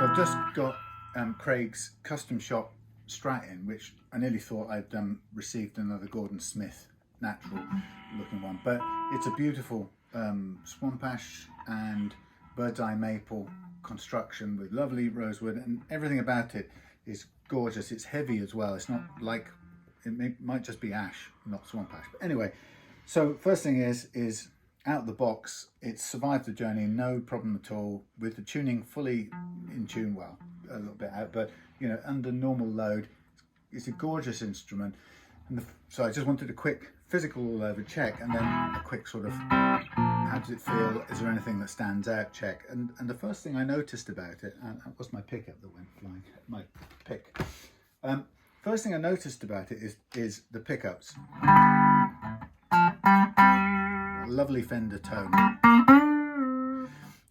So I've just got Craig's custom shop Strat in, which I nearly thought I'd received another Gordon Smith natural looking one, but it's a beautiful swamp ash and bird's eye maple construction with lovely rosewood, and everything about it is gorgeous. It's heavy as well. It's not like, might just be ash, not swamp ash. But anyway, so first thing is out of the box, it's survived the journey, no problem at all, with the tuning fully in tune, well, a little bit out, but you know, under normal load. It's a gorgeous instrument. And so I just wanted a quick physical all over check, and then a quick sort of, how does it feel? Is there anything that stands out check? And the first thing I noticed about it, and that was my pickup that went flying, my pick. First thing I noticed about it is the pickups. A lovely Fender tone.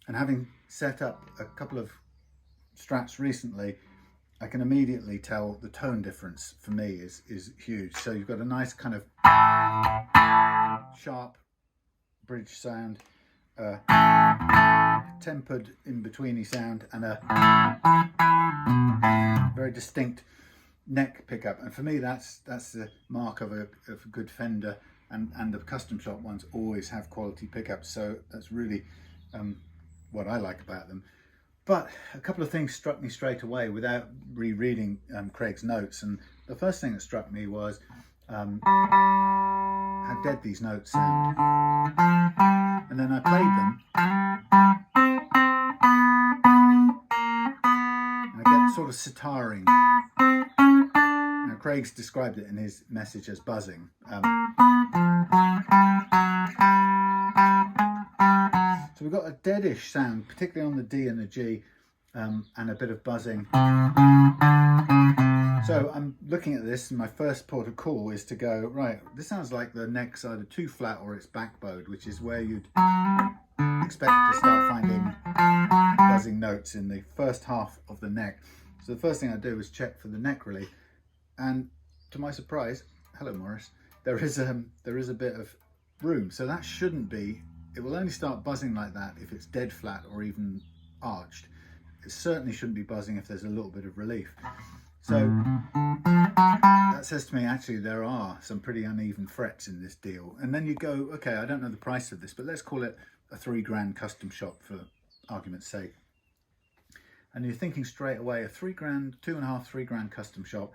And having set up a couple of Strats recently, I can immediately tell the tone difference for me is huge. So you've got a nice kind of sharp bridge sound, tempered in-betweeny sound, and a very distinct neck pickup. And for me, that's the mark of a good Fender, and the custom shop ones always have quality pickups. So that's really what I like about them. But a couple of things struck me straight away without rereading Craig's notes. And the first thing that struck me was how dead these notes sound. And then I played them, and I get sort of sitaring. Now, Craig's described it in his message as buzzing. So we've got a deadish sound, particularly on the D and the G, and a bit of buzzing. So I'm looking at this, and my first port of call is to go, right, this sounds like the neck's either too flat or it's backbowed, which is where you'd expect to start finding buzzing notes in the first half of the neck. So the first thing I do is check for the neck relief, and to my surprise, hello Morris, there is a bit of room. So that shouldn't be. It will only start buzzing like that if it's dead flat or even arched. It certainly shouldn't be buzzing if there's a little bit of relief. So that says to me, actually, there are some pretty uneven frets in this deal. And then you go, okay, I don't know the price of this, but let's call it a $3 custom shop for argument's sake. And you're thinking straight away, a $3, $2.5, $3 custom shop,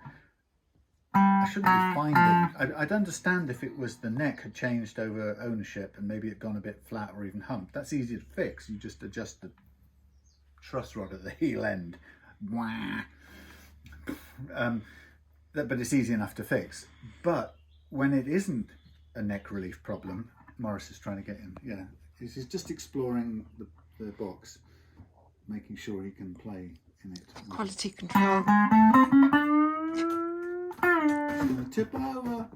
I shouldn't be finding. I'd understand if it was the neck had changed over ownership and maybe it gone a bit flat or even humped. That's easy to fix. You just adjust the truss rod at the heel end. But it's easy enough to fix. But when it isn't a neck relief problem, Morris is trying to get in. Yeah, he's just exploring the box, making sure he can play in it. Quality control. Gonna tip over.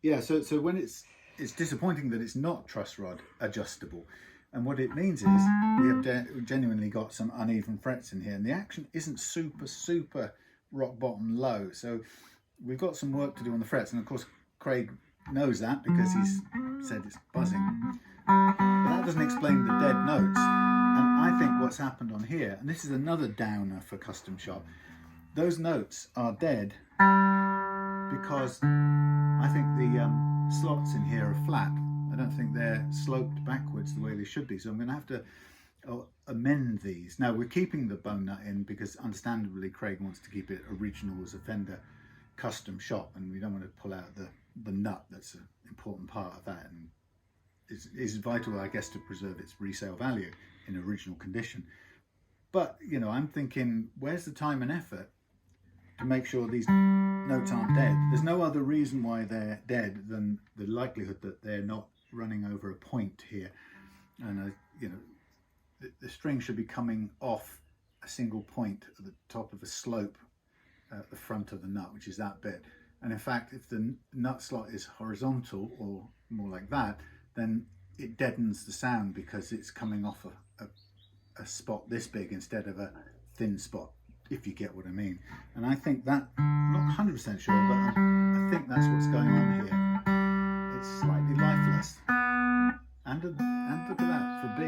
Yeah, so when it's disappointing that it's not truss rod adjustable, and what it means is we have genuinely got some uneven frets in here, and the action isn't super rock bottom low. So we've got some work to do on the frets, and of course Craig knows that because he's said it's buzzing. But that doesn't explain the dead notes. And I think what's happened on here, and this is another downer for custom shop, those notes are dead because I think the slots in here are flat. I don't think they're sloped backwards the way they should be. So I'm going to have to amend these. Now we're keeping the bone nut in because understandably Craig wants to keep it original as a Fender custom shop, and we don't want to pull out the nut. That's an important part of that, and is vital, I guess, to preserve its resale value in original condition. But you know, I'm thinking, where's the time and effort to make sure these notes aren't dead? There's no other reason why they're dead than the likelihood that they're not running over a point here, and you know, the string should be coming off a single point at the top of a slope at the front of the nut, which is that bit. And in fact, if the nut slot is horizontal or more like that, then it deadens the sound because it's coming off a spot this big instead of a thin spot, if you get what I mean. And I think that, I'm not 100% sure, but I think that's what's going on here. It's slightly lifeless. And look at that for B.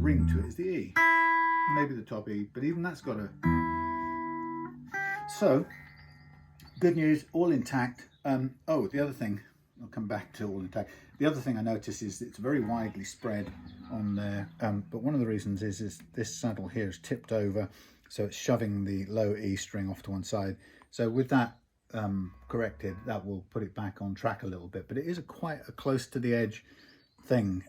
ring to it is the E. Maybe the top E, but even that's got a... So, good news, all intact. Oh, the other thing, I'll come back to all intact. The other thing I noticed is it's very widely spread on there, but one of the reasons is this saddle here is tipped over, so it's shoving the low E string off to one side. So with that corrected, that will put it back on track a little bit, but it is quite a close to the edge thing.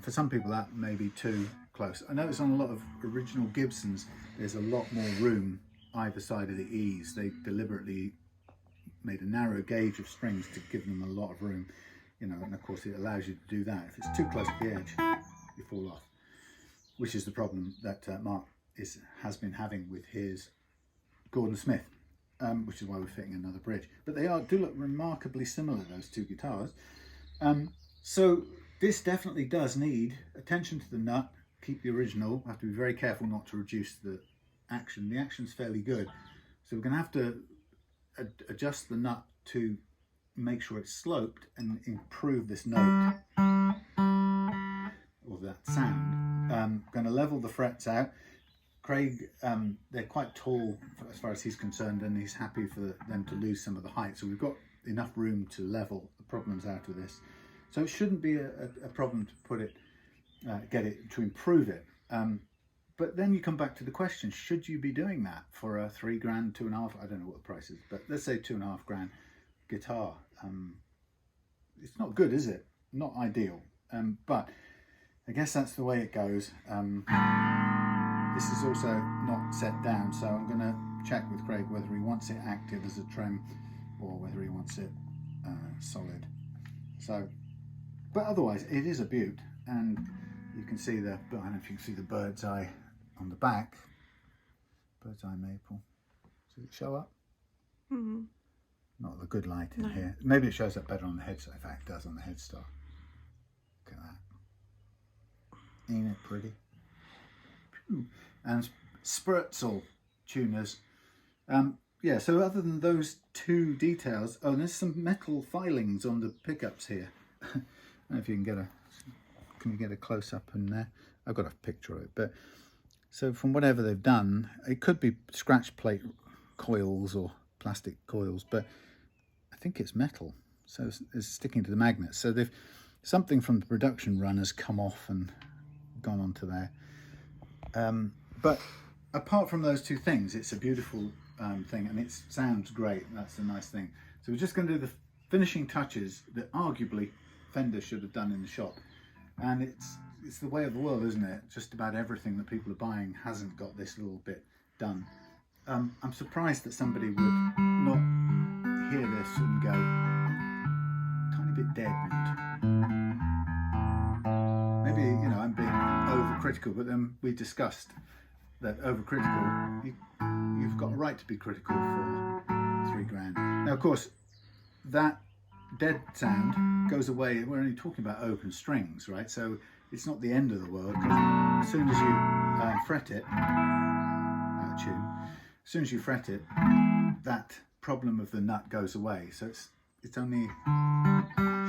For some people that may be too close. I notice on a lot of original Gibsons there's a lot more room either side of the E's. They deliberately made a narrow gauge of strings to give them a lot of room, you know, and of course it allows you to do that. If it's too close to the edge, you fall off, which is the problem that Mark has been having with his Gordon Smith, which is why we're fitting another bridge. But they do look remarkably similar, those two guitars. So this definitely does need attention to the nut. Keep the original. Have to be very careful not to reduce the action. The action's fairly good, so we're going to have to adjust the nut to make sure it's sloped and improve this note or that sound. Going to level the frets out. Craig, they're quite tall as far as he's concerned, and he's happy for them to lose some of the height, so we've got enough room to level the problems out of this. So it shouldn't be a problem to put it, get it, to improve it. But then you come back to the question, should you be doing that for a $3 grand, 2.5, I don't know what the price is, but let's say 2.5 grand guitar. It's not good, is it? Not ideal. But I guess that's the way it goes. This is also not set down, so I'm going to check with Craig whether he wants it active as a trem or whether he wants it solid. So, but otherwise it is a beaut, and you can see the, I don't know if you can see the bird's eye on the back. Bird's eye maple. Does it show up? Mm-hmm. Not the good light in here. Maybe it shows up better on the headstock. In fact, it does on the headstock. Look at that. Ain't it pretty? And Spurzel tuners. Yeah, so other than those two details, oh, and there's some metal filings on the pickups here. I don't know if you can you get a close up in there? I've got a picture of it, but so from whatever they've done, it could be scratch plate coils or plastic coils, but I think it's metal, so it's sticking to the magnet. So they've something from the production run has come off and gone onto there. But apart from those two things, it's a beautiful thing, and it sounds great. That's the nice thing. So we're just going to do the finishing touches that arguably Fender should have done in the shop, and it's the way of the world, isn't it? Just about everything that people are buying hasn't got this little bit done. I'm surprised that somebody would not hear this and go, tiny bit deadened. Maybe, you know, I'm being overcritical, but then we discussed that overcritical, you've got a right to be critical for $3 grand. Now, of course, that dead sound goes away. We're only talking about open strings, right? So it's not the end of the world, because as soon as you fret it, out of tune, as soon as you fret it, that problem of the nut goes away. So it's only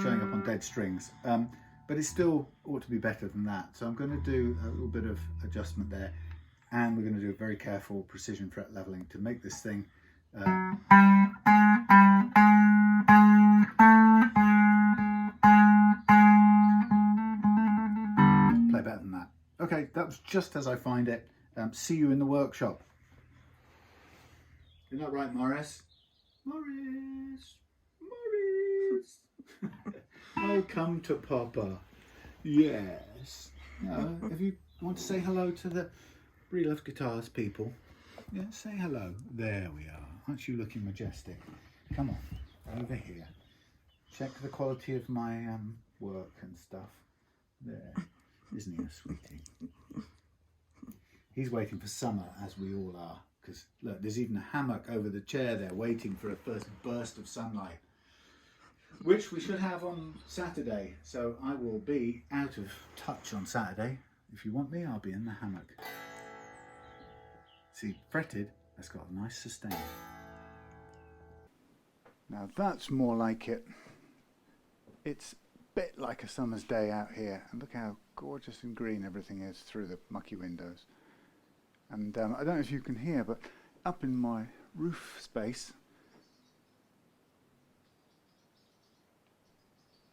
showing up on dead strings. But it still ought to be better than that. So I'm going to do a little bit of adjustment there, and we're going to do a very careful precision fret leveling to make this thing play better than that. Okay, that was just as I find it. See you in the workshop. Isn't that right, Morris? Morris! Oh, come to Papa. Yes. If you want to say hello to the Really Love Guitars people, yeah, say hello. There we are. Aren't you looking majestic? Come on, over here. Check the quality of my work and stuff. There. Isn't he a sweetie? He's waiting for summer, as we all are. Because, look, there's even a hammock over the chair there waiting for a first burst of sunlight, which we should have on Saturday. So I will be out of touch on Saturday. If you want me, I'll be in the hammock. See, fretted, that's got a nice sustain. Now that's more like it. It's bit like a summer's day out here, and look how gorgeous and green everything is through the mucky windows. And I don't know if you can hear, but up in my roof space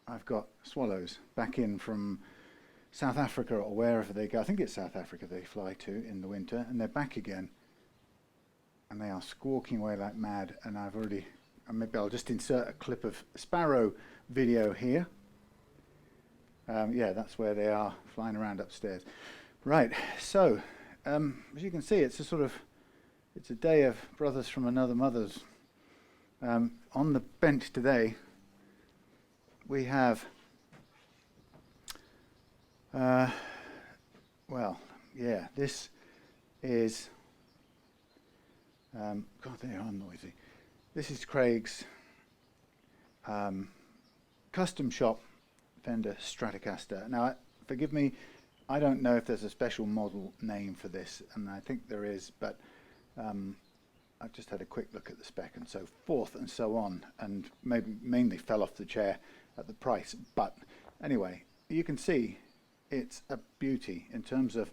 I've got swallows back in from South Africa or wherever they go. I think it's South Africa they fly to in the winter, and they're back again, and they are squawking away like mad. And I've already, maybe I'll just insert a clip of sparrow video here. Yeah, that's where they are flying around upstairs. Right, so as you can see, it's a day of brothers from another mother's. On the bench today we have well, yeah, this is God, they are noisy. This is Craig's custom shop Fender Stratocaster. Now, forgive me, I don't know if there's a special model name for this, and I think there is, but I just had a quick look at the spec and so forth and so on, and maybe mainly fell off the chair at the price. But anyway, you can see it's a beauty in terms of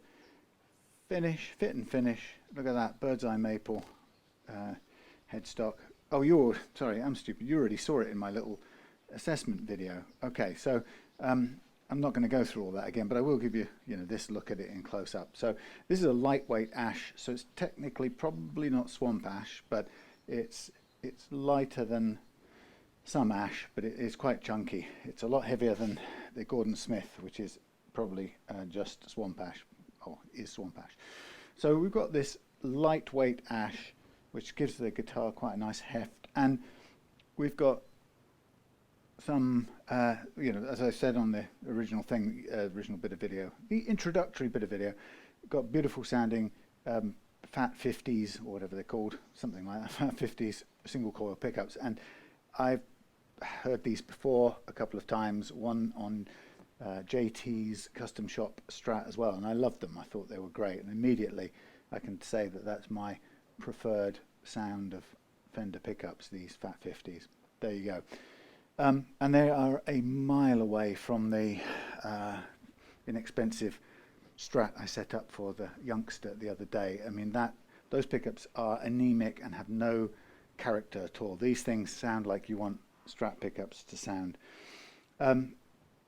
finish, fit and finish. Look at that bird's eye maple headstock. Oh, sorry, I'm stupid. You already saw it in my little assessment video. Okay, so I'm not going to go through all that again, but I will give you, this look at it in close up. So this is a lightweight ash, so it's technically probably not swamp ash, but it's lighter than some ash, but it is quite chunky. It's a lot heavier than the Gordon Smith, which is probably just swamp ash, or is swamp ash. So we've got this lightweight ash, which gives the guitar quite a nice heft, and we've got some, as I said on the original thing, original bit of video, the introductory bit of video, got beautiful sounding Fat 50s, or whatever they're called, something like that, Fat 50s single coil pickups. And I've heard these before a couple of times, one on JT's custom shop Strat as well, and I loved them. I thought they were great, and immediately I can say that that's my preferred sound of Fender pickups, these Fat 50s. There you go. And they are a mile away from the inexpensive Strat I set up for the youngster the other day. I mean, those pickups are anemic and have no character at all. These things sound like you want Strat pickups to sound.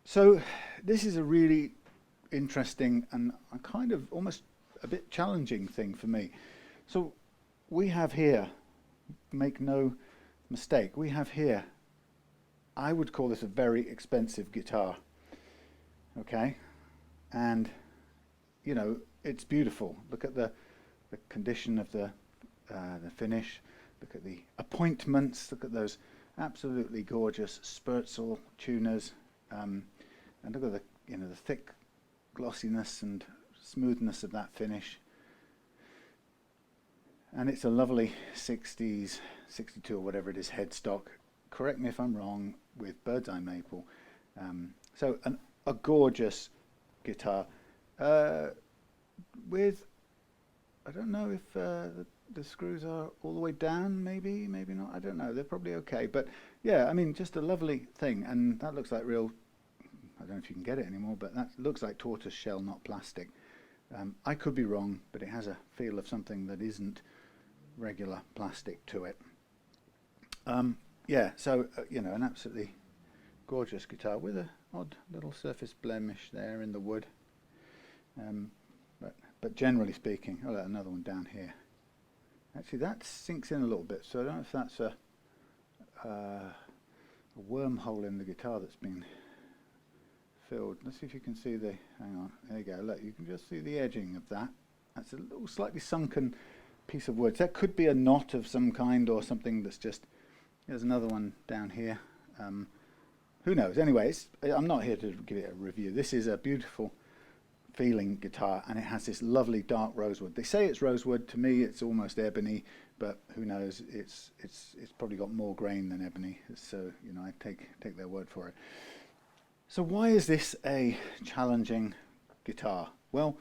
So this is a really interesting and a kind of almost a bit challenging thing for me. So we have here, make no mistake, we have here, I would call this a very expensive guitar, okay? And, it's beautiful. Look at the condition of the finish. Look at the appointments. Look at those absolutely gorgeous Spurzl tuners. And look at the thick glossiness and smoothness of that finish. And it's a lovely 60s, 62 or whatever it is, headstock. Correct me if I'm wrong, with bird's eye maple. So a gorgeous guitar with, I don't know if the screws are all the way down, maybe not, I don't know, they're probably okay. But yeah, I mean, just a lovely thing. And that looks like real, I don't know if you can get it anymore, but that looks like tortoise shell, not plastic. I could be wrong, but it has a feel of something that isn't regular plastic to it. Yeah, so, an absolutely gorgeous guitar with an odd little surface blemish there in the wood. But generally speaking, oh, another one down here. Actually, that sinks in a little bit, so I don't know if that's a wormhole in the guitar that's been filled. Let's see if you can see the, hang on, there you go, look, you can just see the edging of that. That's a little slightly sunken piece of wood. So that could be a knot of some kind or something that's just, there's another one down here. Who knows? Anyways, I'm not here to give it a review. This is a beautiful feeling guitar, and it has this lovely dark rosewood. They say it's rosewood. To me, it's almost ebony, but who knows? It's probably got more grain than ebony. So I take their word for it. So why is this a challenging guitar? Well,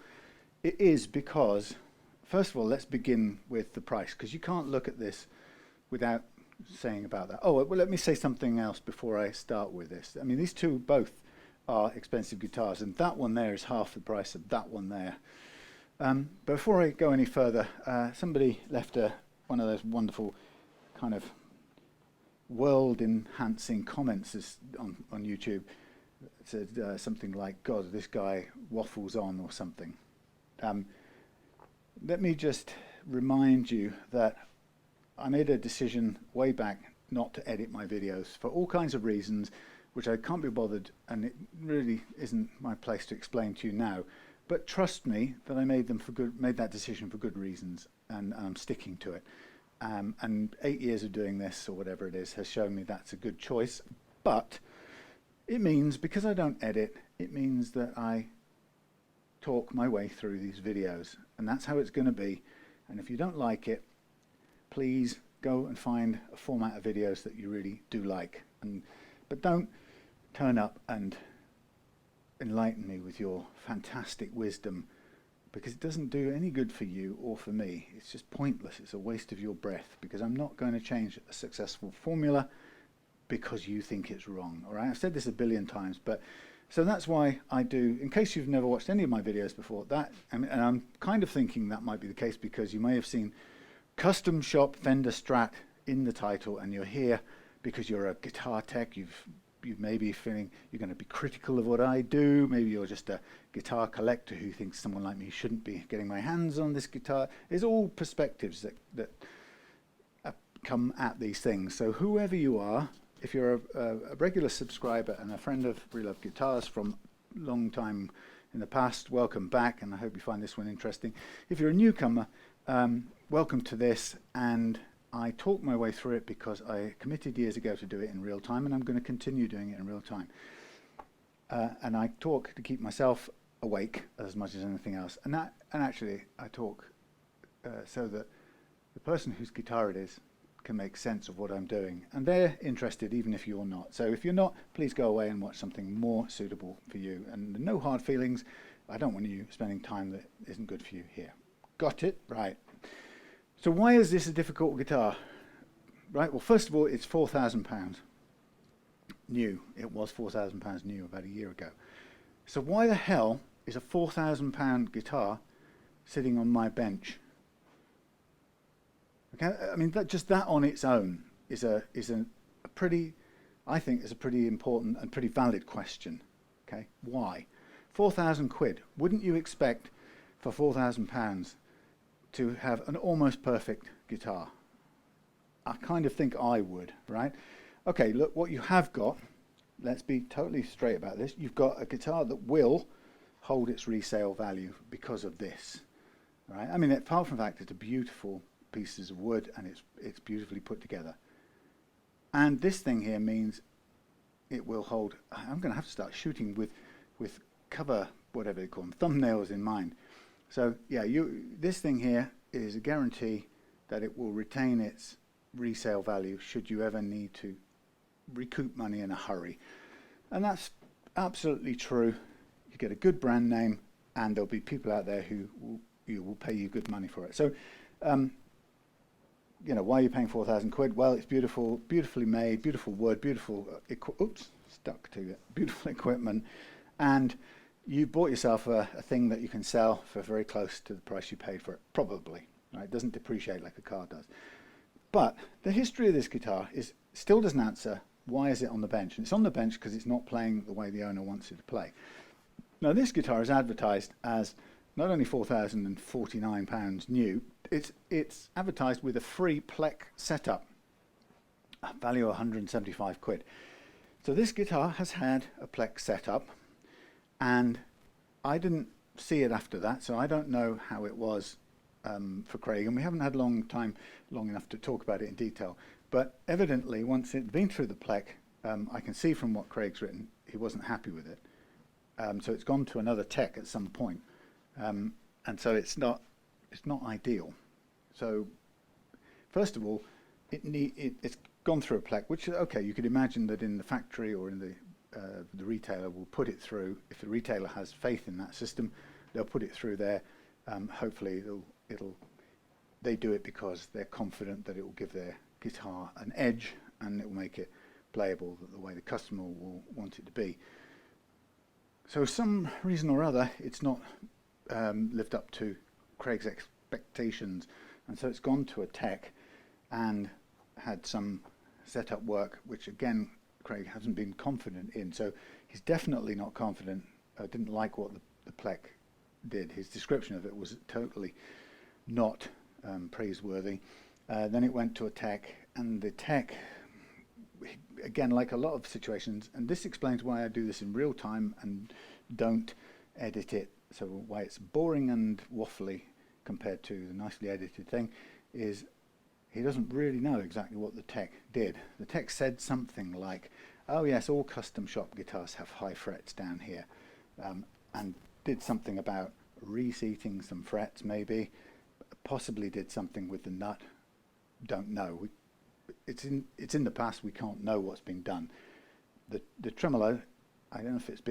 it is because, first of all, let's begin with the price, because you can't look at this without saying about that. Oh, well, let me say something else before I start with this. I mean, these two both are expensive guitars, and that one there is half the price of that one there. Before I go any further, somebody left one of those wonderful kind of world-enhancing comments on YouTube. It said something like, "God, this guy waffles on," or something. Let me just remind you that I made a decision way back not to edit my videos for all kinds of reasons, which I can't be bothered, and it really isn't my place to explain to you now. But trust me that I made that decision for good reasons, and I'm sticking to it. And 8 years of doing this, or whatever it is, has shown me that's a good choice. But it means, because I don't edit, it means that I talk my way through these videos, and that's how it's going to be. And if you don't like it, please go and find a format of videos that you really do like. But don't turn up and enlighten me with your fantastic wisdom, because it doesn't do any good for you or for me. It's just pointless. It's a waste of your breath, because I'm not going to change a successful formula because you think it's wrong. All right, I've said this a billion times, but so that's why I do, in case you've never watched any of my videos before, and I'm kind of thinking that might be the case because you may have seen Custom Shop Fender Strat in the title, and you're here because you're a guitar tech. You may be feeling you're going to be critical of what I do. Maybe you're just a guitar collector who thinks someone like me shouldn't be getting my hands on this guitar. It's all perspectives that come at these things. So whoever you are, if you're a regular subscriber and a friend of Real Love Guitars from a long time in the past, welcome back, and I hope you find this one interesting. If you're a newcomer, welcome to this, and I talk my way through it because I committed years ago to do it in real time, and I'm going to continue doing it in real time. And I talk to keep myself awake as much as anything else. And actually, I talk so that the person whose guitar it is can make sense of what I'm doing. And they're interested even if you're not. So if you're not, please go away and watch something more suitable for you. And no hard feelings. I don't want you spending time that isn't good for you here. Got it? Right. So why is this a difficult guitar? Right, well, first of all, it's £4,000 new. It was £4,000 new about a year ago. So why the hell is a £4,000 guitar sitting on my bench? Okay, I mean, just that on its own is a pretty, I think, is a pretty important and pretty valid question. Okay, why? 4,000 quid. Wouldn't you expect for £4,000 to have an almost perfect guitar? I kind of think I would, right? Okay, look, what you have got, let's be totally straight about this. You've got a guitar that will hold its resale value because of this, right? I mean, apart from the fact it's a beautiful pieces of wood and it's beautifully put together. And this thing here means it will hold, I'm going to have to start shooting with cover, whatever they call them, thumbnails in mind. So yeah, this thing here is a guarantee that it will retain its resale value should you ever need to recoup money in a hurry. And that's absolutely true. You get a good brand name and there'll be people out there who will pay you good money for it. So you know, why are you paying 4,000 quid? Well, it's beautiful, beautifully made, beautiful wood, beautiful beautiful equipment, and you bought yourself a thing that you can sell for very close to the price you paid for it, probably. Right? It doesn't depreciate like a car does. But the history of this guitar still doesn't answer why is it on the bench. And it's on the bench because it's not playing the way the owner wants it to play. Now, this guitar is advertised as not only £4,049 new, it's advertised with a free PLEK setup, a value of 175 quid. So this guitar has had a PLEK setup, and I didn't see it after that, so I don't know how it was for Craig, and we haven't had long enough to talk about it in detail. But evidently, once it'd been through the PLEK, I can see from what Craig's written, he wasn't happy with it. So it's gone to another tech at some point. And so it's not ideal. So first of all, it's gone through a PLEK, which, okay, you could imagine that in the factory or in the retailer will put it through. If the retailer has faith in that system, they'll put it through there. Hopefully they do it because they're confident that it will give their guitar an edge and it will make it playable the way the customer will want it to be. So some reason or other, it's not lived up to Craig's expectations, and so it's gone to a tech and had some setup work, which again Craig hasn't been confident in. So he's definitely not confident. Didn't like what the PLEK did. His description of it was totally not praiseworthy. Then it went to a tech, and the tech, again, like a lot of situations, and this explains why I do this in real time and don't edit it, so why it's boring and waffly compared to the nicely edited thing, is he doesn't really know exactly what the tech did. The tech said something like, oh yes, all custom shop guitars have high frets down here, and did something about reseating some frets maybe, possibly did something with the nut, don't know. It's in the past, we can't know what's been done. The tremolo, I don't know if it's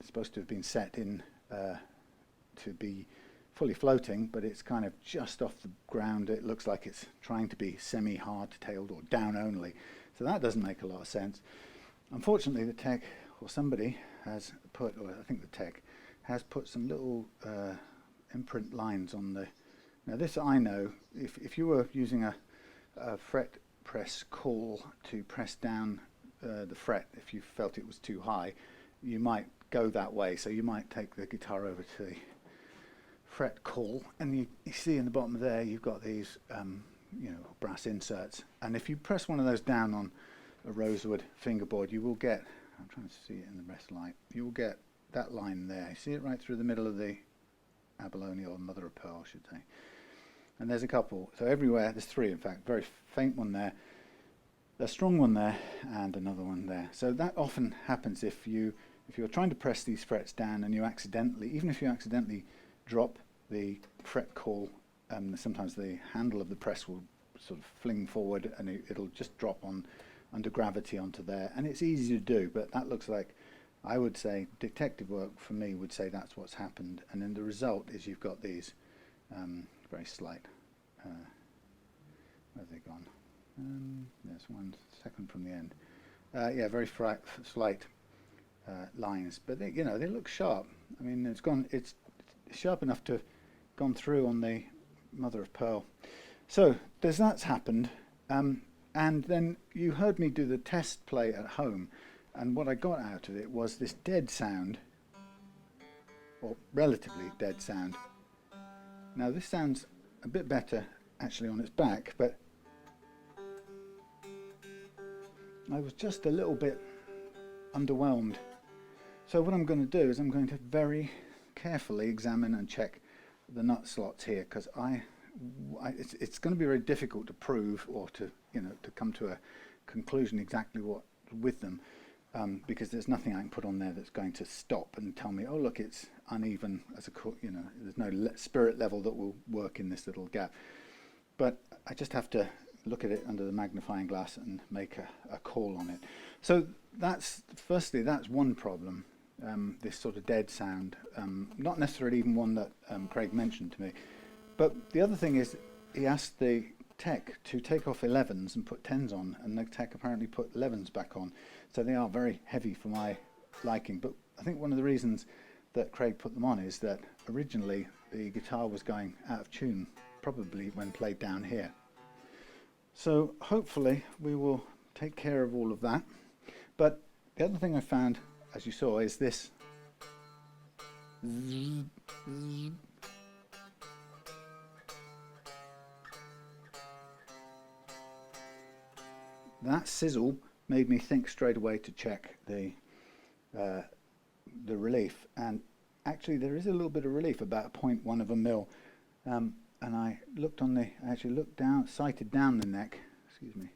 supposed to have been set in to be fully floating, but it's kind of just off the ground. It looks like it's trying to be semi-hard-tailed or down only. So that doesn't make a lot of sense. Unfortunately, the tech, or somebody has put, or I think the tech, has put some little imprint lines on the... Now this I know, if you were using a fret press call to press down the fret, if you felt it was too high, you might go that way. So you might take the guitar over to the fret call, and you see in the bottom there you've got these brass inserts, and if you press one of those down on a rosewood fingerboard, you will get, I'm trying to see it in the best light, you will get that line there. You see it right through the middle of the abalone, or mother of pearl I should say, and there's a couple, so everywhere, there's three in fact, very faint one there, a strong one there, and another one there. So that often happens if you're trying to press these frets down and you accidentally, even if you accidentally drop the fret call, sometimes the handle of the press will sort of fling forward, and it'll just drop under gravity onto there, and it's easy to do, but that looks like, I would say, detective work for me would say that's what's happened, and then the result is you've got these very slight, where have they gone? There's one second from the end. Yeah, very slight lines, but they look sharp. I mean, it's sharp enough to have gone through on the mother of pearl. So that's happened, and then you heard me do the test play at home, and what I got out of it was this dead sound, or relatively dead sound. Now this sounds a bit better actually on its back, but I was just a little bit underwhelmed. So what I'm going to do is I'm going to very carefully examine and check the nut slots here, because it's going to be very difficult to prove, or to come to a conclusion exactly what with them, because there's nothing I can put on there that's going to stop and tell me, oh look, it's uneven as there's no spirit level that will work in this little gap. But I just have to look at it under the magnifying glass and make a call on it. So that's one problem. This sort of dead sound, not necessarily even one that Craig mentioned to me. But the other thing is, he asked the tech to take off 11s and put 10s on, and the tech apparently put 11s back on. So they are very heavy for my liking. But I think one of the reasons that Craig put them on is that originally the guitar was going out of tune, probably when played down here. So hopefully we will take care of all of that. But the other thing I found, as you saw, is this that sizzle made me think straight away to check the relief, and actually there is a little bit of relief, about 0.1 of a mil, and I actually looked down, sighted down the neck, excuse me,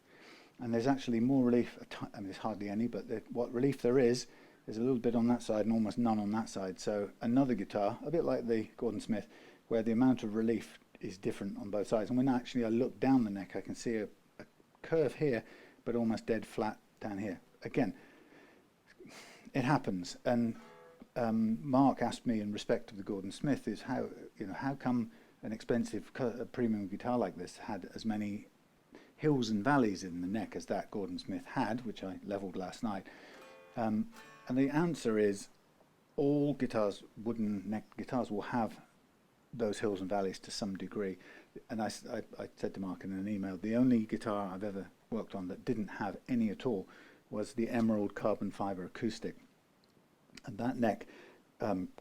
and there's actually more relief. I mean, there's hardly any, but what relief there is a little bit on that side and almost none on that side. So another guitar, a bit like the Gordon Smith, where the amount of relief is different on both sides. And when actually I look down the neck, I can see a curve here, but almost dead flat down here. Again, it happens. And Mark asked me, in respect of the Gordon Smith, is how come an expensive premium guitar like this had as many hills and valleys in the neck as that Gordon Smith had, which I leveled last night. And the answer is all guitars, wooden neck guitars, will have those hills and valleys to some degree. And I said to Mark in an email, the only guitar I've ever worked on that didn't have any at all was the Emerald carbon fiber acoustic. And that neck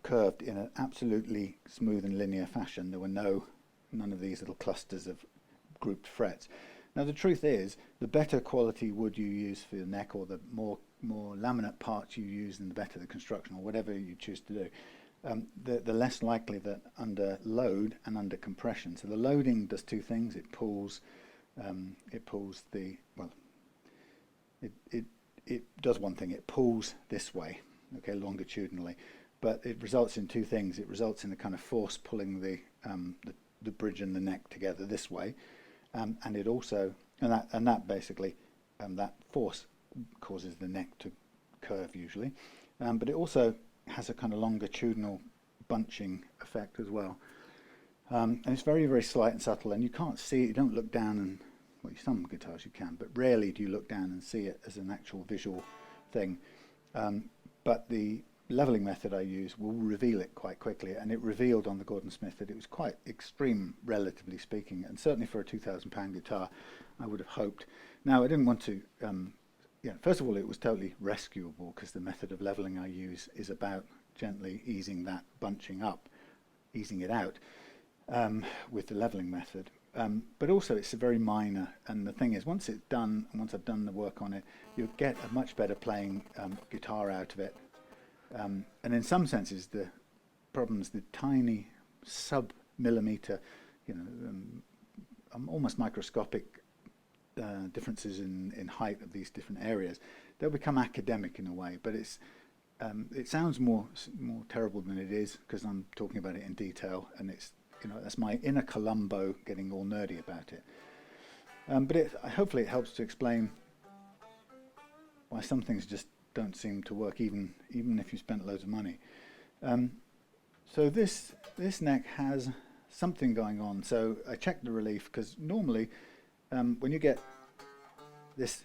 curved in an absolutely smooth and linear fashion. There were none of these little clusters of grouped frets. Now the truth is, the better quality wood you use for your neck, or the more laminate parts you use, and the better the construction, or whatever you choose to do, the less likely that under load and under compression. So the loading does two things: it pulls it does one thing. It pulls this way, okay, longitudinally, but it results in two things. It results in a kind of force pulling the bridge and the neck together this way, and it also that basically that force causes the neck to curve usually, but it also has a kind of longitudinal bunching effect as well, and it's very, very slight and subtle, and you can't see it. You don't look down and, well, some guitars you can, but rarely do you look down and see it as an actual visual thing. But the leveling method I use will reveal it quite quickly, and it revealed on the Gordon Smith that it was quite extreme, relatively speaking, and certainly for a £2,000 guitar, I would have hoped. Now, I didn't want to, first of all, it was totally rescuable, because the method of leveling I use is about gently easing that bunching up, easing it out with the leveling method. But also it's very minor, and the thing is, once it's done, and once I've done the work on it, you'll get a much better playing guitar out of it. And in some senses, the problems, the tiny sub-millimeter, almost microscopic differences in height of these different areas, they'll become academic in a way. But it sounds more terrible than it is, because I'm talking about it in detail, and it's, that's my inner Columbo getting all nerdy about it. But hopefully it helps to explain why some things just don't seem to work, even if you spent loads of money. So this neck has something going on. So I checked the relief, because normally when you get this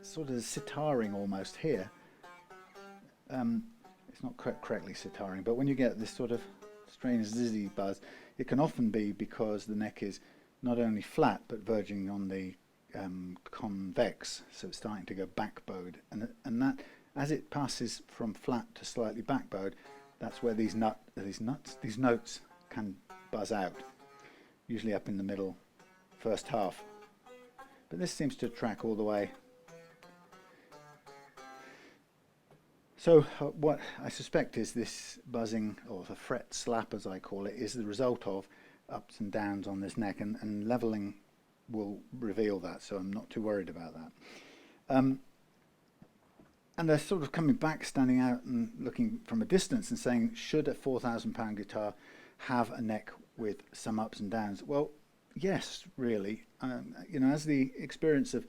sort of sitaring almost here, it's not correctly sitaring, but when you get this sort of strange zizzy buzz, it can often be because the neck is not only flat but verging on the convex, so it's starting to go backbowed, and that, as it passes from flat to slightly backbowed, that's where these notes can buzz out, usually up in the middle, first half. But this seems to track all the way. So what I suspect is this buzzing, or the fret slap as I call it, is the result of ups and downs on this neck, and leveling will reveal that, so I'm not too worried about that. And they're sort of coming back, standing out and looking from a distance and saying, should a £4,000 guitar have a neck with some ups and downs? Well, yes, really. As the experience of,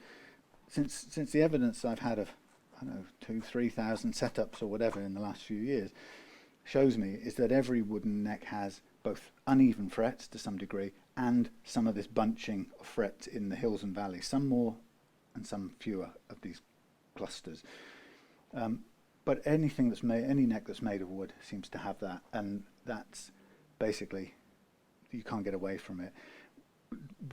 since the evidence I've had of, 2,000-3,000 setups or whatever in the last few years shows me, is that every wooden neck has both uneven frets to some degree and some of this bunching of frets in the hills and valleys, some more and some fewer of these clusters. But any neck that's made of wood seems to have that, and that's basically, you can't get away from it.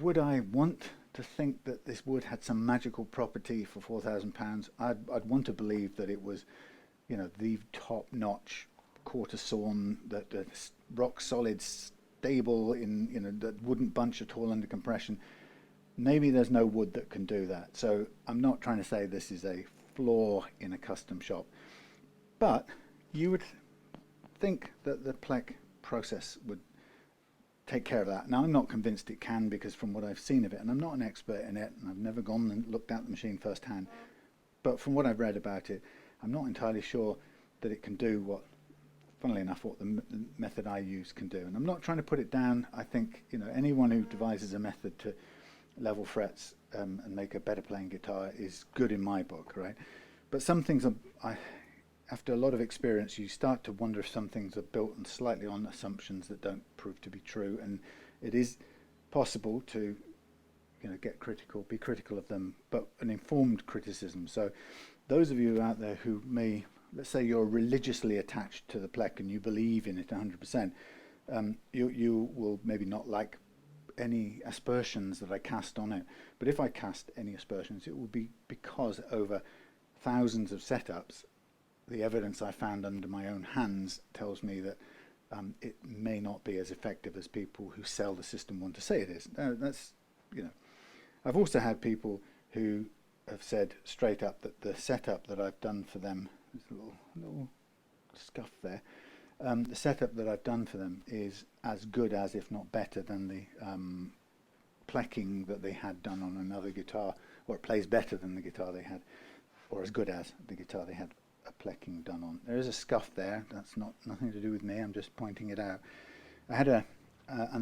Would I want to think that this wood had some magical property for £4,000? I'd want to believe that it was, the top-notch quarter sawn, that rock solid, stable, that wouldn't bunch at all under compression. Maybe there's no wood that can do that. So I'm not trying to say this is a flaw in a custom shop, but you would think that the PLEK process would take care of that. Now, I'm not convinced it can, because from what I've seen of it, and I'm not an expert in it, and I've never gone and looked at the machine firsthand, but from what I've read about it, I'm not entirely sure that it can do what, funnily enough, what the method I use can do. And I'm not trying to put it down. I think, anyone who devises a method to level frets and make a better playing guitar is good in my book, right? But some things after a lot of experience, you start to wonder if some things are built slightly on assumptions that don't prove to be true, and it is possible to, be critical of them, but an informed criticism. So those of you out there who may let's say you're religiously attached to the PLEK and you believe in it 100%, you will maybe not like any aspersions that I cast on it. But if I cast any aspersions, it will be because over thousands of setups, the evidence I found under my own hands tells me that it may not be as effective as people who sell the system want to say it is. That's, I've also had people who have said straight up that the setup that I've done for them, there's a little scuff there, the setup that I've done for them is as good as, if not better than, the plecking that they had done on another guitar, or it plays better than the guitar they had, or as good as the guitar they had a plecking done on. There is a scuff there. That's nothing to do with me. I'm just pointing it out. I had an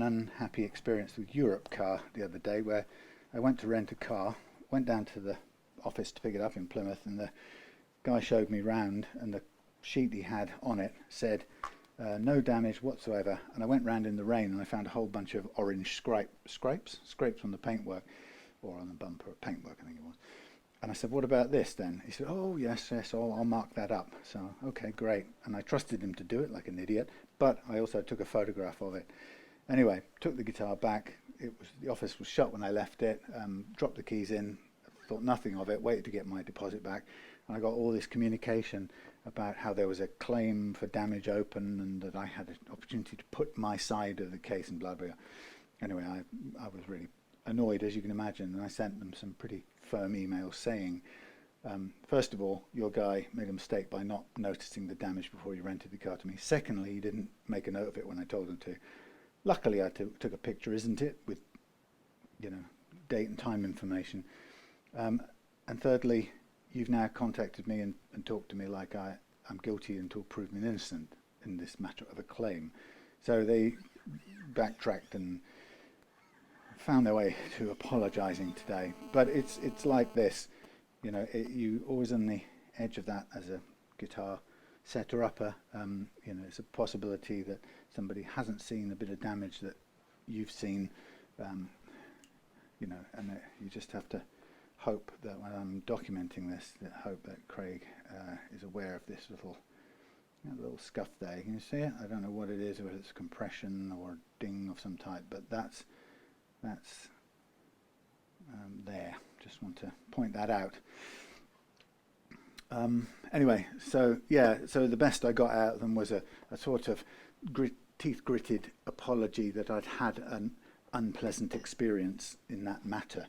unhappy experience with Europe car the other day, where I went to rent a car, went down to the office to pick it up in Plymouth, and the guy showed me round, and the sheet he had on it said no damage whatsoever. And I went round in the rain and I found a whole bunch of orange scrapes on the paintwork, or on the bumper, paintwork I think it was. And I said, what about this then? He said, oh yes, I'll mark that up. So, okay, great. And I trusted him to do it like an idiot, but I also took a photograph of it. Anyway, took the guitar back. The office was shut when I left it, dropped the keys in, thought nothing of it, waited to get my deposit back. And I got all this communication about how there was a claim for damage open and that I had an opportunity to put my side of the case and blah, blah, blah. Anyway, I was really annoyed, as you can imagine, and I sent them some pretty firm emails saying, first of all, your guy made a mistake by not noticing the damage before you rented the car to me. Secondly, he didn't make a note of it when I told him to. Luckily, I took a picture, isn't it, with date and time information. And thirdly, you've now contacted me and talked to me like I'm guilty until proven innocent in this matter of a claim. So they backtracked and found their way to apologising today. But it's like this, you always on the edge of that as a guitar setter upper. It's a possibility that somebody hasn't seen a bit of damage that you've seen, and you just have to hope that when I'm documenting this, hope that Craig is aware of this little scuff there. Can you see it? I don't know what it is, whether it's compression or ding of some type, but that's there. Just want to point that out. Anyway, so the best I got out of them was a sort of teeth-gritted apology that I'd had an unpleasant experience in that matter.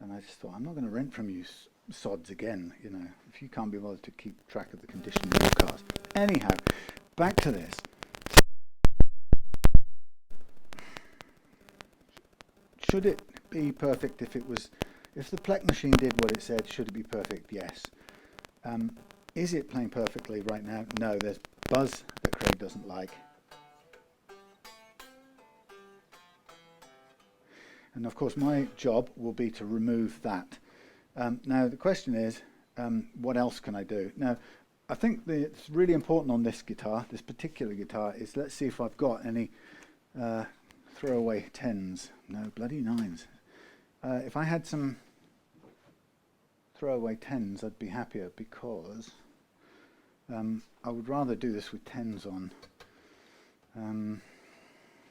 And I just thought, I'm not going to rent from you sods again, if you can't be bothered to keep track of the condition of your cars. Anyhow, back to this. Should it be perfect if the PLEK machine did what it said, should it be perfect? Yes. Is it playing perfectly right now? No, there's buzz that Craig doesn't like. And of course my job will be to remove that. Now the question is, what else can I do? Now I think it's really important on this guitar, this particular guitar, is let's see if I've got any throwaway 10s. No, bloody 9s. If I had some throwaway 10s, I'd be happier, because I would rather do this with 10s on.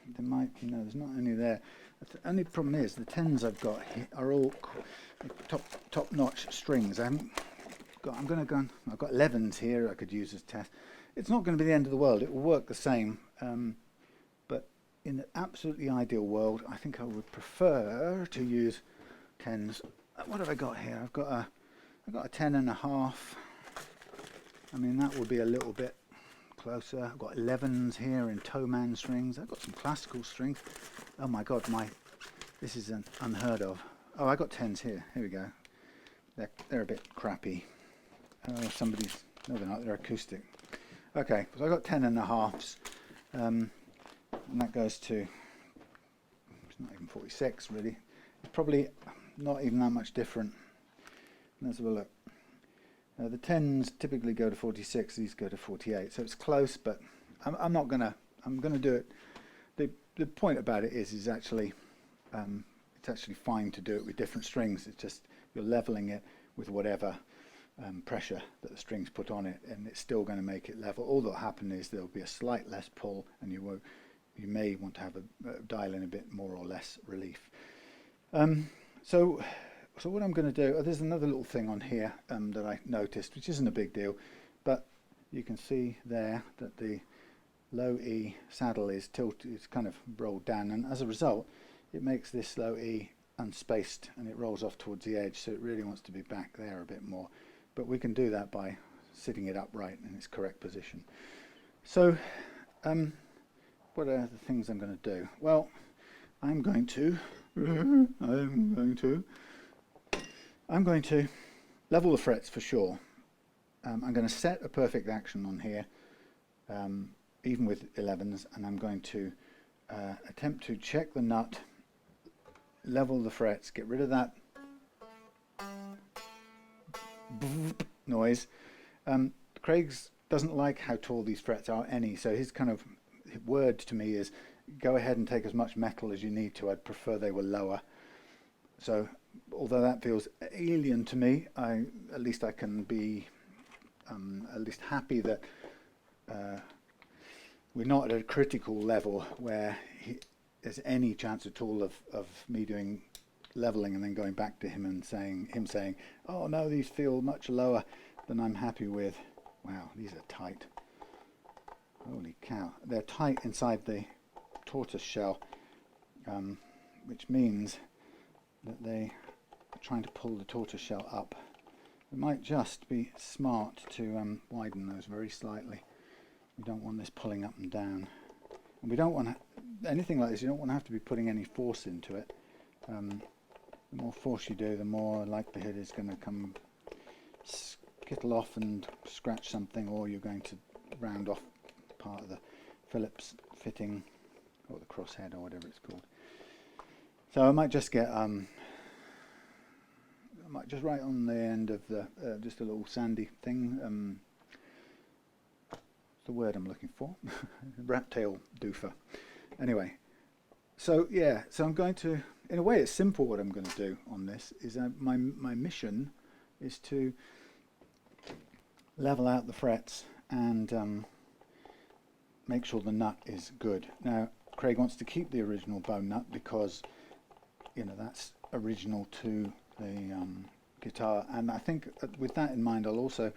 There's not any there. The only problem is the 10s I've got here are all top-notch strings. I've got 11s here I could use as test. It's not going to be the end of the world. It will work the same. But in an absolutely ideal world, I think I would prefer to use 10s. What have I got here? I've got a 10.5. I mean, that would be a little bit closer. I've got 11s here in toe-man strings. I've got some classical strings. Oh my God, this is unheard of. Oh, I got 10s here. Here we go. They're a bit crappy. Oh, no, they're not. They're acoustic. Okay, so I got 10.5s, and that goes to, it's not even 46 really. It's probably not even that much different. Let's have a look. The 10s typically go to 46, these go to 48, so it's close, but I'm gonna do it. The point about it is actually it's actually fine to do it with different strings. It's just you're leveling it with whatever pressure that the strings put on it, and it's still going to make it level. All that will happen is there'll be a slight less pull, and you may want to have dial in a bit more or less relief. So what I'm going to do, there's another little thing on here that I noticed, which isn't a big deal, but you can see there that the low E saddle is tilted, it's kind of rolled down, and as a result it makes this low E unspaced and it rolls off towards the edge, so it really wants to be back there a bit more. But we can do that by sitting it upright in its correct position. So what are the things I'm going to do? Well, I'm going to level the frets for sure. I'm going to set a perfect action on here, even with 11s, and I'm going to attempt to check the nut, level the frets, get rid of that noise. Craig's doesn't like how tall these frets are any, so his kind of word to me is go ahead and take as much metal as you need to. I'd prefer they were lower. So although that feels alien to me, at least I can be at least happy that we're not at a critical level where there's any chance at all of me doing leveling and then going back to him and saying, oh no, these feel much lower than I'm happy with. Wow, these are tight. Holy cow. They're tight inside the tortoise shell, which means that they are trying to pull the tortoise shell up. It might just be smart to widen those very slightly. We don't want this pulling up and down. And we don't want anything like this, you don't want to have to be putting any force into it. The more force you do, the more likelihood it's going to come skittle off and scratch something, or you're going to round off part of the Phillips fitting, or the crosshead, or whatever it's called. So I might just get just right on the end of the just a little sandy thing. The word I'm looking for, rat tail doofer. Anyway, so yeah, so I'm going to, in a way it's simple what I'm going to do on this is my mission is to level out the frets and make sure the nut is good. Now Craig wants to keep the original bone nut because, you know, that's original to the guitar, and I think with that in mind I'll also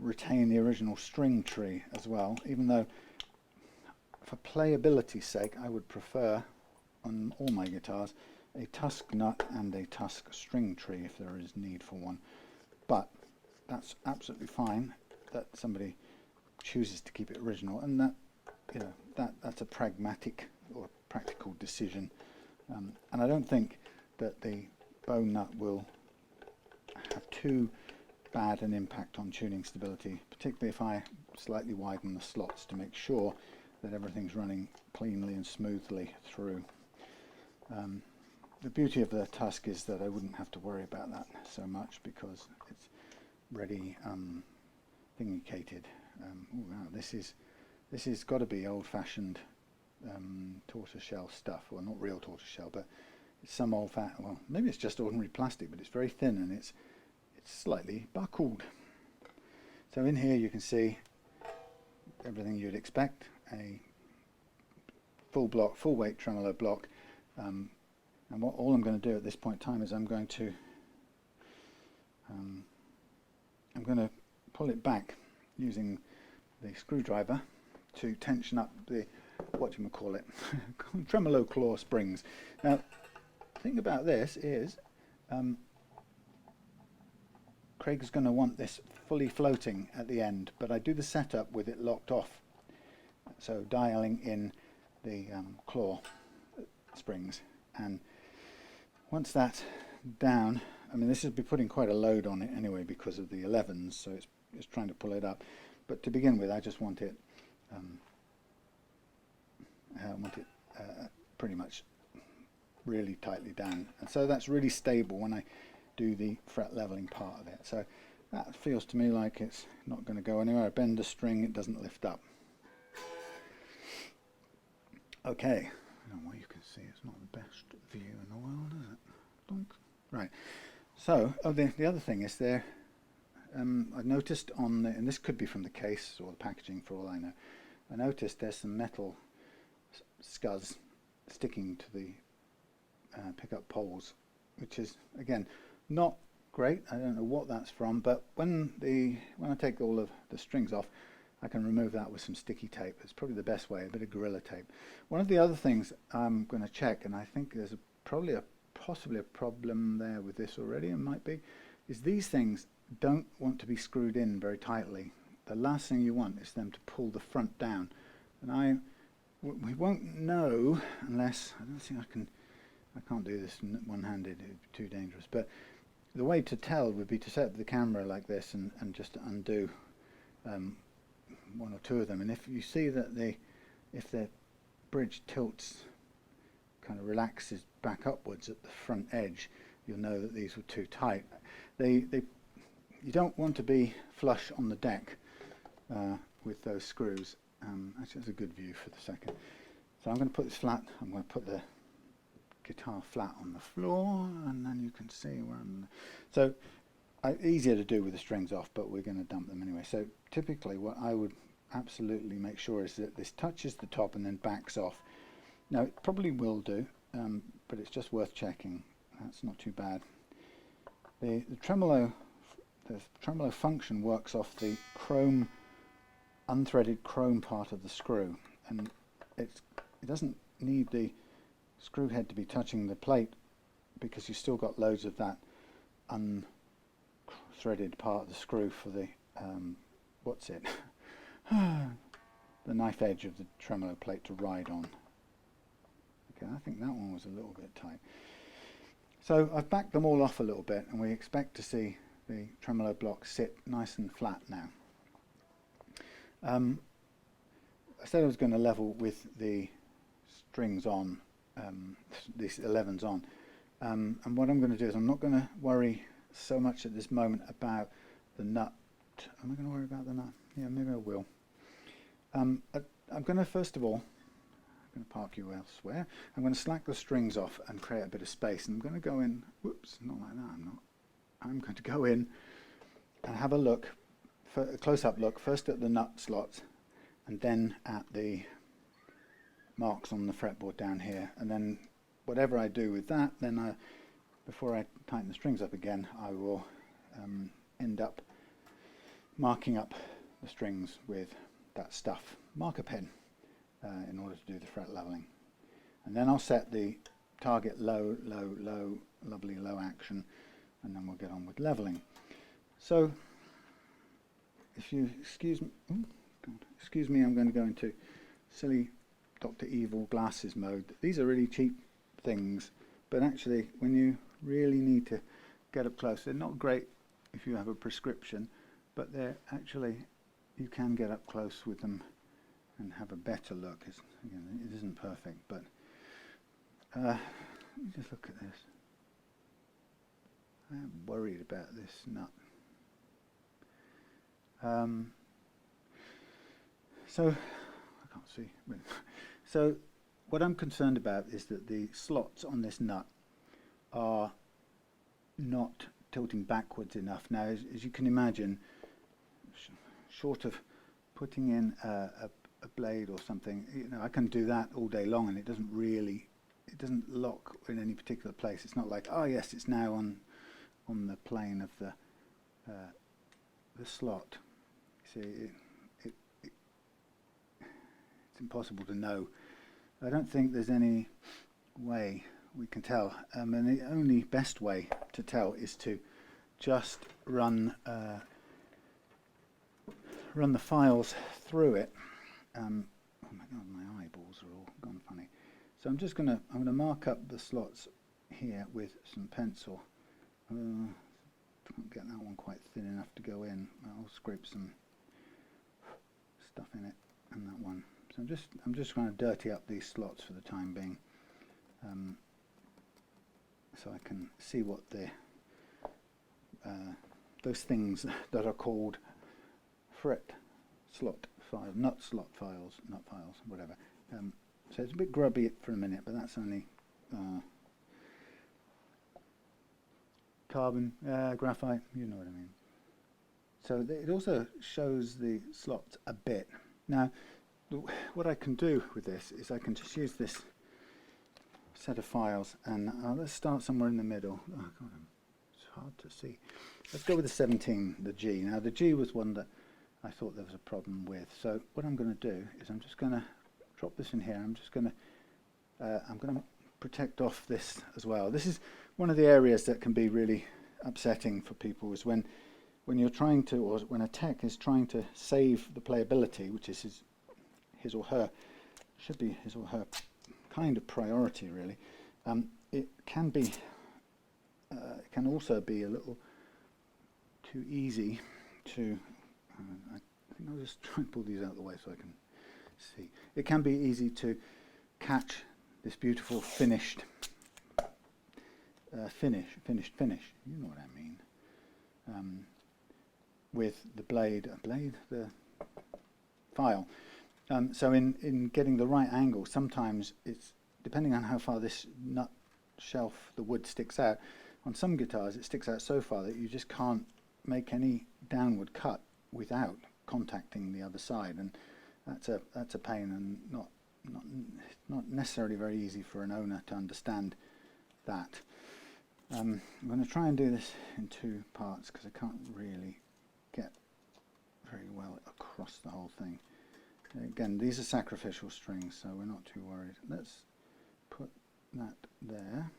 retain the original string tree as well, even though for playability's sake I would prefer on all my guitars a tusk nut and a tusk string tree if there is need for one. But that's absolutely fine that somebody chooses to keep it original, and that, you know, that's a pragmatic or practical decision, and I don't think that the bone nut will have too bad an impact on tuning stability, particularly if I slightly widen the slots to make sure that everything's running cleanly and smoothly through. The beauty of the tusk is that I wouldn't have to worry about that so much because it's ready thingy-cated. Wow, this is got to be old-fashioned tortoiseshell stuff, or not real tortoiseshell, but it's some old-fashioned. Well, maybe it's just ordinary plastic, but it's very thin and it's slightly buckled. So in here you can see everything you'd expect: a full weight tremolo block. And all I'm going to do at this point in time is I'm going to pull it back using the screwdriver to tension up the tremolo claw springs. Now, the thing about this is Craig's going to want this fully floating at the end, but I do the setup with it locked off, so dialing in the claw springs, and once that's down, I mean, this would be putting quite a load on it anyway because of the 11s, so it's trying to pull it up, but to begin with I just want it pretty much really tightly down, and so that's really stable when I do the fret leveling part of it. So that feels to me like it's not going to go anywhere. I bend the string, it doesn't lift up. Okay, I don't know what you can see, it's not the best view in the world, is it? Right, so the other thing is there, I noticed on the, and this could be from the case or the packaging for all I know, I noticed there's some metal scuzz sticking to the pickup poles, which is again not great. I don't know what that's from, but when I take all of the strings off, I can remove that with some sticky tape. It's probably the best way, a bit of Gorilla Tape. One of the other things I'm going to check, and I think there's possibly a problem there with this already, it might be, is these things don't want to be screwed in very tightly. The last thing you want is them to pull the front down, and we won't know unless, I don't think I can't do this one-handed, it would be too dangerous, but the way to tell would be to set up the camera like this and just undo one or two of them, and if you see that if the bridge tilts, kind of relaxes back upwards at the front edge, you'll know that these were too tight. You don't want to be flush on the deck with those screws. Actually, that's a good view for the second. So I'm going to put this flat. I'm going to put the guitar flat on the floor, and then you can see where I'm. So easier to do with the strings off, but we're going to dump them anyway. So typically, what I would absolutely make sure is that this touches the top and then backs off. Now it probably will do, but it's just worth checking. That's not too bad. The tremolo function works off the chrome, unthreaded chrome part of the screw, and it doesn't need the screw head to be touching the plate because you've still got loads of that unthreaded part of the screw for the what's it? The knife edge of the tremolo plate to ride on. Okay, I think that one was a little bit tight. So I've backed them all off a little bit, and we expect to see the tremolo block sit nice and flat now. I said I was going to level with the strings on, these 11s on, and what I'm going to do is I'm not going to worry so much at this moment about the nut. Am I going to worry about the nut? Yeah, maybe I will. I'm going to, first of all, I'm going to park you elsewhere. I'm going to slack the strings off and create a bit of space, and I'm going to go in, whoops, not like that, I'm going to go in and have a look, a close-up look, first at the nut slots and then at the marks on the fretboard down here, and then whatever I do with that, then before I tighten the strings up again, I will end up marking up the strings with that stuff, marker pen, in order to do the fret leveling. And then I'll set the target low, low, low, lovely low action, and then we'll get on with leveling. So if you excuse me, I'm going to go into silly Dr. Evil glasses mode. These are really cheap things, but actually when you really need to get up close, they're not great if you have a prescription, but they're actually, you can get up close with them and have a better look. Again, it isn't perfect, but let me just look at this. I am worried about this nut. So I can't see. So what I'm concerned about is that the slots on this nut are not tilting backwards enough. Now, as you can imagine, short of putting in a blade or something, I can do that all day long, and it doesn't lock in any particular place. It's not like, oh yes, it's now on the plane of the slot. See, it's impossible to know. I don't think there's any way we can tell, and the only best way to tell is to just run the files through it. Oh my god, my eyeballs are all gone funny. So I'm going to mark up the slots here with some pencil. Can't get that one quite thin enough to go in. I'll scrape some stuff in it, and that one. So I'm just going to dirty up these slots for the time being, so I can see what those things that are called fret slot file, nut files, whatever. So it's a bit grubby for a minute, but that's only carbon, graphite, you know what I mean. So it also shows the slots a bit. Now, what I can do with this is I can just use this set of files, and let's start somewhere in the middle. Oh God, it's hard to see. Let's go with the 17, the G. Now the G was one that I thought there was a problem with. So what I'm going to do is I'm just going to drop this in here. I'm going to protect off this as well. This is one of the areas that can be really upsetting for people, is when you're trying to, or when a tech is trying to save the playability, which is his or her, should be his or her kind of priority really. It can be, it can also be a little too easy to, I think I'll just try and pull these out of the way so I can see. It can be easy to catch this beautiful finished finish, you know what I mean, with the the file. So in getting the right angle, sometimes it's, depending on how far this nut shelf, the wood, sticks out. On some guitars it sticks out so far that you just can't make any downward cut without contacting the other side, and that's a pain, and not necessarily very easy for an owner to understand that. I'm going to try and do this in two parts because I can't really get very well across the whole thing. Again, these are sacrificial strings, so we're not too worried. Let's put that there,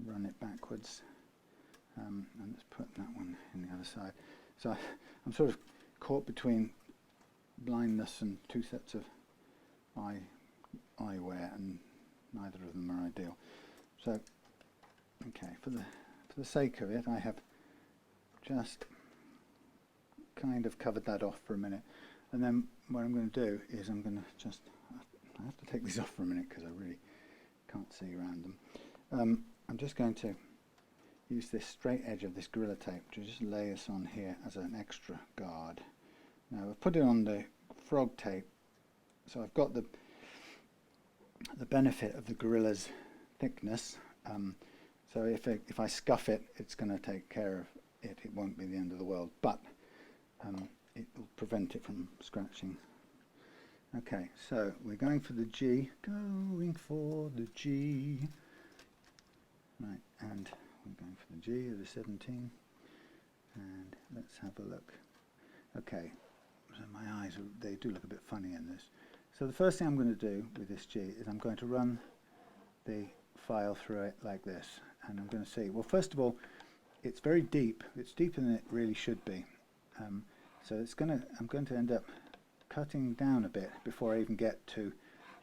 run it backwards, and let's put that one in the other side. So I'm sort of caught between blindness and two sets of eyewear, and neither of them are ideal. So, okay, for the sake of it, I have just kind of covered that off for a minute, and then what I'm going to do is I'm going to just, I have to take these off for a minute because I really can't see around them. I'm just going to use this straight edge of this Gorilla Tape to just lay this on here as an extra guard. Now I've put it on the frog tape, so I've got the benefit of the Gorilla's thickness. So if I scuff it, it's going to take care of it. It won't be the end of the world, but it will prevent it from scratching. Okay, so we're going for the G. Going for the G. Right, and we're going for the G of the 17. And let's have a look. Okay, so my eyes, they do look a bit funny in this. So the first thing I'm going to do with this G is I'm going to run the file through it like this, and I'm going to see, well, first of all, it's very deep. It's deeper than it really should be. So I'm going to end up cutting down a bit before I even get to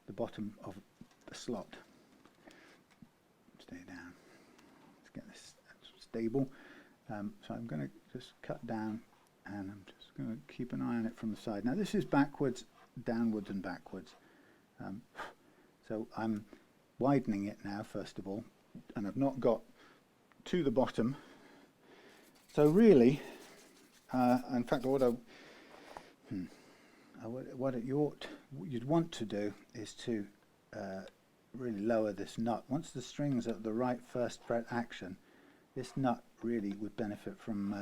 the bottom of the slot. Stay down. Let's get this stable. So I'm going to just cut down, and I'm just going to keep an eye on it from the side. Now this is backwards, downwards and backwards. So I'm widening it now, first of all, and I've not got to the bottom. So really, in fact, you'd want to do is to really lower this nut. Once the string's at the right first fret action, this nut really would benefit from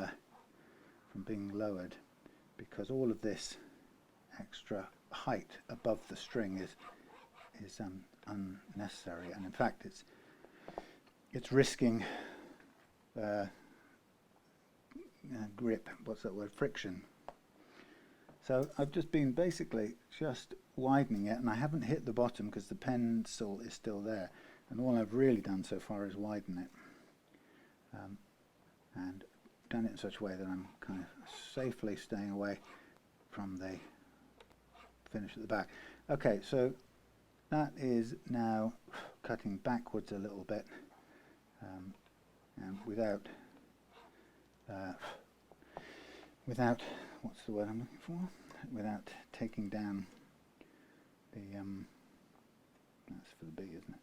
being lowered, because all of this extra height above the string is unnecessary, and in fact it's risking grip, what's that word, friction. So I've just been basically just widening it, and I haven't hit the bottom because the pencil is still there, and all I've really done so far is widen it, and done it in such a way that I'm kind of safely staying away from the finish at the back. Okay, so that is now cutting backwards a little bit, and without what's the word I'm looking for? Without taking down the that's for the B, isn't it?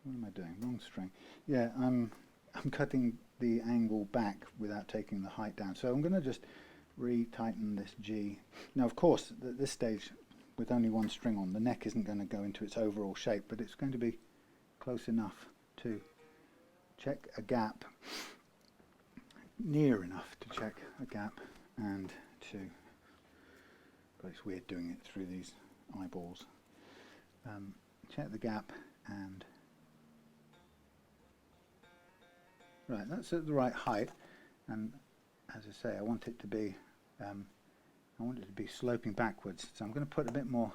What am I doing? Wrong string. Yeah, I'm cutting the angle back without taking the height down. So I'm going to just re-tighten this G. Now, of course, at this stage, with only one string on, the neck isn't going to go into its overall shape, but it's going to be close enough to check a gap near enough to check a gap and to, but it's weird doing it through these eyeballs. Check the gap and, right, that's at the right height, and as I say, I want it to be sloping backwards, so I'm going to put a bit more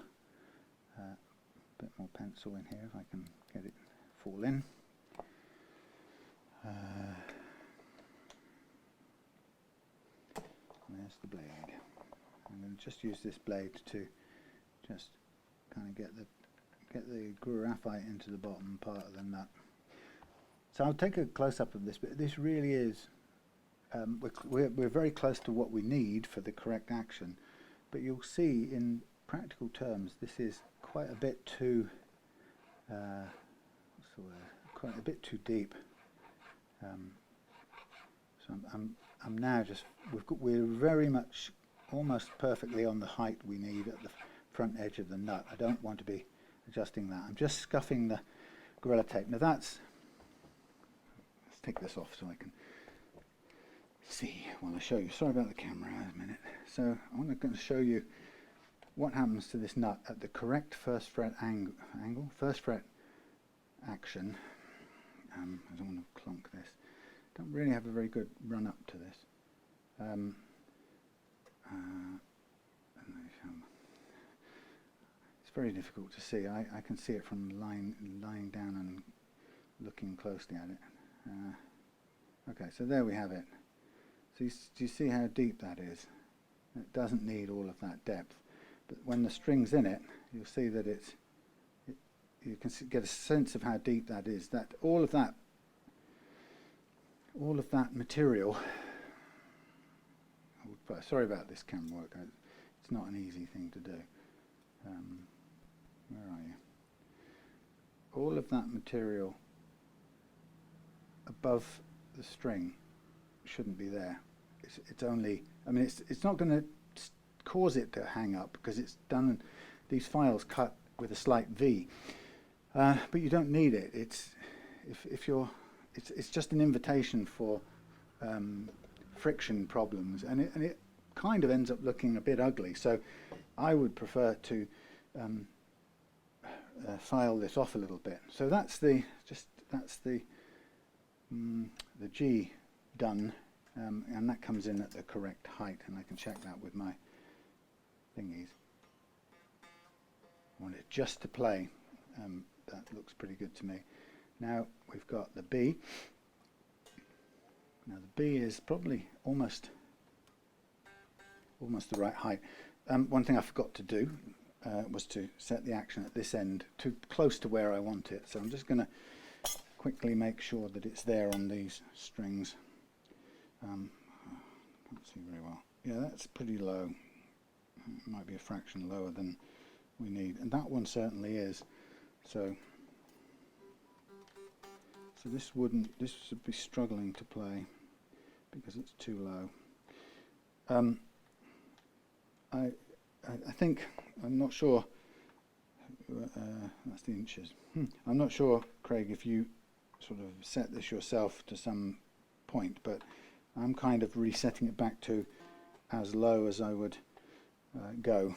pencil in here if I can get it fall in. There's the blade. I'm going to just use this blade to just kind of get the graphite into the bottom part of the nut. So I'll take a close-up of this, but this really is, we're very close to what we need for the correct action, but you'll see in practical terms this is quite a bit too, what's the word? Quite a bit too deep. So I'm now just, we're very much almost perfectly on the height we need at the front edge of the nut. I don't want to be adjusting that. I'm just scuffing the Gorilla Tape. Now let's take this off so I can see while I show you. Sorry about the camera a minute. So I'm going to show you what happens to this nut at the correct first fret angle, first fret action. I don't want to clunk this. Don't really have a very good run up to this. It's very difficult to see. I can see it from lying down and looking closely at it. Okay, so there we have it. So do you see how deep that is? It doesn't need all of that depth, but when the string's in it, you'll see that you can get a sense of how deep that is. That all of that material. Sorry about this camera work. It's not an easy thing to do. Where are you? All of that material above the string shouldn't be there. It's only, I mean, it's not going to cause it to hang up because it's done, these files cut with a slight V. But you don't need it. It's just an invitation for friction problems, and it kind of ends up looking a bit ugly. So I would prefer to file this off a little bit. So that's the G done, and that comes in at the correct height, and I can check that with my thingies. I want it just to play. That looks pretty good to me. Now we've got the B. Now the B is probably almost the right height. One thing I forgot to do was to set the action at this end too close to where I want it. So I'm just going to quickly make sure that it's there on these strings. Can't see very well. Yeah, that's pretty low. It might be a fraction lower than we need, and that one certainly is. So this would be struggling to play because it's too low. I think, I'm not sure, that's the inches. I'm not sure, Craig, if you sort of set this yourself to some point, but I'm kind of resetting it back to as low as I would go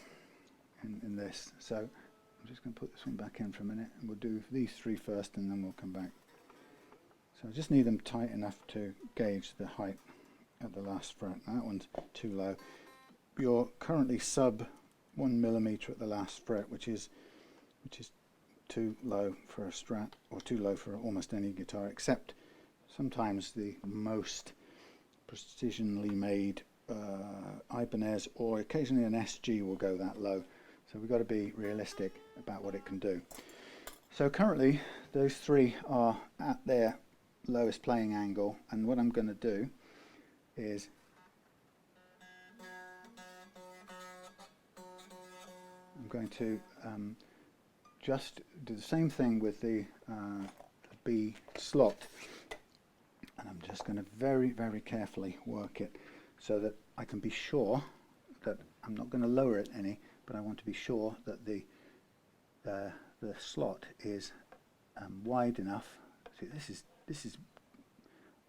in this. So I'm just going to put this one back in for a minute, and we'll do these three first and then we'll come back. So I just need them tight enough to gauge the height at the last fret. Now that one's too low. You're currently sub 1 millimeter at the last fret, which is too low for a Strat, or too low for almost any guitar, except sometimes the most precisionally made Ibanez or occasionally an SG will go that low. So we've got to be realistic about what it can do. So currently those three are at their lowest playing angle, and what I'm going to do is I'm going to just do the same thing with the B slot, and I'm just going to very, very carefully work it so that I can be sure that I'm not going to lower it any, but I want to be sure that the slot is wide enough. See, this is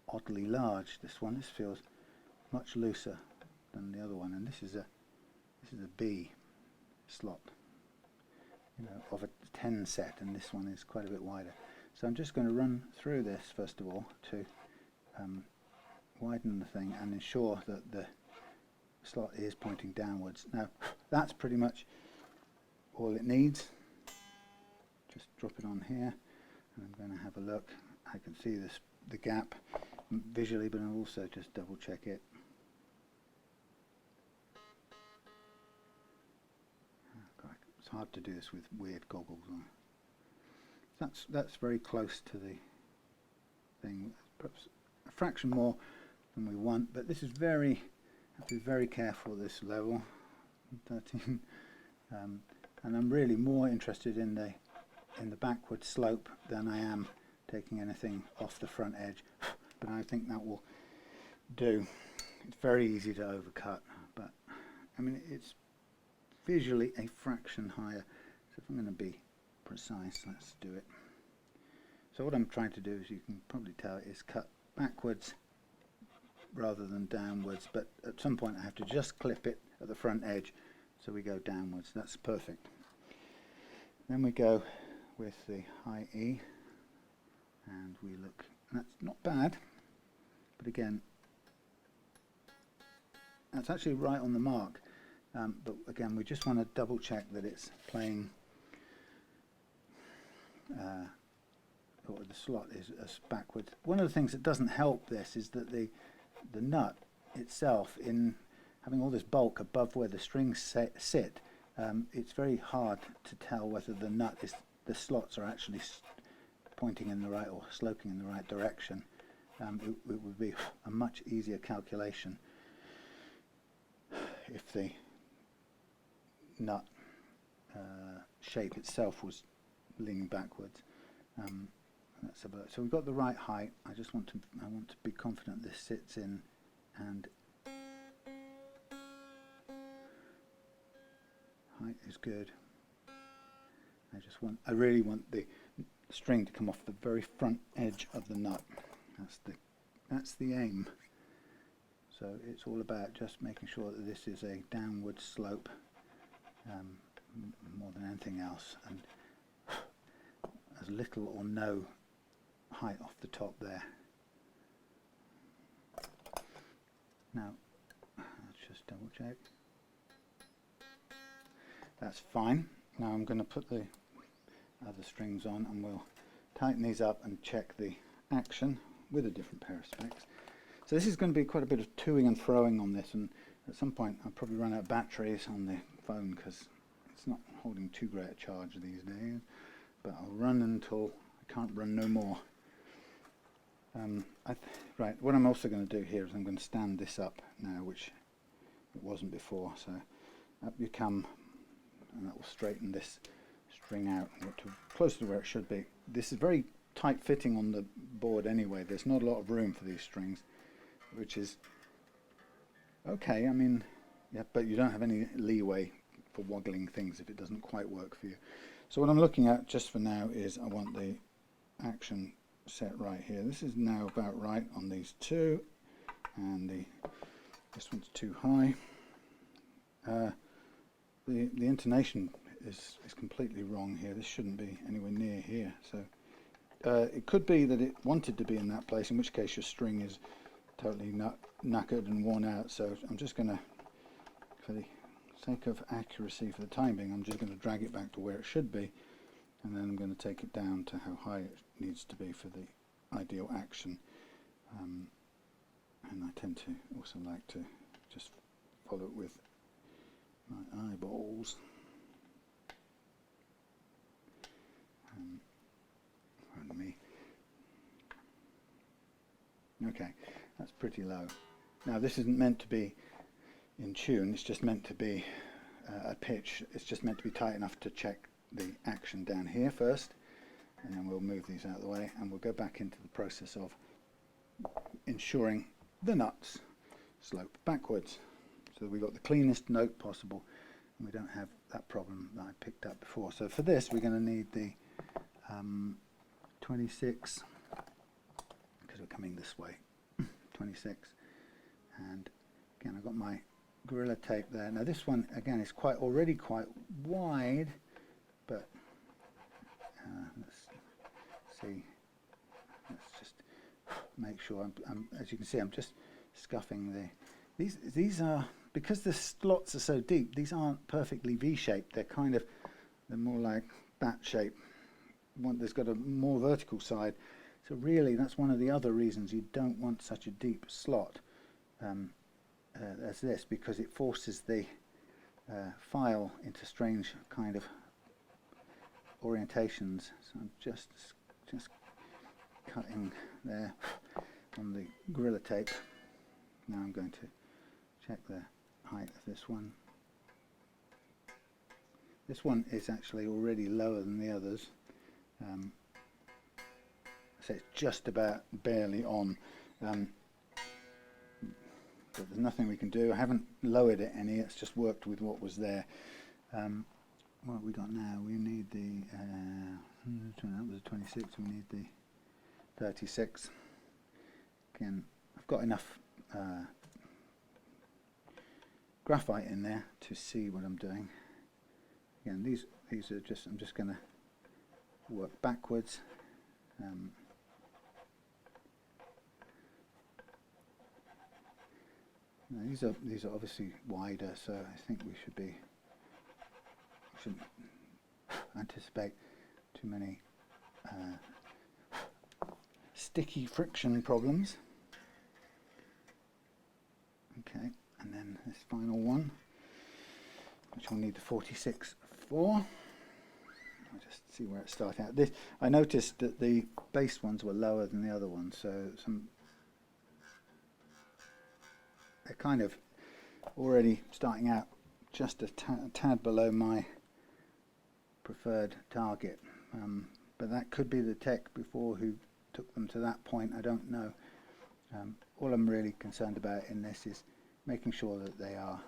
oddly large, this one. This feels much looser than the other one, and this is a B slot, you know, of a 10 set, and this one is quite a bit wider. So I'm just going to run through this first of all to widen the thing and ensure that the slot is pointing downwards. Now that's pretty much all it needs. Just drop it on here, and I'm going to have a look. I can see the gap visually, but I'll also just double check it. Oh God, it's hard to do this with weird goggles on. That's very close to the thing, perhaps a fraction more than we want, but this is have to be very careful at this level, 13, and I'm really more interested in the backward slope than I am taking anything off the front edge, but I think that will do. It's very easy to overcut, but I mean it's visually a fraction higher, so if I'm going to be precise, let's do it. So what I'm trying to do, as you can probably tell, is cut backwards rather than downwards, but at some point I have to just clip it at the front edge so we go downwards. That's perfect. Then we go with the high E, and we look, and that's not bad, but again that's actually right on the mark, but again we just want to double check that it's playing or the slot is backwards. One of the things that doesn't help this is that the nut itself, in having all this bulk above where the strings sit, it's very hard to tell whether the slots are actually pointing in the right or sloping in the right direction. It would be a much easier calculation if the nut shape itself was leaning backwards. Let's have a look. So we've got the right height. I want to be confident this sits in, and height is good. I really want the string to come off the very front edge of the nut. That's the aim. So it's all about just making sure that this is a downward slope more than anything else, and as little or no height off the top there. Now let's just double check. That's fine. Now I'm going to put the other strings on, and we'll tighten these up and check the action with a different pair of specs. So this is going to be quite a bit of toing and froing on this, and at some point I'll probably run out of batteries on the phone because it's not holding too great a charge these days, but I'll run until I can't run no more. Right, what I'm also going to do here is I'm going to stand this up now, which it wasn't before, so up you come, and that will straighten this string out and get to close to where it should be. This is very tight fitting on the board anyway. There's not a lot of room for these strings, which is okay. I mean, yeah, but you don't have any leeway for waggling things if it doesn't quite work for you. So what I'm looking at just for now is I want the action set right here. This is now about right on these two, and this one's too high. The intonation is completely wrong here. This shouldn't be anywhere near here. So it could be that it wanted to be in that place, in which case your string is totally knackered and worn out. So I'm just going to, for the sake of accuracy for the time being, I'm just going to drag it back to where it should be, and then I'm going to take it down to how high it needs to be for the ideal action. And I tend to also like to just follow it with my eyeballs. Pardon me. Okay, that's pretty low. Now this isn't meant to be in tune, it's just meant to be a pitch. It's just meant to be tight enough to check the action down here first, and then we'll move these out of the way, and we'll go back into the process of ensuring the nuts slope backwards so that we've got the cleanest note possible and we don't have that problem that I picked up before. So for this we're going to need the 26, because we're coming this way, 26. And again, I've got my Gorilla Tape there. Now this one again is already quite wide, but let's see. Let's just make sure I'm as you can see, I'm just scuffing these are, because the slots are so deep, these aren't perfectly V-shaped. They're more like bat shape. There's got a more vertical side. So really, that's one of the other reasons you don't want such a deep slot as this, because it forces the file into strange kind of orientations. So I'm just cutting there on the Gorilla Tape. Now I'm going to check the height of this one. This one is actually already lower than the others. So it's just about barely on. But there's nothing we can do. I haven't lowered it any, it's just worked with what was there. What have we got now? We need the, that was a 26, we need the 36. Again, I've got enough graphite in there to see what I'm doing. Again, these are just, I'm just going to work backwards. Now these are obviously wider, so I think we shouldn't anticipate too many sticky friction problems. Okay, and then this final one, which we'll need the 46 for. I'll just see where it started out. I noticed that the base ones were lower than the other ones, so they're kind of already starting out just a tad below my preferred target. But that could be the tech before who took them to that point, I don't know. All I'm really concerned about in this is making sure that they are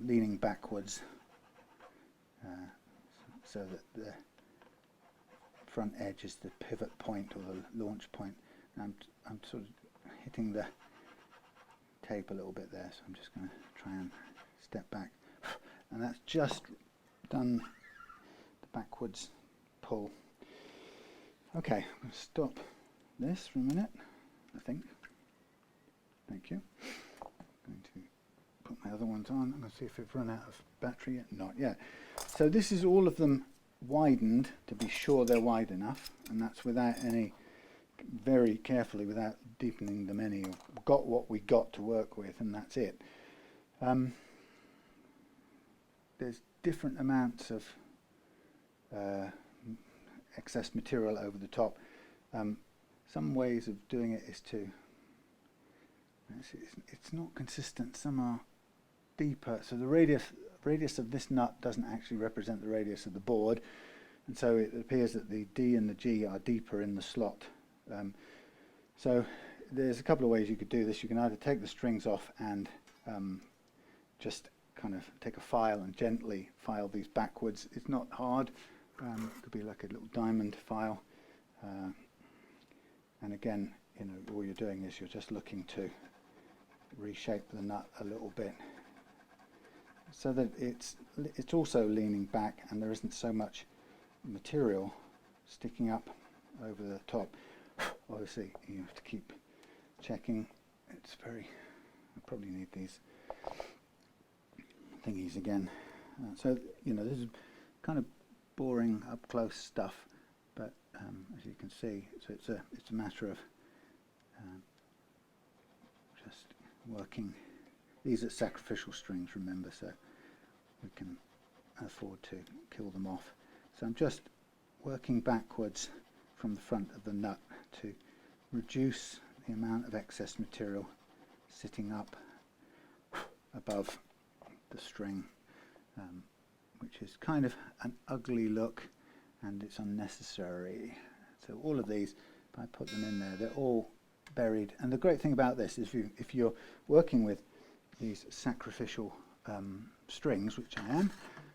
leaning backwards, so that the front edge is the pivot point or the launch point. I'm sort of hitting the tape a little bit there, so I'm just going to try and step back, and that's just done the backwards pull. Okay, I'm going to stop this for a minute, I think. Thank you. I'm going to put my other ones on. I'm going to see if we've run out of battery yet. Not yet. So this is all of them widened to be sure they're wide enough, and that's without any, very carefully, without deepening them any. We've got what we got to work with, and that's it. There's different amounts of excess material over the top. Some ways of doing it is to, it's not consistent, some are deeper, so the radius of this nut doesn't actually represent the radius of the board, and so it appears that the D and the G are deeper in the slot. So there's a couple of ways you could do this. You can either take the strings off and just kind of take a file and gently file these backwards. It's not hard. It could be like a little diamond file, and again, you know, all you're doing is you're just looking to reshape the nut a little bit so that it's also leaning back and there isn't so much material sticking up over the top. Obviously you have to keep checking. It's very, I probably need these thingies again. So you know, this is kind of boring up close stuff, but as you can see, so it's a matter of just working. These are sacrificial strings, remember, so we can afford to kill them off. So I'm just working backwards from the front of the nut to reduce the amount of excess material sitting up above the string, which is kind of an ugly look and it's unnecessary. So all of these, if I put them in there, they're all buried. And the great thing about this is if you're working with these sacrificial strings, which I am,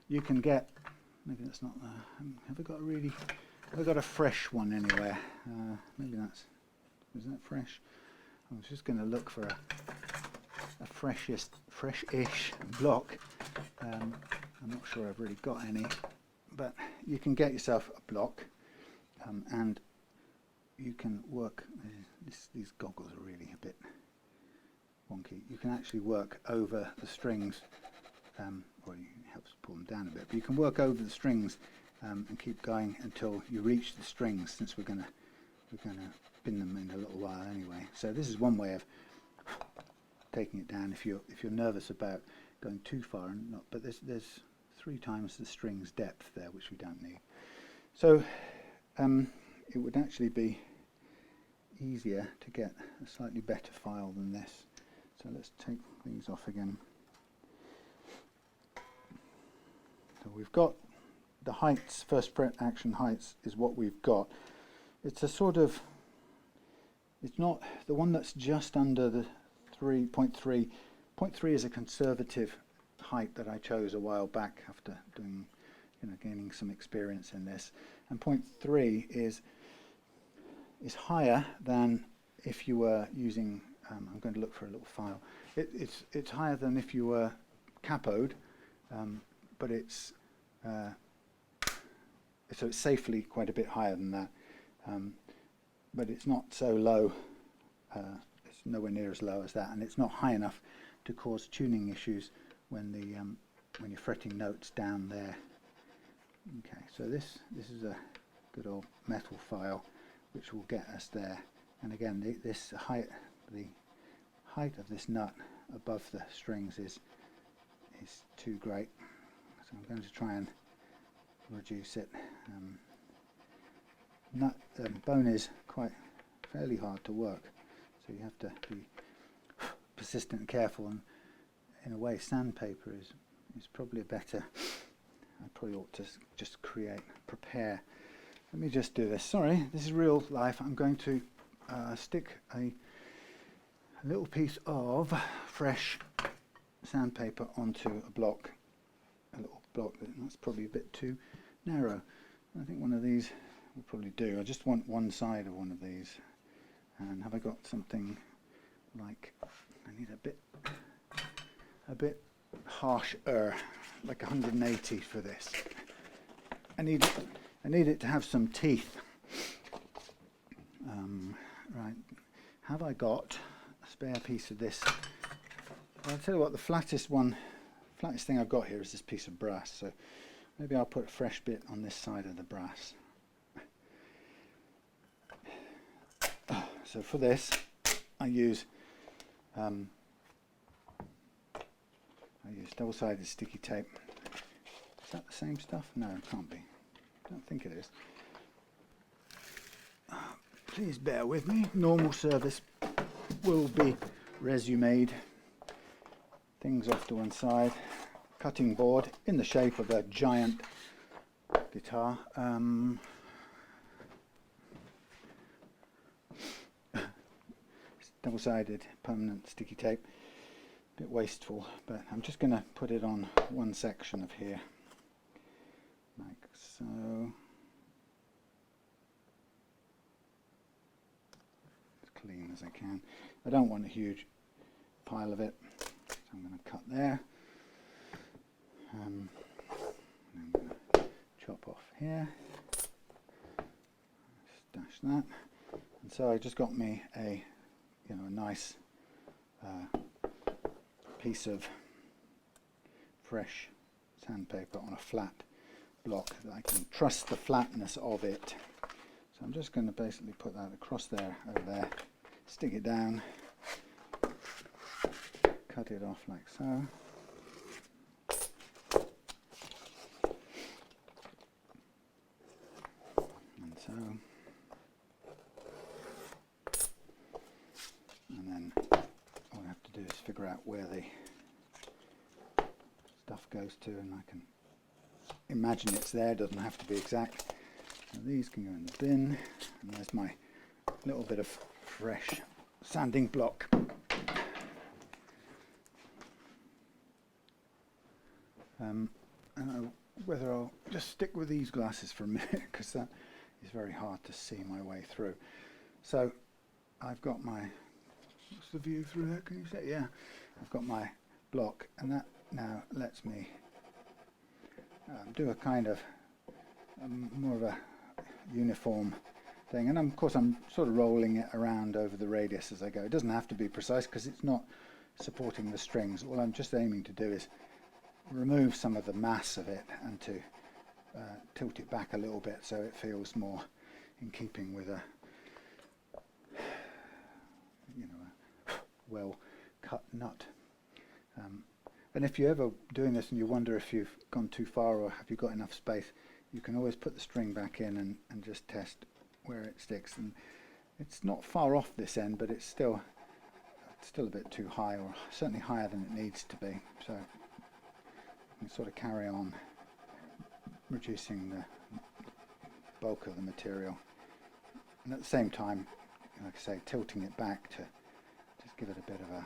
you can get, maybe that's not, have I got a fresh one anywhere? Maybe that's, is that fresh? I'm just going to look for a fresh-ish block. I'm not sure I've really got any, but you can get yourself a block, and you can work. These goggles are really a bit wonky. You can actually work over the strings, or it helps pull them down a bit, but you can work over the strings and keep going until you reach the strings, since we're going to bin them in a little while anyway. So this is one way of taking it down if you're nervous about going too far, and not. But there's 3 times the string's depth there, which we don't need. So it would actually be easier to get a slightly better file than this. So let's take these off again. So we've got the heights, first fret action heights is what we've got. It's a sort of, it's not the one that's just under the 3.3. 0.3 is a conservative height that I chose a while back after doing, gaining some experience in this. And 0.3 is higher than if you were using. I'm going to look for a little file. It's higher than if you were capoed, but it's so it's safely quite a bit higher than that. But it's not so low. It's nowhere near as low as that, and it's not high enough to cause tuning issues when you're fretting notes down there. Okay, so this is a good old metal file which will get us there. And again, the height of this nut above the strings is too great, so I'm going to try and reduce it. Bone is fairly hard to work, so you have to be persistent and careful, and in a way sandpaper is probably a better. I probably ought to just prepare. Let me just do this. Sorry, this is real life. I'm going to stick a little piece of fresh sandpaper onto a block, that's probably a bit too narrow. I think one of these will probably do. I just want one side of one of these. And have I got something like, I need a bit harsher, like 180 for this. I need it to have some teeth. Right, have I got a spare piece of this? Well, I'll tell you what, the flattest thing I've got here is this piece of brass, so maybe I'll put a fresh bit on this side of the brass. So for this, I use double-sided sticky tape. Is that the same stuff? No, it can't be. I don't think it is. Please bear with me. Normal service will be resumed. Things off to one side. Cutting board in the shape of a giant guitar. Double-sided permanent sticky tape. A bit wasteful, but I'm just going to put it on one section of here, like so. As clean as I can. I don't want a huge pile of it, so I'm going to cut there. I'm going to chop off here. Stash that. And so I just got me a nice piece of fresh sandpaper on a flat block that I can trust the flatness of it. So I'm just going to basically put that across there, over there, stick it down, cut it off like so. And so. And then all I have to do is figure out where the stuff goes to, and I can imagine it's there, doesn't have to be exact. So these can go in the bin, and there's my little bit of fresh sanding block. I don't know whether I'll just stick with these glasses for a minute, because that is very hard to see my way through. So I've got my What's the view through there? Can you see? Yeah, I've got my block, and that now lets me do a kind of more of a uniform thing. And of course I'm sort of rolling it around over the radius as I go. It doesn't have to be precise because it's not supporting the strings. All I'm just aiming to do is remove some of the mass of it and to tilt it back a little bit so it feels more in keeping with a, you know, a well cut nut. And if you're ever doing this and you wonder if you've gone too far or have you got enough space, you can always put the string back in and just test where it sticks. And it's not far off this end, but it's still a bit too high, or certainly higher than it needs to be. So you can sort of carry on reducing the bulk of the material, and at the same time, like I say, tilting it back to just give it a bit of a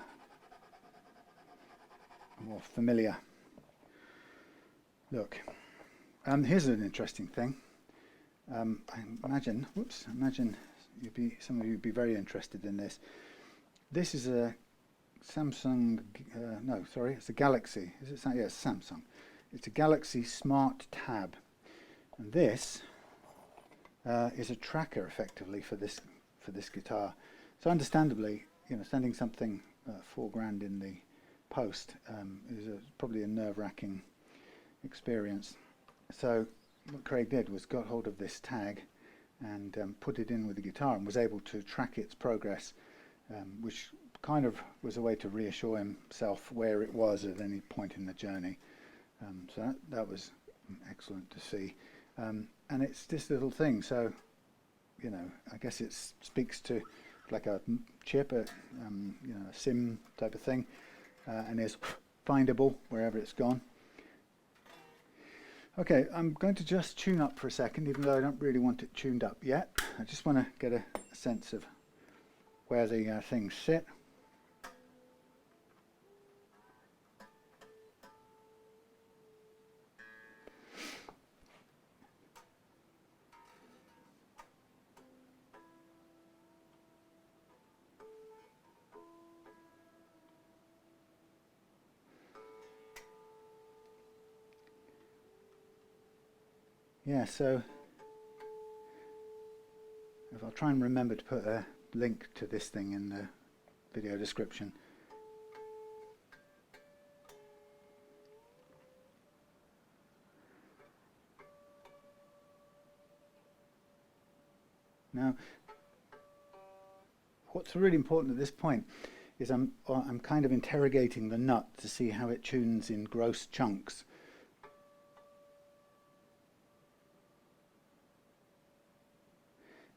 more familiar look. Here's an interesting thing. I imagine some of you would be very interested in this. This is a Samsung, no, sorry, it's a Galaxy. Is it? Yeah, it's Samsung. It's a Galaxy Smart Tab, and this is a tracker effectively for this guitar. So understandably, you know, sending something $4,000 in the post is probably a nerve-wracking experience. So what Craig did was got hold of this tag and put it in with the guitar and was able to track its progress, which kind of was a way to reassure himself where it was at any point in the journey. So that was excellent to see. And it's this little thing, so, you know, I guess it speaks to like a chip, you know, a SIM type of thing, and is findable wherever it's gone. Okay, I'm going to just tune up for a second, even though I don't really want it tuned up yet. I just want to get a sense of where the things sit. Yeah, so if I'll try and remember to put a link to this thing in the video description. Now, what's really important at this point is I'm kind of interrogating the nut to see how it tunes in gross chunks.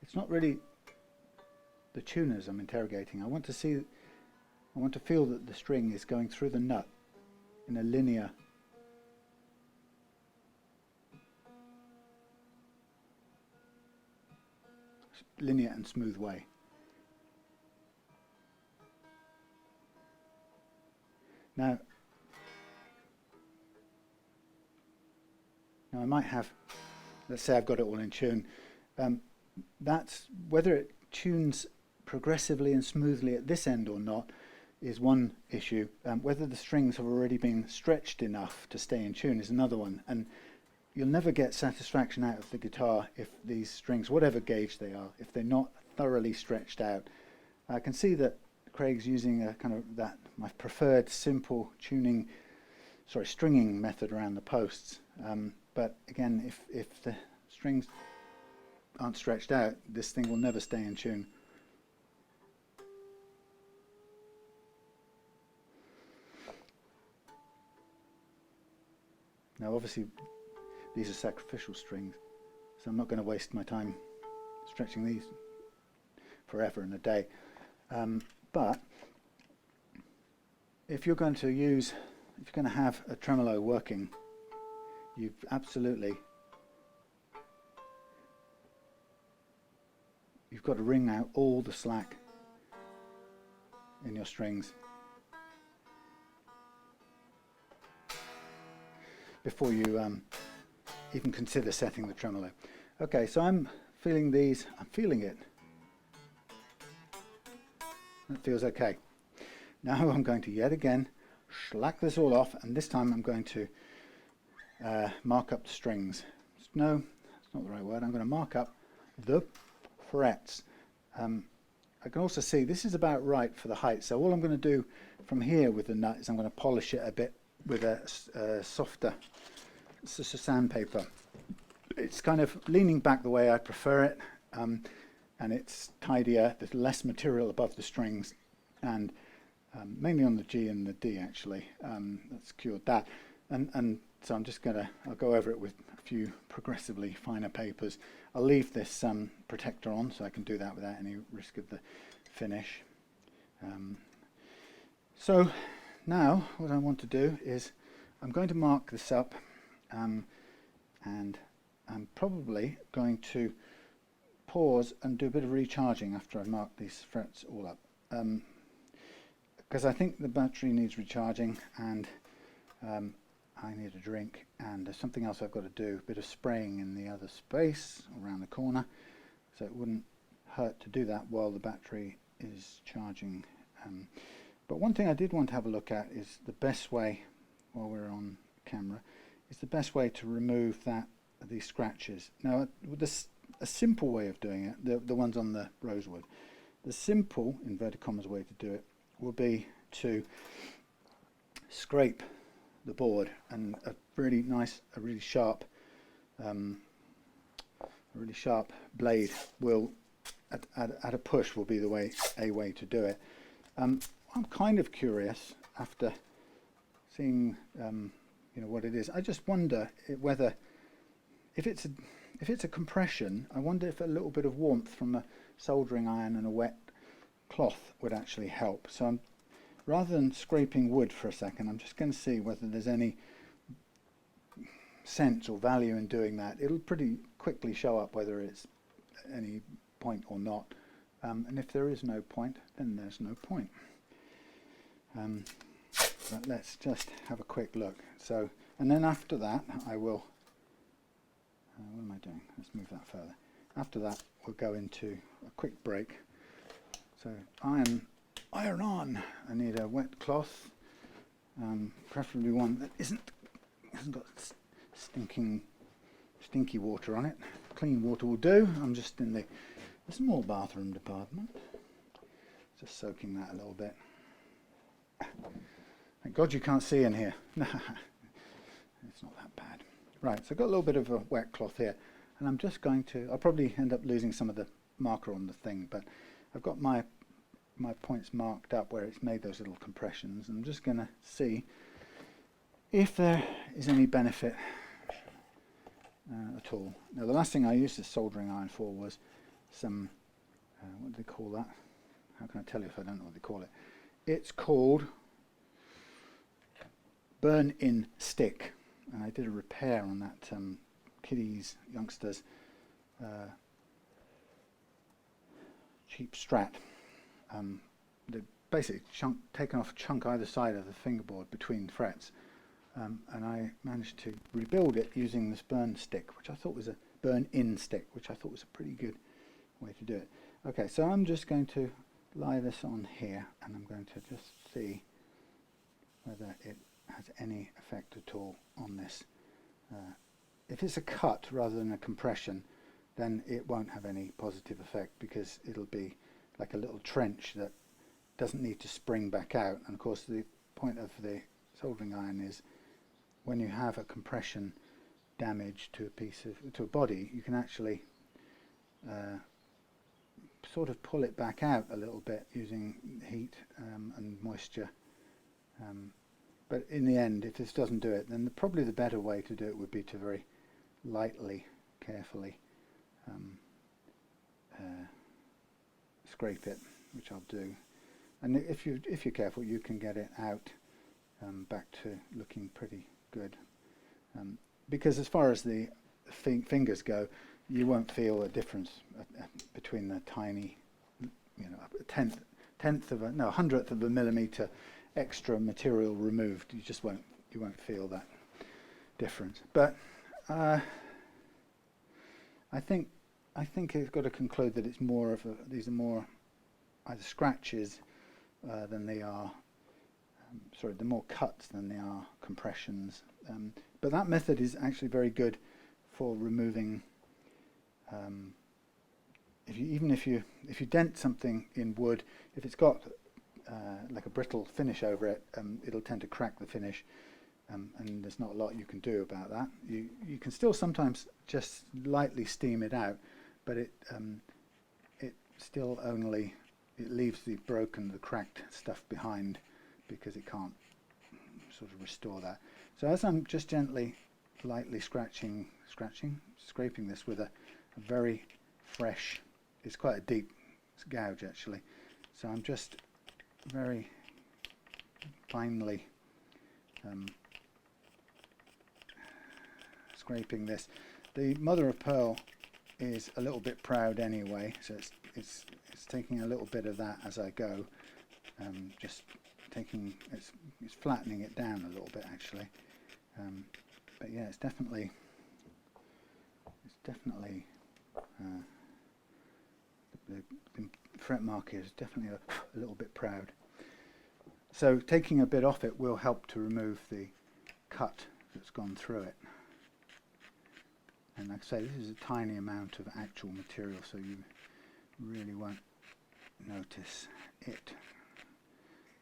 It's not really the tuners I'm interrogating. I want to feel that the string is going through the nut in a linear and smooth way. Now I might have, let's say I've got it all in tune. That's whether it tunes progressively and smoothly at this end or not is one issue. Whether the strings have already been stretched enough to stay in tune is another one. And you'll never get satisfaction out of the guitar if these strings, whatever gauge they are, if they're not thoroughly stretched out. I can see that Craig's using a kind of my preferred simple stringing method around the posts. But again, if the strings aren't stretched out, this thing will never stay in tune. Now obviously these are sacrificial strings, so I'm not going to waste my time stretching these forever and a day. But if you're going to have a tremolo working, you've got to wring out all the slack in your strings before you even consider setting the tremolo. Okay, so I'm feeling these, I'm feeling it. That feels okay. Now I'm going to yet again slack this all off, and this time I'm going to mark up the strings. No, that's not the right word. I'm going to mark up the frets. I can also see this is about right for the height, so all I'm going to do from here with the nut is I'm going to polish it a bit with a softer sandpaper. It's kind of leaning back the way I prefer it, and it's tidier. There's less material above the strings, and mainly on the G and the D actually. That's cured that, and so I'm just I'll go over it with a few progressively finer papers. I'll leave this protector on so I can do that without any risk of the finish. So now what I want to do is I'm going to mark this up, and I'm probably going to pause and do a bit of recharging after I mark these frets all up, because I think the battery needs recharging, and I need a drink, and there's something else I've got to do, a bit of spraying in the other space around the corner, so it wouldn't hurt to do that while the battery is charging. But one thing I did want to have a look at is the best way, while we're on camera, is the best way to remove these scratches. Now, a simple way of doing it, the ones on the rosewood, the simple, inverted commas, way to do it would be to scrape the board, and a really sharp blade will, at a push, will be a way to do it. I'm kind of curious after seeing what it is. I just wonder whether if it's a compression, I wonder if a little bit of warmth from a soldering iron and a wet cloth would actually help. So rather than scraping wood for a second, I'm just going to see whether there's any sense or value in doing that. It'll pretty quickly show up whether it's any point or not, and if there is no point, then there's no point. But let's just have a quick look. So, and then after that I will what am I doing? Let's move that further. After that we'll go into a quick break. So iron on. I need a wet cloth, preferably one that hasn't got stinky water on it. Clean water will do. I'm just in the small bathroom department, just soaking that a little bit. Thank God you can't see in here. It's not that bad. Right, so I've got a little bit of a wet cloth here, and I'm just going to, I'll probably end up losing some of the marker on the thing, but I've got my points marked up where it's made those little compressions, and I'm just going to see if there is any benefit at all. Now, the last thing I used this soldering iron for was some, what do they call that? How can I tell you if I don't know what they call it? It's called burn-in stick, and I did a repair on that youngsters cheap Strat. They basically taken off a chunk either side of the fingerboard between frets, and I managed to rebuild it using this burn-in stick, which I thought was a pretty good way to do it. Okay, so I'm just going to lie this on here, and I'm going to just see whether it has any effect at all on this. If it's a cut rather than a compression, then it won't have any positive effect, because it'll be like a little trench that doesn't need to spring back out. And of course the point of the soldering iron is when you have a compression damage to a body, you can actually sort of pull it back out a little bit using heat and moisture. But in the end, if this doesn't do it, then probably the better way to do it would be to very lightly, carefully scrape it, which I'll do. And if you're careful, you can get it out back to looking pretty good. Because as far as the fingers go, you won't feel a difference between the tiny, a hundredth of a millimeter extra material removed. You won't feel that difference. But I think I've got to conclude that it's more of these are more either scratches than they are, sorry, they're more cuts than they are compressions. But that method is actually very good for removing, even if you dent something in wood, if it's got like a brittle finish over it, it'll tend to crack the finish, and there's not a lot you can do about that. You can still sometimes just lightly steam it out, but it still only, it leaves the broken, the cracked stuff behind, because it can't sort of restore that. So as I'm just gently, lightly scraping this with a very fresh, it's quite a deep gouge actually, so I'm just very finely scraping this. The mother of pearl is a little bit proud anyway, so it's taking a little bit of that as I go, just taking, it's flattening it down a little bit actually, but yeah, it's definitely the fret mark is definitely a little bit proud. So taking a bit off it will help to remove the cut that's gone through it. And like I say, this is a tiny amount of actual material, so you really won't notice it.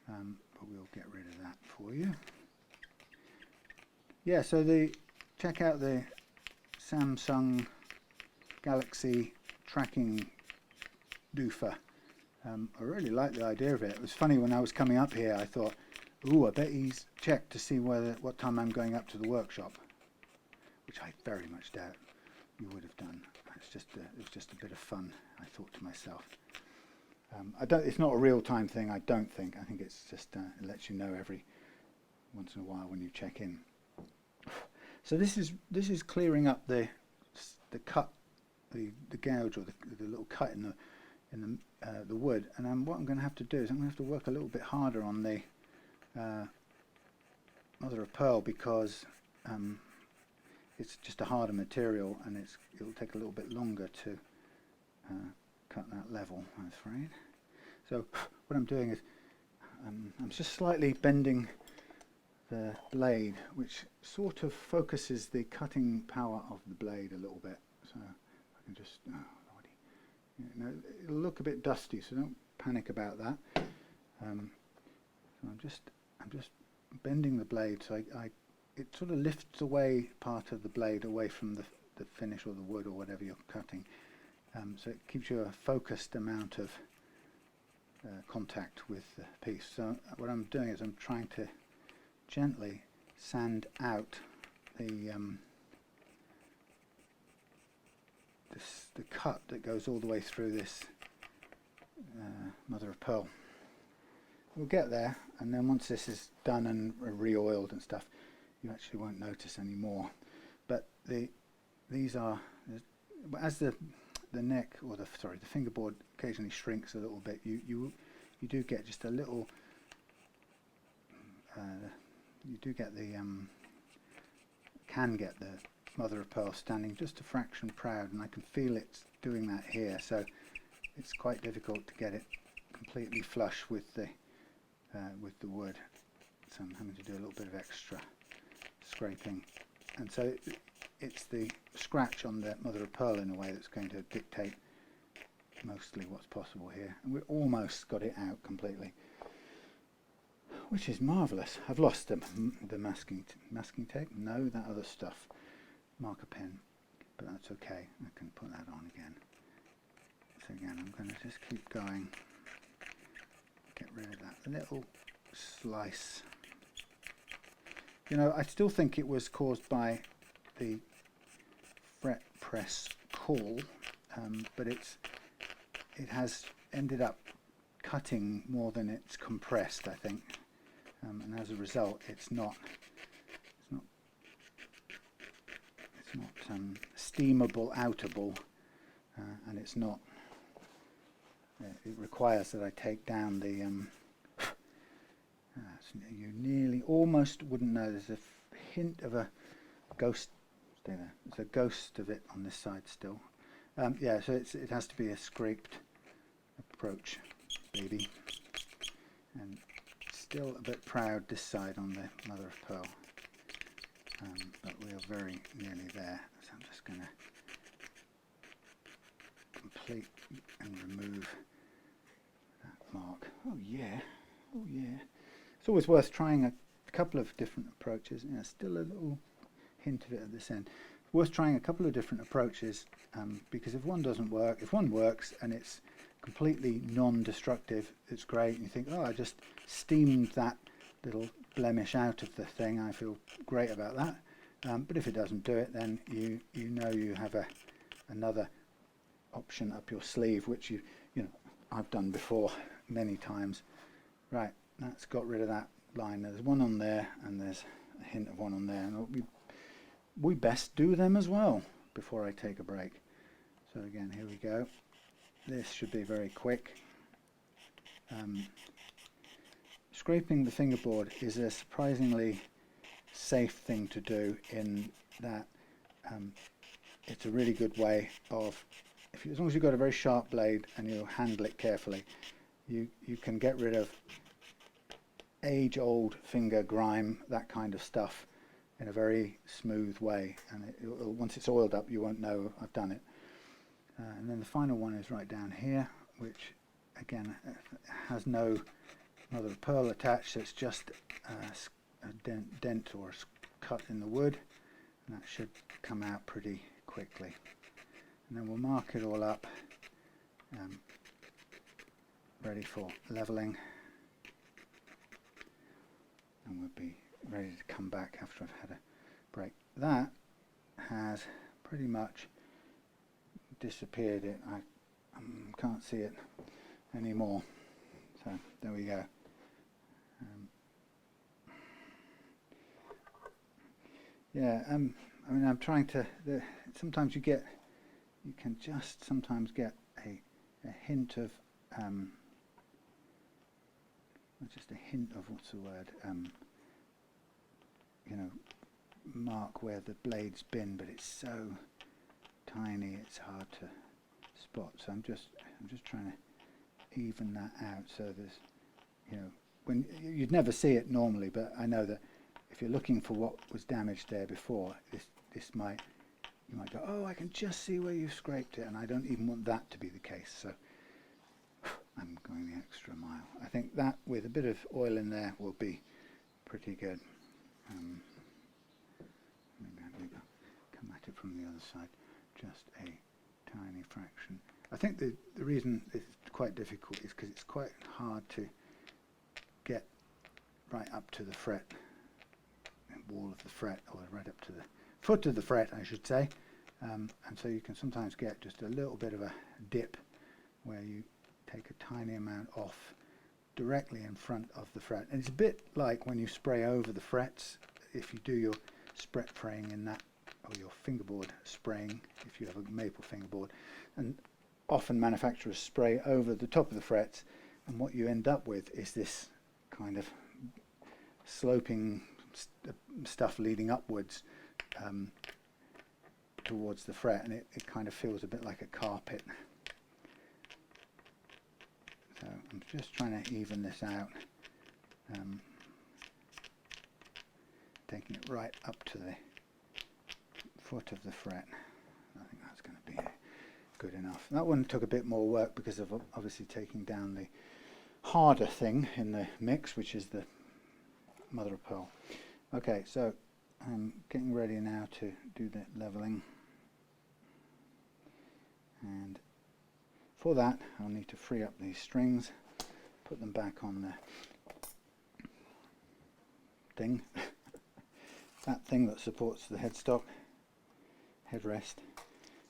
But we'll get rid of that for you. Yeah, so check out the Samsung Galaxy tracking doofer. I really like the idea of it. It was funny, when I was coming up here, I thought, ooh, I bet he's checked to see what time I'm going up to the workshop, which I very much doubt you would have done. It was just a bit of fun, I thought to myself. It's not a real-time thing, I don't think. I think it's just it lets you know every once in a while when you check in. So this is clearing up the cut, the gouge, or the little cut in the wood. And what I'm going to have to do is I'm going to have to work a little bit harder on the mother of pearl, because it's just a harder material, and it'll take a little bit longer to cut that level, I'm afraid. So what I'm doing is I'm just slightly bending the blade, which sort of focuses the cutting power of the blade a little bit. So I can just, it'll look a bit dusty, so don't panic about that. So I'm just bending the blade, so it sort of lifts away part of the blade away from the finish or the wood or whatever you're cutting. So it gives you a focused amount of contact with the piece. So what I'm doing is I'm trying to gently sand out the cut that goes all the way through this mother of pearl. We'll get there, and then once this is done and re-oiled and stuff, you actually won't notice any more. But these are, as the neck, or the fingerboard occasionally shrinks a little bit, you do get just a little, you do get the can get the mother of pearl standing just a fraction proud, and I can feel it doing that here. So it's quite difficult to get it completely flush with the wood. So I'm having to do a little bit of extra scraping, and so it's the scratch on the mother of pearl in a way that's going to dictate mostly what's possible here. And we almost got it out completely, which is marvellous. I've lost the masking tape. No, that other stuff, marker pen, but that's okay. I can put that on again. So again, I'm going to just keep going. Get rid of that little slice. You know, I still think it was caused by the fret press call, but it has ended up cutting more than it's compressed, I think, and as a result, it's not steamable outable, and it's not. It requires that I take down the. You nearly, almost wouldn't know. There's a hint of a ghost. Stay there. There's a ghost of it on this side still. Yeah, so it has to be a scraped approach, baby. And still a bit proud this side on the mother of pearl, but we are very nearly there. So I'm just going to complete and remove that mark. Oh yeah, oh yeah. It's always worth trying a couple of different approaches. Yeah, still a little hint of it at this end. It's worth trying a couple of different approaches, because if one doesn't work, if one works and it's completely non-destructive, it's great, and you think, oh, I just steamed that little blemish out of the thing, I feel great about that. But if it doesn't do it, then you know you have another option up your sleeve, which you know I've done before many times. Right, that's got rid of that line. There's one on there, and there's a hint of one on there, and we best do them as well before I take a break. So again, here we go. This should be very quick. Scraping the fingerboard is a surprisingly safe thing to do, in that it's a really good way of, as long as you've got a very sharp blade and you handle it carefully, you can get rid of age-old finger grime, that kind of stuff, in a very smooth way, and once it's oiled up you won't know I've done it. And then the final one is right down here, which again has no mother of pearl attached, so it's just a dent or a cut in the wood, and that should come out pretty quickly. And then we'll mark it all up, ready for leveling, and we'll be ready to come back after I've had a break. That has pretty much disappeared. I can't see it anymore, so there we go. Yeah, I mean, I'm trying to, sometimes you can just sometimes get a hint of, just a hint of, what's the word, you know, mark where the blade's been, but it's so tiny it's hard to spot. So I'm just trying to even that out, so there's, you know, when you'd never see it normally, but I know that if you're looking for what was damaged there before, you might go, oh, I can just see where you've scraped it, and I don't even want that to be the case. So I'm going the extra mile. I think that with a bit of oil in there will be pretty good. Maybe I'll come at it from the other side, just a tiny fraction. I think the reason it's quite difficult is because it's quite hard to get right up to the fret, wall of the fret, or right up to the foot of the fret, I should say. And so you can sometimes get just a little bit of a dip where you take a tiny amount off directly in front of the fret. And it's a bit like when you spray over the frets, if you do your spret fraying in that, or your fingerboard spraying, if you have a maple fingerboard. And often manufacturers spray over the top of the frets, and what you end up with is this kind of sloping stuff leading upwards towards the fret, and it kind of feels a bit like a carpet. So I'm just trying to even this out, taking it right up to the foot of the fret. I think that's going to be good enough. That one took a bit more work because of obviously taking down the harder thing in the mix, which is the mother of pearl. Okay, so I'm getting ready now to do the leveling, and for that I'll need to free up these strings, put them back on the thing, that thing that supports the headstock, headrest,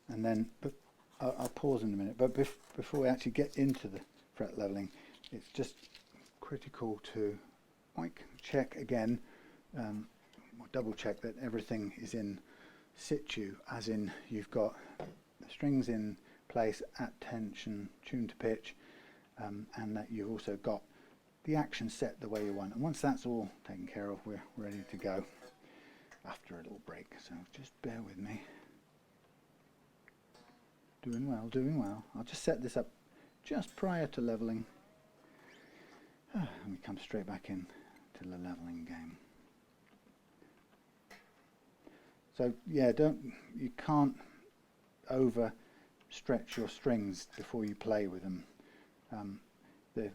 and then, but I'll pause in a minute, but before we actually get into the fret leveling, it's just critical to check again, or double check that everything is in situ, as in you've got the strings in place at tension, tuned to pitch, and that you've also got the action set the way you want. And once that's all taken care of, we're ready to go after a little break. So just bear with me. Doing well, doing well. I'll just set this up just prior to leveling. And we come straight back in to the leveling game. So yeah, you can't over stretch your strings before you play with them. The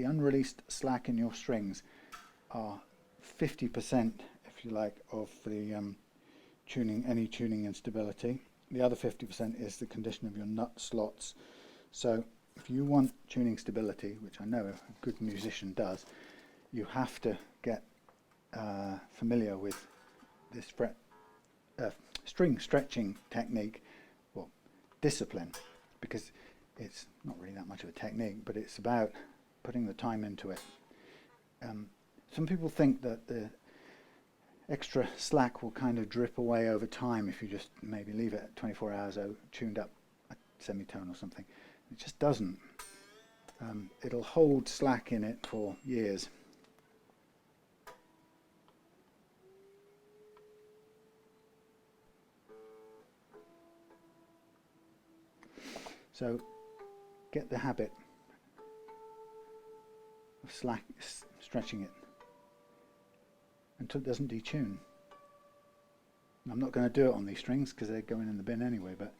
unreleased slack in your strings are 50%, if you like, of the any tuning instability. The other 50% is the condition of your nut slots. So if you want tuning stability, which I know a good musician does, you have to get familiar with this string stretching technique, well, discipline, because it's not really that much of a technique, but it's about putting the time into it. Some people think that the extra slack will kind of drip away over time if you just maybe leave it at 24 hours tuned up a semitone or something. It just doesn't. It'll hold slack in it for years. So get the habit of stretching it until it doesn't detune. I'm not going to do it on these strings because they're going in the bin anyway, but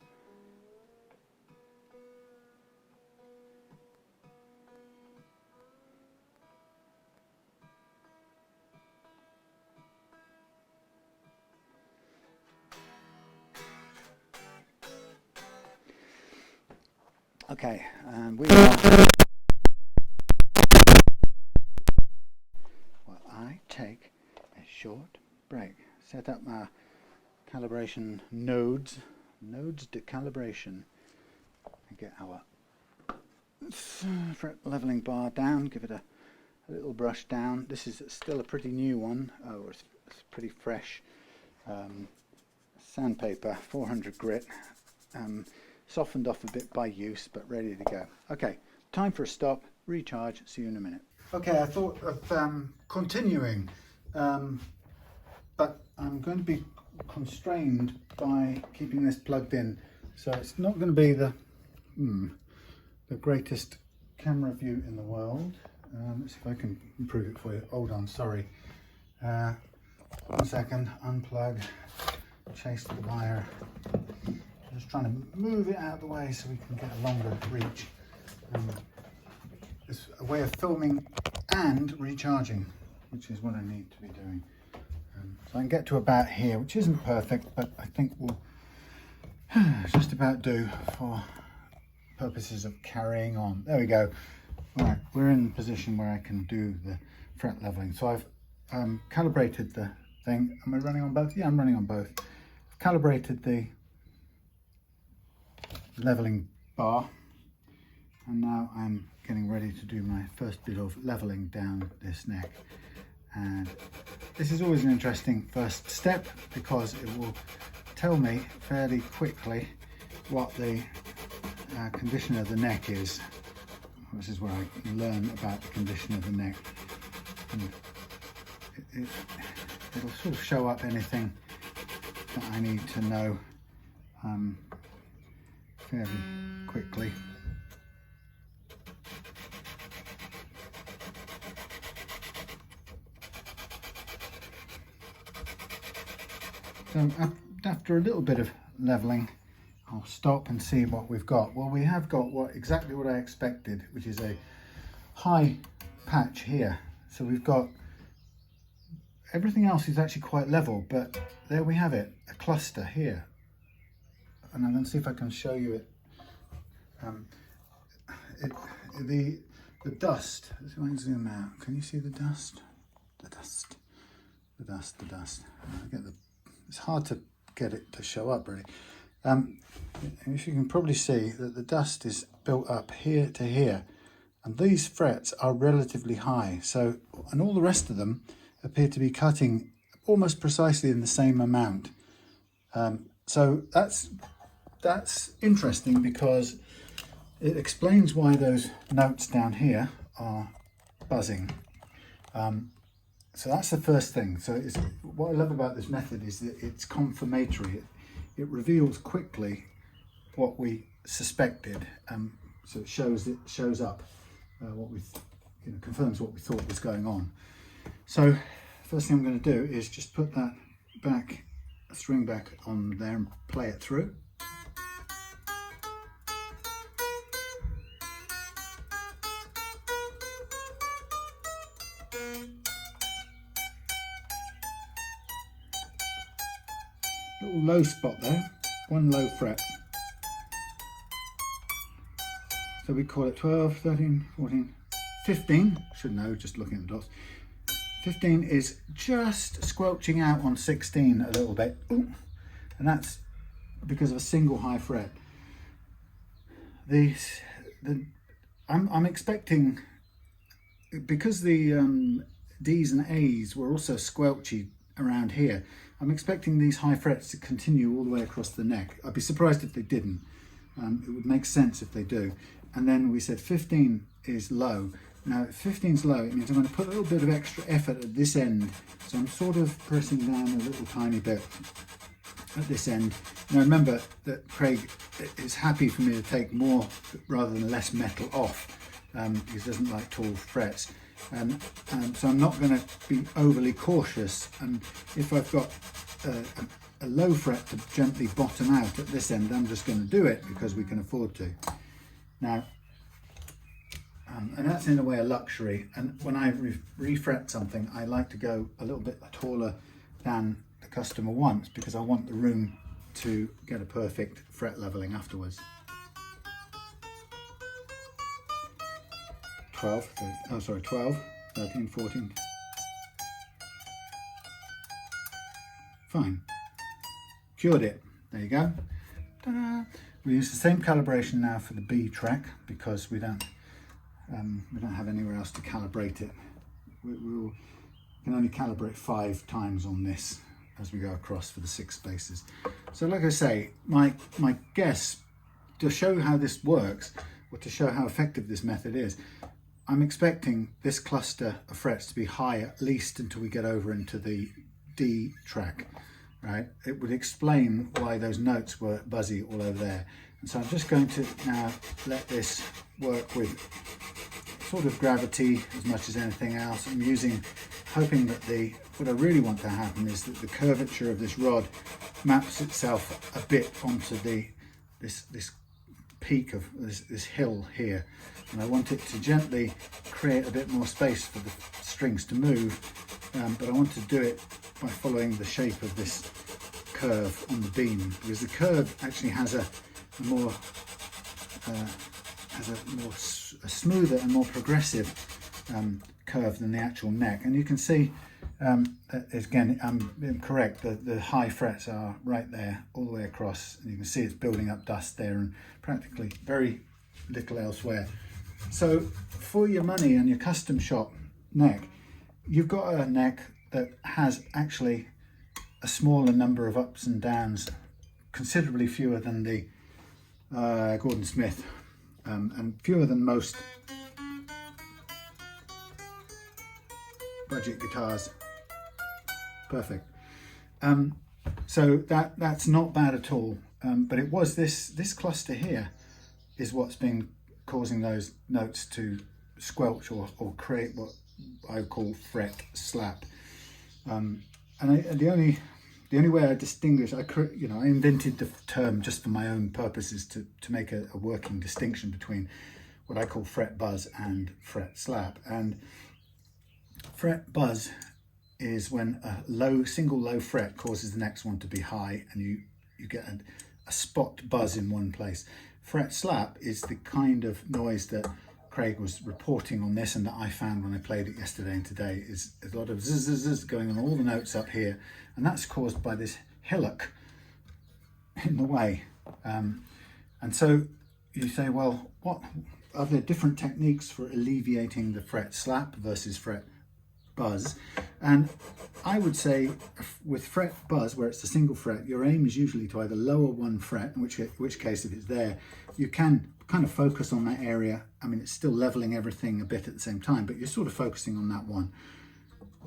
okay, and we are. Well, I take a short break. Set up my calibration nodes to calibration, and get our fret leveling bar down. Give it a little brush down. This is still a pretty new one. Oh, it's pretty fresh. Sandpaper, 400 grit. Softened off a bit by use, but ready to go. Okay, time for a stop, recharge, see you in a minute. Okay, I thought of continuing, but I'm going to be constrained by keeping this plugged in, so it's not going to be the greatest camera view in the world. Let's see if I can improve it for you. Hold on, sorry. 1 second, unplug, chase the wire. Just trying to move it out of the way so we can get a longer reach. It's a way of filming and recharging, which is what I need to be doing. So I can get to about here, which isn't perfect, but I think will just about do for purposes of carrying on. There we go. All right, we're in a position where I can do the fret leveling. So I've calibrated the thing. Am I running on both? Yeah, I'm running on both. I've calibrated the leveling bar, and now I'm getting ready to do my first bit of leveling down this neck. And this is always an interesting first step because it will tell me fairly quickly what the condition of the neck is. This is where I learn about the condition of the neck. And it'll sort of show up anything that I need to know fairly quickly. So after a little bit of leveling, I'll stop and see what we've got. Well, we have got exactly what I expected, which is a high patch here. So we've got everything else is actually quite level, but there we have it, a cluster here. And I'm going to see if I can show you it. The dust. Let's zoom out. Can you see the dust? The dust. It's hard to get it to show up really. If you can probably see that the dust is built up here to here, and these frets are relatively high. So, and all the rest of them appear to be cutting almost precisely in the same amount. So that's interesting because it explains why those notes down here are buzzing. So that's the first thing. So what I love about this method is that it's confirmatory. It reveals quickly what we suspected. So it shows up. confirms what we thought was going on. So first thing I'm going to do is just put that string back on there and play it through. Little low spot there, one low fret. So we call it 12, 13, 14, 15. Should know just looking at the dots. 15 is just squelching out on 16 a little bit. Ooh. And that's because of a single high fret. I'm expecting, because the D's and A's were also squelchy around here, I'm expecting these high frets to continue all the way across the neck. I'd be surprised if they didn't. It would make sense if they do. And then we said 15 is low. Now, if 15 is low, it means I'm going to put a little bit of extra effort at this end. So I'm sort of pressing down a little tiny bit at this end. Now remember that Craig is happy for me to take more rather than less metal off, because he doesn't like tall frets. So I'm not going to be overly cautious. And if I've got a low fret to gently bottom out at this end, I'm just going to do it because we can afford to. Now, and that's in a way a luxury. And when I refret something, I like to go a little bit taller than the customer wants, because I want the room to get a perfect fret leveling afterwards. 12, 13, 14. Fine. Cured it. There you go. Ta-da. We use the same calibration now for the B track, because we don't have anywhere else to calibrate it. We can only calibrate 5 times on this as we go across for the 6 spaces. So like I say, my guess, to show how this works, or to show how effective this method is, I'm expecting this cluster of frets to be high at least until we get over into the D track, right? It would explain why those notes were buzzy all over there. And so I'm just going to now let this work with sort of gravity as much as anything else. I'm hoping that what I really want to happen is that the curvature of this rod maps itself a bit onto this peak of this hill here, and I want it to gently create a bit more space for the strings to move, but I want to do it by following the shape of this curve on the beam, because the curve actually has a smoother and more progressive curve than the actual neck. And you can see, again, I'm correct, the high frets are right there all the way across, and you can see it's building up dust there and practically very little elsewhere. So for your money and your custom shop neck, you've got a neck that has actually a smaller number of ups and downs, considerably fewer than the Gordon Smith, and fewer than most budget guitars. Perfect. So that's not bad at all, but it was this cluster here is what's been causing those notes to squelch or create what I call fret slap. And the only way I distinguish, I invented the term just for my own purposes to make a working distinction between what I call fret buzz and fret slap. And fret buzz is when a single low fret causes the next one to be high, and you get a spot buzz in one place. Fret slap is the kind of noise that Craig was reporting on this, and that I found when I played it yesterday and today, is a lot of zzz, zzz, zzz going on all the notes up here, and that's caused by this hillock in the way. And so you say, well, what are there different techniques for alleviating the fret slap versus fret buzz? And I would say with fret buzz, where it's a single fret, your aim is usually to either lower one fret, in which case if it's there, you can kind of focus on that area. I mean, it's still leveling everything a bit at the same time, but you're sort of focusing on that one.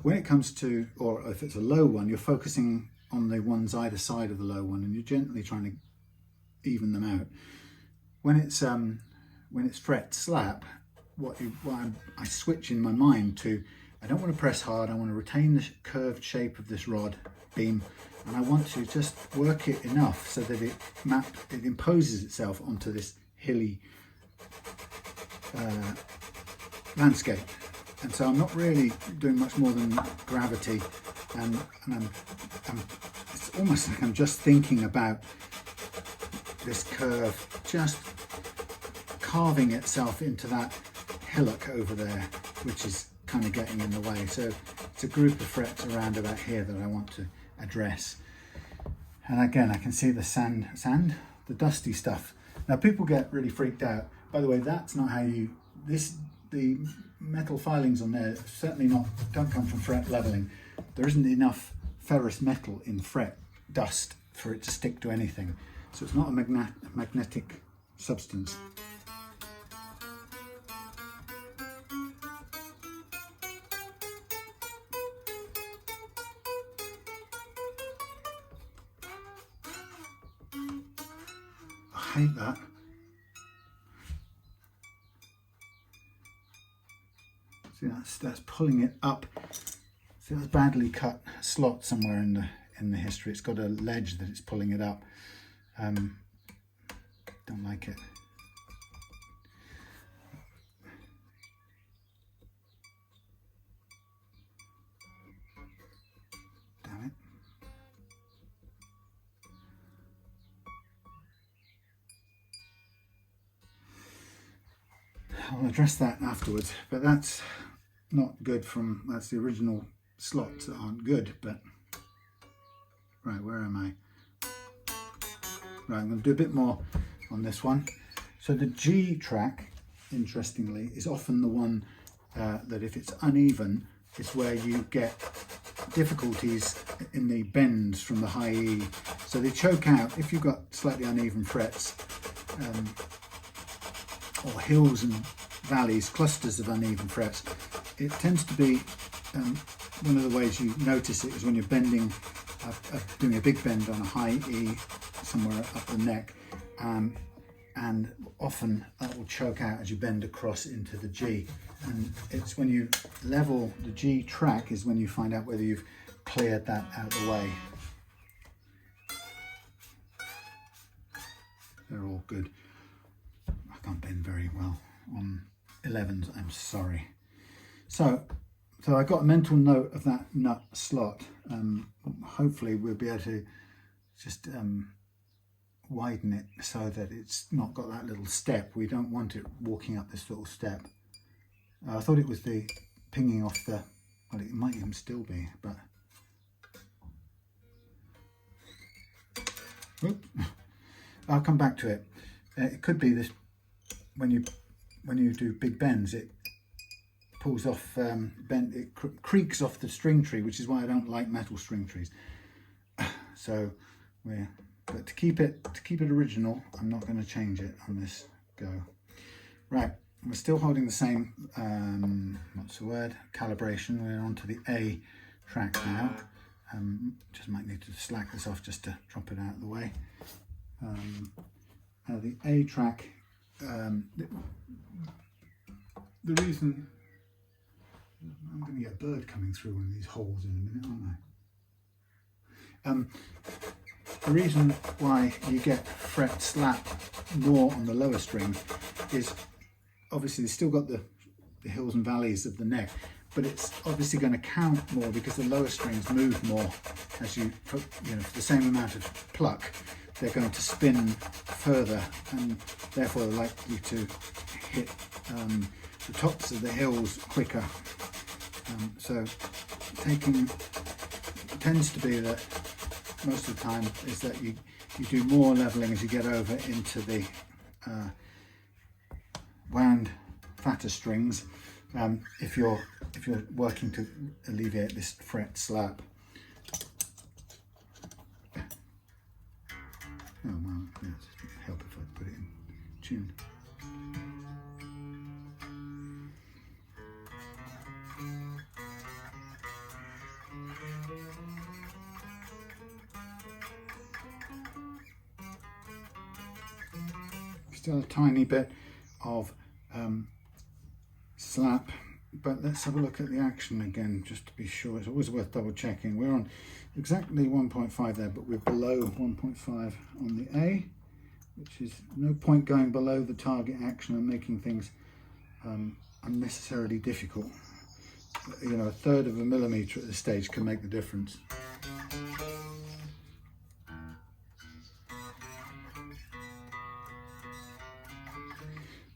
When it comes to, or if it's a low one, you're focusing on the ones either side of the low one, and you're gently trying to even them out. When it's fret slap, I switch in my mind to, I don't want to press hard, I want to retain the curved shape of this rod beam, and I want to just work it enough so that it imposes itself onto this hilly landscape. And so I'm not really doing much more than gravity, and it's almost like I'm just thinking about this curve just carving itself into that hillock over there, which is kind of getting in the way. So it's a group of frets around about here that I want to address. And again, I can see the the dusty stuff. Now people get really freaked out. By the way, that's not how the metal filings on there certainly don't come from fret leveling. There isn't enough ferrous metal in fret dust for it to stick to anything. So it's not a magnetic substance. I hate that. See, that's pulling it up. See, that's badly cut slot somewhere in the history. It's got a ledge that it's pulling it up. Don't like it. Damn it. I'll address that afterwards, but that's not good that's the original slots that aren't good, but right, where am I? Right, I'm going to do a bit more on this one. So the G track, interestingly, is often the one that if it's uneven, is where you get difficulties in the bends from the high E. So they choke out if you've got slightly uneven frets, or hills and valleys, clusters of uneven frets. It tends to be, one of the ways you notice it is when you're bending, doing a big bend on a high E somewhere up the neck, and often that will choke out as you bend across into the G. And it's when you level the G track is when you find out whether you've cleared that out of the way. They're all good. I can't bend very well on 11s, I'm sorry. So I got a mental note of that nut slot. Hopefully we'll be able to just widen it so that it's not got that little step. We don't want it walking up this little step. I thought it was the pinging off the, well, it might even still be, but whoop. I'll come back to it. It could be this, when you do big bends, it pulls off, it creaks off the string tree, which is why I don't like metal string trees. So but to keep it original, I'm not going to change it on this go. Right, we're still holding the same, what's the word, calibration. We're onto the A track now. Just might need to slack this off just to drop it out of the way. The A track, the reason, I'm going to get a bird coming through one of these holes in a minute, aren't I? The reason why you get fret slap more on the lower string is obviously they've still got the hills and valleys of the neck, but it's obviously going to count more because the lower strings move more as you put, for the same amount of pluck, they're going to spin further, and therefore they're likely to hit the tops of the hills quicker. So tends to be that most of the time is that you do more leveling as you get over into the wound fatter strings, if you're working to alleviate this fret slap. Oh well, yeah, it's help if I put it in tune. Still a tiny bit of slap, but let's have a look at the action again just to be sure. It's always worth double checking. We're on exactly 1.5 there, but we're below 1.5 on the A, which is no point going below the target action and making things unnecessarily difficult. You know, 1/3 of a millimetre at this stage can make the difference.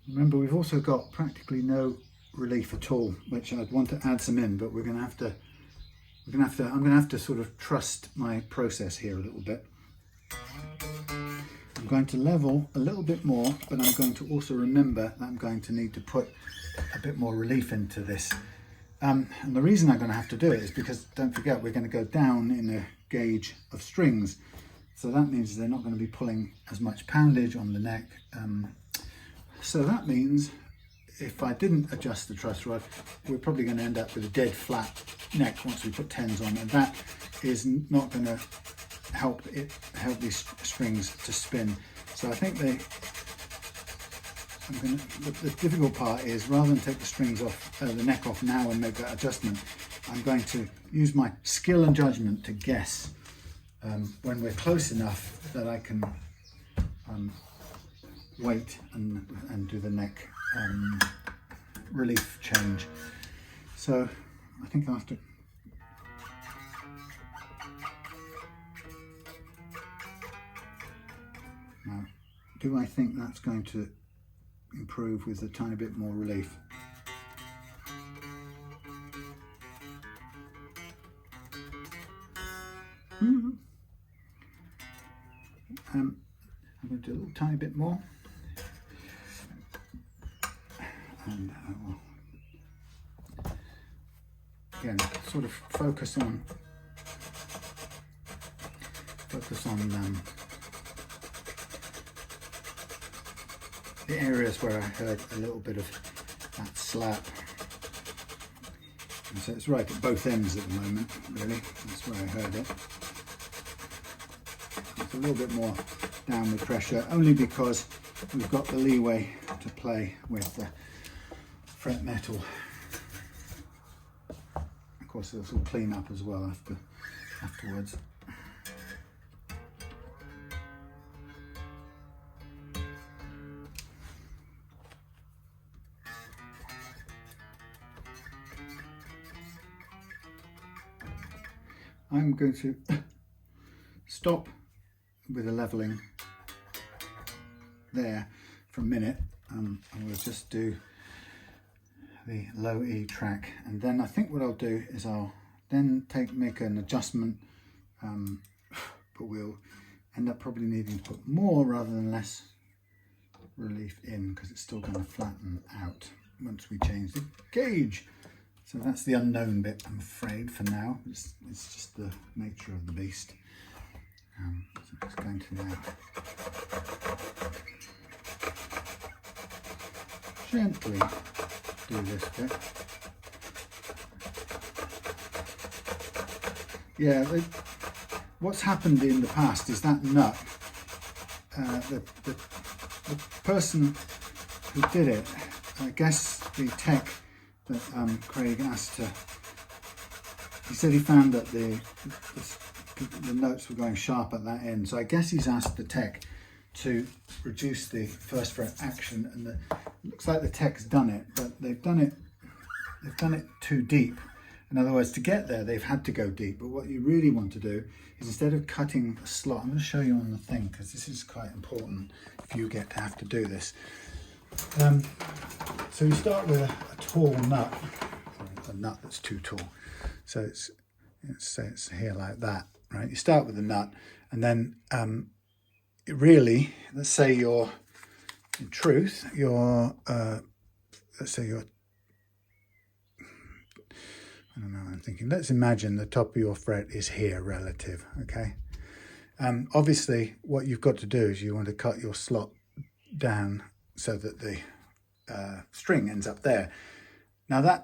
Remember, we've also got practically no relief at all, which I'd want to add some in, but I'm going to have to sort of trust my process here a little bit. I'm going to level a little bit more, but I'm going to also remember that I'm going to need to put a bit more relief into this. And the reason I'm going to have to do it is because, don't forget, we're going to go down in a gauge of strings. So that means they're not going to be pulling as much poundage on the neck. So that means if I didn't adjust the truss rod, we're probably going to end up with a dead flat neck once we put 10s on, and that is not going to help these strings to spin. So I think the difficult part is, rather than take the strings off, the neck off now and make that adjustment, I'm going to use my skill and judgment to guess when we're close enough that I can wait and do the neck relief change. So I think I'll have to now, do I think that's going to improve with a tiny bit more relief? I'm going to do a little tiny bit more, and I will again sort of focus on the areas where I heard a little bit of that slap. And so it's right at both ends at the moment, really. That's where I heard it. It's a little bit more downward pressure, only because we've got the leeway to play with the fret metal. Of course, this will clean up as well afterwards. I'm going to stop with the leveling there for a minute, and we'll just do the low E track, and then I think what I'll do is I'll then make an adjustment, but we'll end up probably needing to put more rather than less relief in, because it's still going to flatten out once we change the gauge. So that's the unknown bit, I'm afraid, for now. It's just the nature of the beast. So I'm just going to now gently do this bit. Yeah, what's happened in the past is that nut, the person who did it, I guess the tech that Craig asked to, he said he found that the notes were going sharp at that end, so I guess he's asked the tech to reduce the first fret action, and it looks like the tech's done it, but they've done it too deep. In other words, to get there they've had to go deep, but what you really want to do is, instead of cutting a slot, I'm going to show you on the thing because this is quite important if you get to have to do this. So you start with a tall nut, a nut that's too tall. So it's here like that, right? You start with the nut, and then really, let's say you're, in truth, let's say you're, I don't know what I'm thinking. Let's imagine the top of your fret is here relative, okay? Obviously, what you've got to do is you want to cut your slot down so that the string ends up there. Now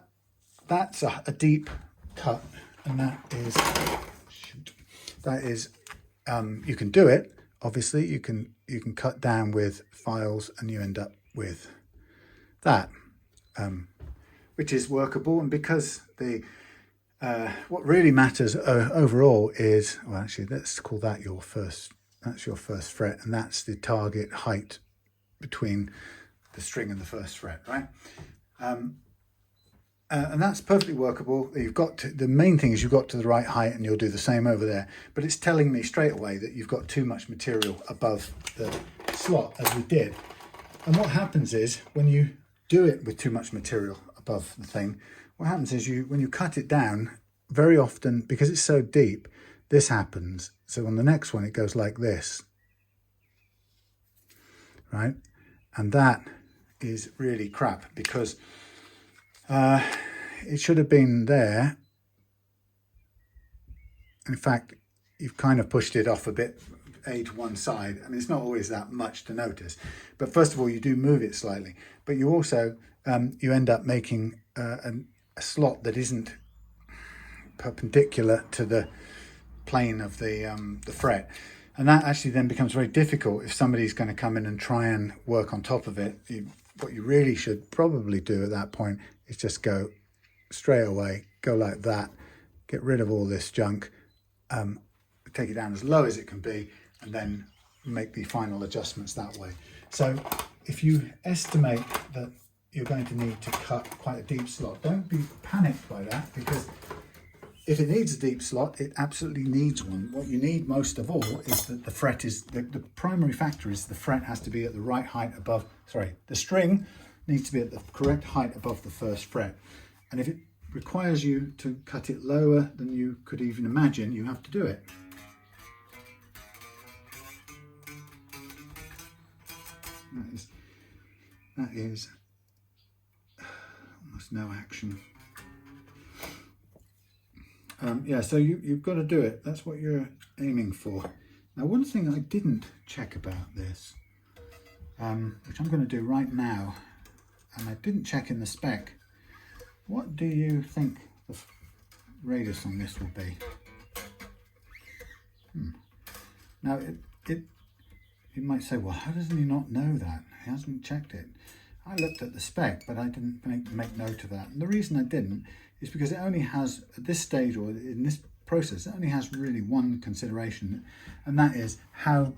that's a deep cut, and that is you can do it. Obviously, you can cut down with files, and you end up with that. which is workable. And because the what really matters overall is, well, actually, let's call that your first. That's your first fret, and that's the target height between the string and the first fret, right? And that's perfectly workable. You've got to, the main thing is you've got to the right height, and you'll do the same over there. But it's telling me straight away that you've got too much material above the slot, as we did. And what happens is when you do it with too much material above the thing, what happens is when you cut it down, very often, because it's so deep, this happens. So on the next one, it goes like this, right? And that is really crap, because it should have been there. In fact, you've kind of pushed it off a bit, to one side. I mean, it's not always that much to notice, but first of all, you do move it slightly, but you also, you end up making a slot that isn't perpendicular to the plane of the fret. And that actually then becomes very difficult if somebody's going to come in and try and work on top of it. What you really should probably do at that point is just go straight away, go like that, get rid of all this junk, take it down as low as it can be, and then make the final adjustments that way. So if you estimate that you're going to need to cut quite a deep slot, don't be panicked by that, because if it needs a deep slot, it absolutely needs one. What you need most of all is that the fret is, the primary factor is the fret has to be at the right height above, the string needs to be at the correct height above the first fret. And if it requires you to cut it lower than you could even imagine, you have to do it. That is almost no action. Yeah, so you've got to do it. That's what you're aiming for. Now, one thing I didn't check about this, which I'm going to do right now, and I didn't check in the spec. What do you think the radius on this will be? Now, you might say, well, how does he not know that? He hasn't checked it. I looked at the spec, but I didn't make note of that. And the reason I didn't is because it only has, at this stage or in this process, it only has really one consideration, and that is how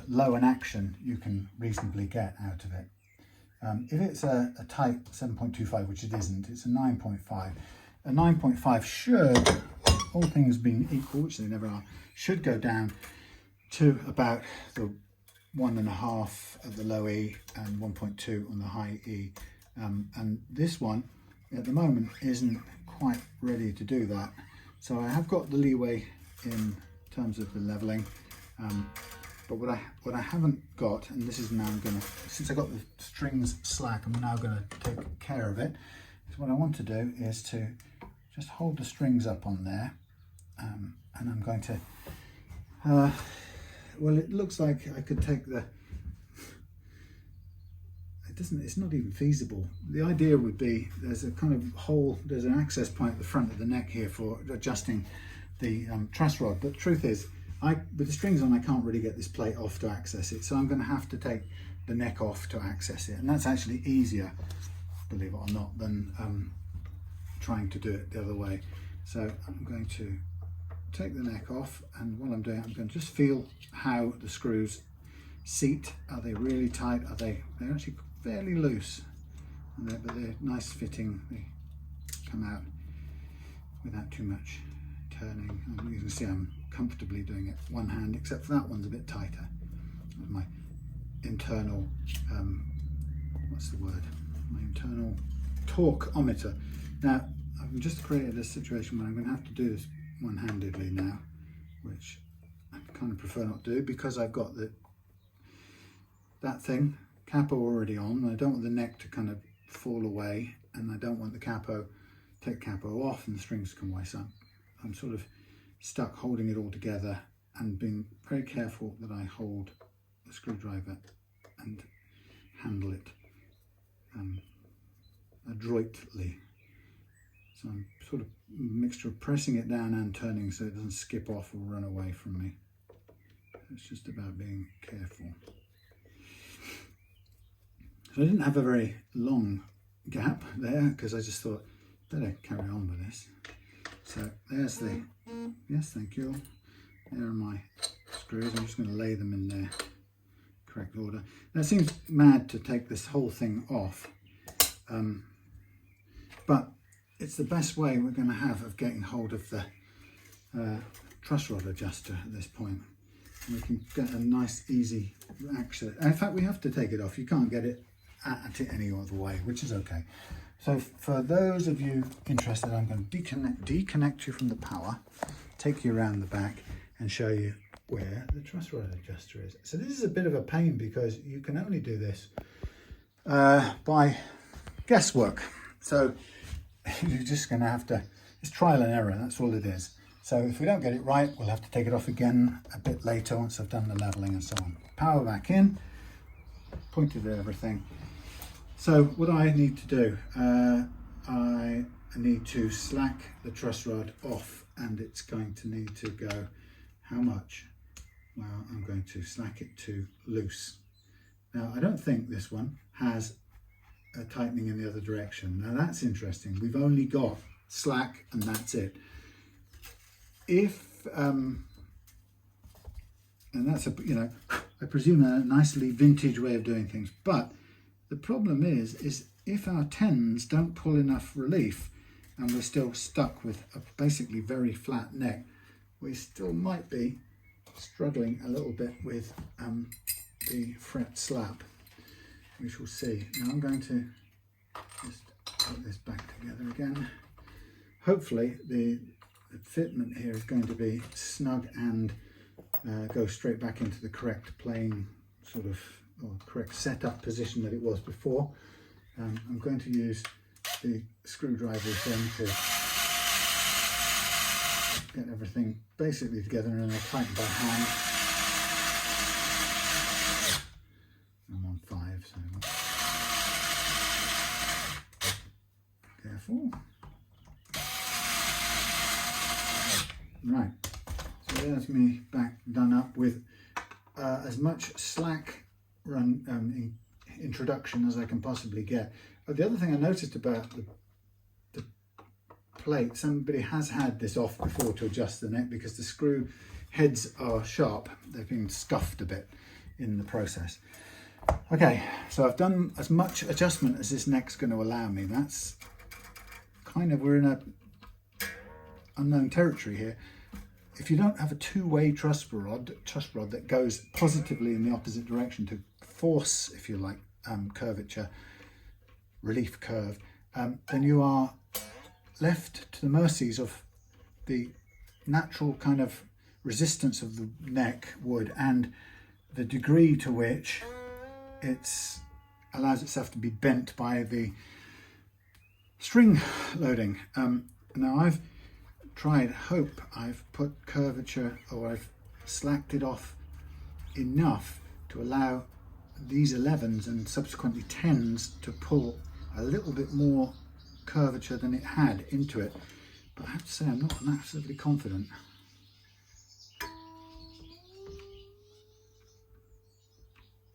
low an action you can reasonably get out of it. If it's a tight 7.25, which it isn't, it's a 9.5. A 9.5 should, all things being equal, which they never are, should go down to about the 1.5 at the low E and 1.2 on the high E. And this one at the moment isn't quite ready to do that. So I have got the leeway in terms of the leveling. But what I haven't got, and this is now I'm going to, since I got the strings slack, I'm now going to take care of it. So what I want to do is to just hold the strings up on there, and I'm going to, well, it looks like I could take the, it's not even feasible. The idea would be there's a kind of hole, there's an access point at the front of the neck here for adjusting the truss rod, but the truth is, with the strings on, I can't really get this plate off to access it, so I'm going to have to take the neck off to access it, and that's actually easier, believe it or not, than trying to do it the other way. So I'm going to take the neck off, and while I'm doing it, I'm going to just feel how the screws seat. Are they really tight? They're actually fairly loose, but they're nice fitting. They come out without too much turning. And you can see I'm comfortably doing it one hand, except for that one's a bit tighter. With my internal, what's the word? My internal torqueometer. Now, I've just created a situation where I'm going to have to do this one-handedly now, which I kind of prefer not to do because I've got that thing, capo already on, and I don't want the neck to kind of fall away, and I don't want the take capo off and the strings to come away, so I'm sort of stuck holding it all together and being very careful that I hold the screwdriver and handle it adroitly. So I'm sort of a mixture of pressing it down and turning so it doesn't skip off or run away from me. It's just about being careful. So I didn't have a very long gap there because I just thought better carry on with this. So there's the, yes, thank you. There are my screws. I'm just going to lay them in their correct order. Now it seems mad to take this whole thing off, but it's the best way we're going to have of getting hold of the truss rod adjuster at this point. And we can get a nice easy access. In fact, we have to take it off. You can't get it at it any other way, which is okay. So for those of you interested, I'm going to deconnect you from the power, take you around the back and show you where the truss rod adjuster is. So this is a bit of a pain because you can only do this by guesswork. So you're just going to have to, it's trial and error, that's all it is. So if we don't get it right, we'll have to take it off again a bit later once I've done the leveling and so on. Power back in, pointed at everything. So what I need to do, I need to slack the truss rod off, and it's going to need to go, how much? Well, I'm going to slack it to loose. Now, I don't think this one has a tightening in the other direction. Now that's interesting. We've only got slack and that's it. If, and that's a, you know, I presume a nicely vintage way of doing things, but the problem is if our tens don't pull enough relief and we're still stuck with a basically very flat neck, we still might be struggling a little bit with the fret slap. We shall see. Now I'm going to just put this back together again. Hopefully the fitment here is going to be snug and go straight back into the correct plane sort of, or correct setup position that it was before. I'm going to use the screwdriver then to get everything basically together, and I'll tighten by hand. I'm on 5, so careful. Right, so there's me back done up with as much slack run introduction as I can possibly get. The other thing I noticed about the plate, somebody has had this off before to adjust the neck because the screw heads are sharp. They've been scuffed a bit in the process. Okay, so I've done as much adjustment as this neck's going to allow me. That's kind of, we're in a unknown territory here. If you don't have a two-way truss rod that goes positively in the opposite direction to force, if you like, curvature, relief curve, then you are left to the mercies of the natural kind of resistance of the neck wood and the degree to which it allows itself to be bent by the string loading. Now I've tried, hope I've put curvature, or I've slacked it off enough to allow these 11s and subsequently 10s to pull a little bit more curvature than it had into it, but I have to say I'm not massively confident.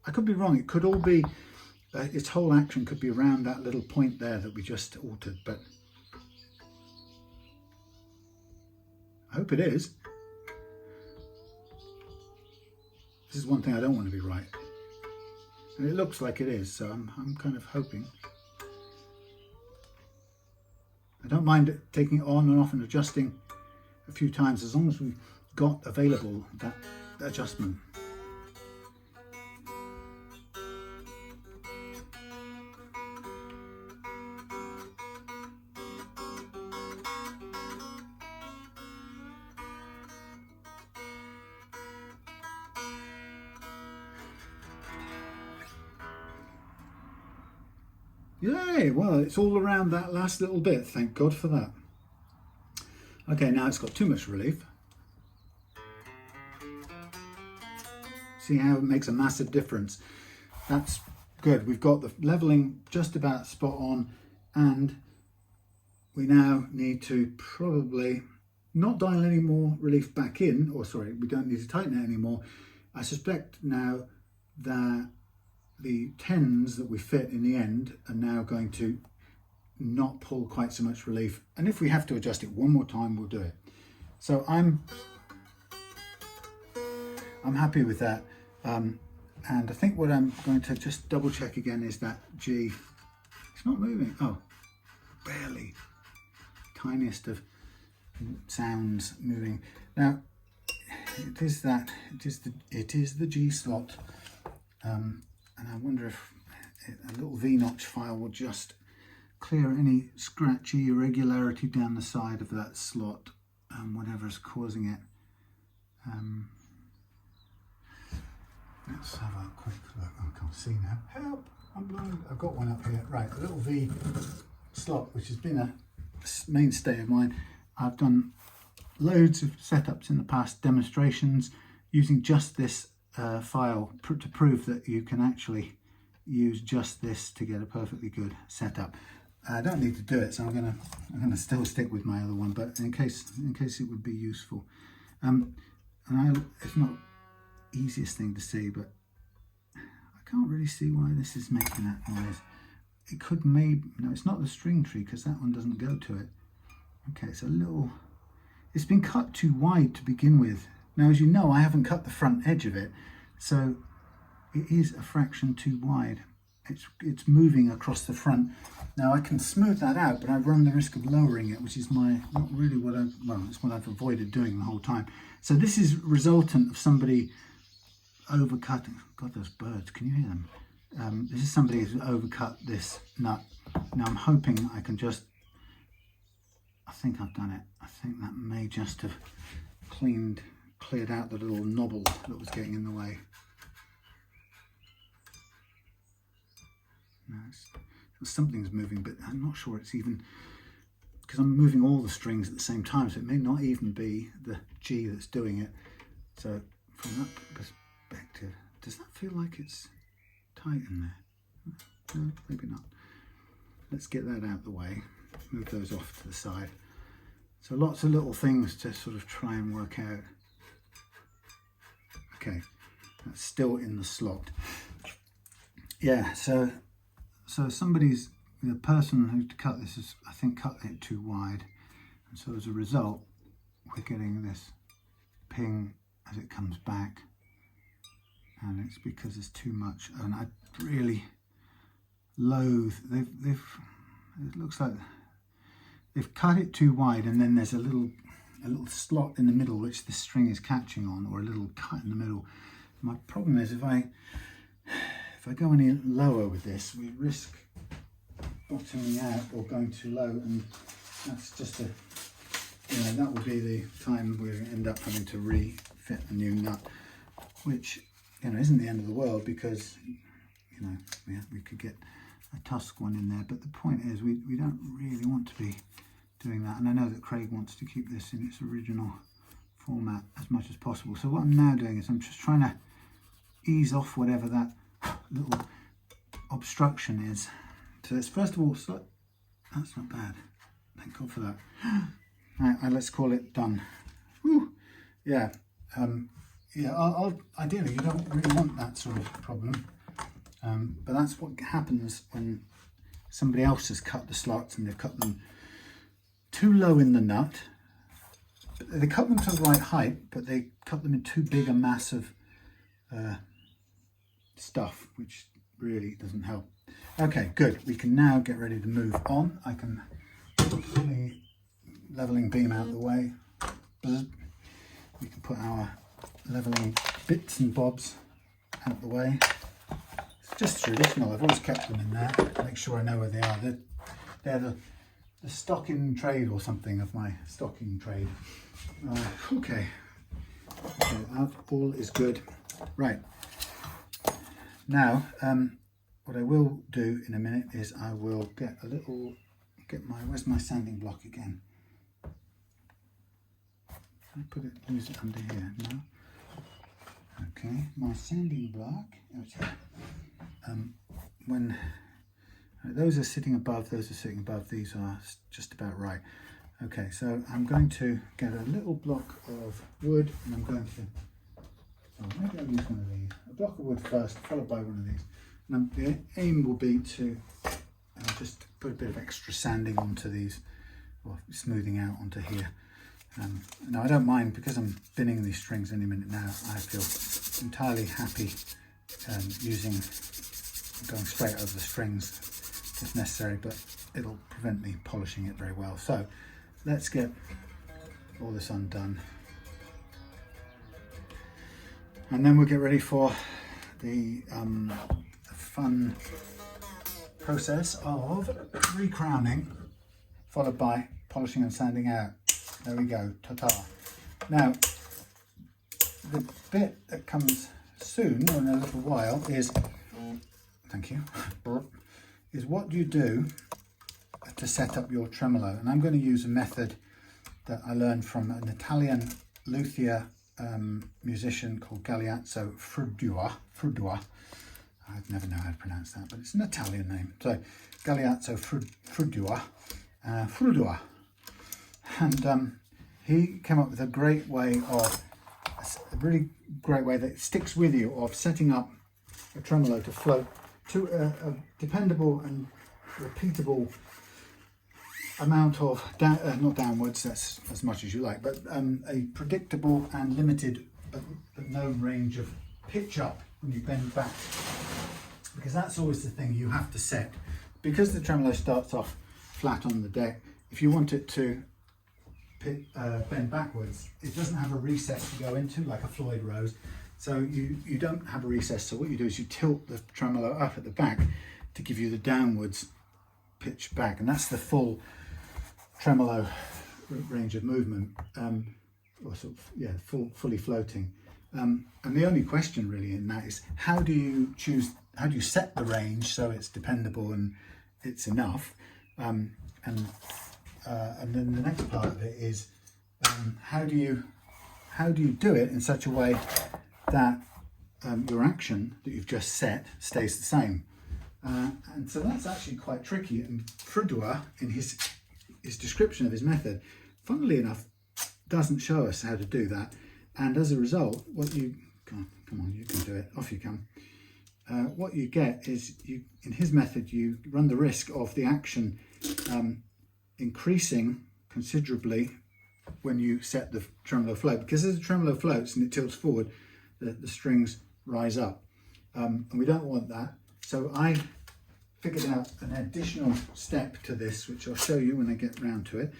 I could be wrong. It could all be, its whole action could be around that little point there that we just altered, but I hope it is. This is one thing I don't want to be right, and it looks like it is, so I'm kind of hoping. I don't mind taking it on and off and adjusting a few times as long as we've got available that adjustment. Yay, well, it's all around that last little bit, thank God for that. Okay, now it's got too much relief. See how it makes a massive difference? That's good. We've got the leveling just about spot on, and we now need to probably not dial any more relief back in, or sorry, we don't need to tighten it anymore. I suspect now that the 10s that we fit in the end are now going to not pull quite so much relief. And if we have to adjust it one more time, we'll do it. So I'm happy with that. And I think what I'm going to just double check again is that G. It's not moving. Oh, barely. Tiniest of sounds moving. Now, it is the G slot. And I wonder if a little V-notch file will just clear any scratchy irregularity down the side of that slot, whatever is causing it. Let's have a quick look. I can't see now. Help! I'm blind. I've got one up here. Right, a little V slot, which has been a mainstay of mine. I've done loads of setups in the past, demonstrations, using just this file to prove that you can actually use just this to get a perfectly good setup. I don't need to do it, so I'm gonna still stick with my other one, but in case it would be useful. It's not easiest thing to see, but I can't really see why this is making that noise. It could maybe, no, it's not the string tree because that one doesn't go to it. Okay, it's been cut too wide to begin with. Now, as you know, I haven't cut the front edge of it, so it is a fraction too wide. It's moving across the front. Now I can smooth that out, but I run the risk of lowering it, which is not really it's what I've avoided doing the whole time. So this is resultant of somebody overcutting. God, those birds, can you hear them? This is somebody who's overcut this nut. Now I'm hoping I can just, I think I've done it. I think that may just have cleared out the little knobble that was getting in the way. No, something's moving, but I'm not sure it's even, because I'm moving all the strings at the same time, so it may not even be the G that's doing it. So from that perspective, does that feel like it's tight in there? No, maybe not. Let's get that out of the way, move those off to the side. So lots of little things to sort of try and work out. Okay, that's still in the slot. Yeah, so the person who cut this has, I think, cut it too wide. And so as a result, we're getting this ping as it comes back. And it's because there's too much. And I really loathe, it looks like they've cut it too wide, and then there's a little slot in the middle which the string is catching on, or a little cut in the middle. My problem is if I go any lower with this, we risk bottoming out or going too low, and that's just that will be the time we end up having to refit a new nut, which isn't the end of the world, because we could get a tusk one in there. But the point is, we don't really want to be doing that, and I know that Craig wants to keep this in its original format as much as possible. So what I'm now doing is I'm just trying to ease off whatever that little obstruction is. So let's first of all, that's not bad, thank God for that. Right, let's call it done. Whew. Yeah, ideally you don't really want that sort of problem, but that's what happens when somebody else has cut the slots and they've cut them too low in the nut. They cut them to the right height, but they cut them in too big a mass of stuff, which really doesn't help. Okay, good. We can now get ready to move on. I can pull the leveling beam out of the way. We can put our leveling bits and bobs out the way. It's just traditional. I've always kept them in there. Make sure I know where they are. They're the stock in trade or something of my stocking trade. Okay, all is good. Right. Now, what I will do in a minute is I will where's my sanding block again? Can I use it under here? No? Okay, my sanding block. When those are sitting above, these are just about right. Okay, so I'm going to get a little block of wood, and I'm going to, maybe I'll use one of these. A block of wood first, followed by one of these. And the aim will be to and I'll just put a bit of extra sanding onto these, or smoothing out onto here. Now I don't mind, because I'm thinning these strings any minute now. I feel entirely happy going straight over the strings if necessary, but it'll prevent me polishing it very well. So let's get all this undone, and then we'll get ready for the fun process of recrowning, followed by polishing and sanding out. There we go, ta-ta. Now, the bit that comes soon, or in a little while, is, thank you, is what you do to set up your tremolo. And I'm going to use a method that I learned from an Italian luthier musician called Galeazzo Frudua. I've never known how to pronounce that, but it's an Italian name. So Galeazzo Frudua. And he came up with a really great way that sticks with you, of setting up a tremolo to float to a dependable and repeatable amount of, not downwards, that's as much as you like, but a predictable and limited but known range of pitch up when you bend back. Because that's always the thing you have to set. Because the tremolo starts off flat on the deck, if you want it to bend backwards, it doesn't have a recess to go into like a Floyd Rose. So you don't have a recess, so what you do is you tilt the tremolo up at the back to give you the downwards pitch back, and that's the full tremolo range of movement, or sort of, yeah, fully floating. And the only question really in that is, how do you set the range so it's dependable and it's enough? And then the next part of it is, how do you do it in such a way that your action that you've just set stays the same? And so that's actually quite tricky. And Frudua, in his description of his method, funnily enough, doesn't show us how to do that. And as a result, what you come on, you can do it. Off you come. What you get is, in his method, you run the risk of the action increasing considerably when you set the tremolo float, because as the tremolo floats and it tilts forward, the strings rise up, and we don't want that. So I figured out an additional step to this, which I'll show you when I get round to it.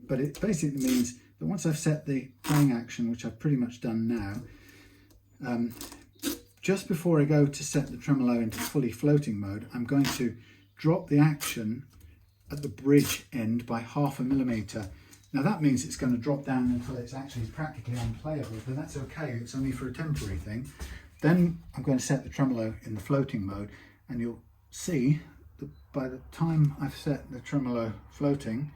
But it basically means that once I've set the playing action, which I've pretty much done now, just before I go to set the tremolo into fully floating mode, I'm going to drop the action at the bridge end by 0.5 millimeter. Now that means it's going to drop down until it's actually practically unplayable, but that's okay, it's only for a temporary thing. Then I'm going to set the tremolo in the floating mode, and you'll see that by the time I've set the tremolo floating,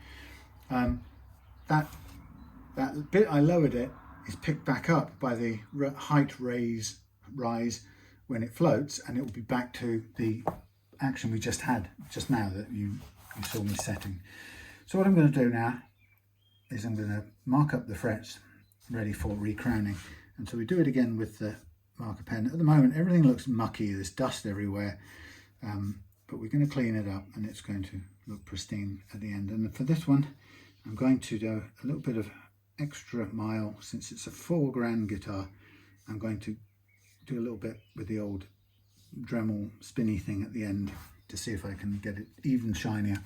that bit I lowered it is picked back up by the height rise when it floats, and it will be back to the action we just had just now that you saw me setting. So what I'm going to do now is I'm going to mark up the frets ready for recrowning, and so we do it again with the marker pen. At the moment everything looks mucky, there's dust everywhere, but we're going to clean it up and it's going to look pristine at the end. And for this one I'm going to do a little bit of extra mile. Since it's a 4 grand guitar, I'm going to do a little bit with the old Dremel spinny thing at the end to see if I can get it even shinier.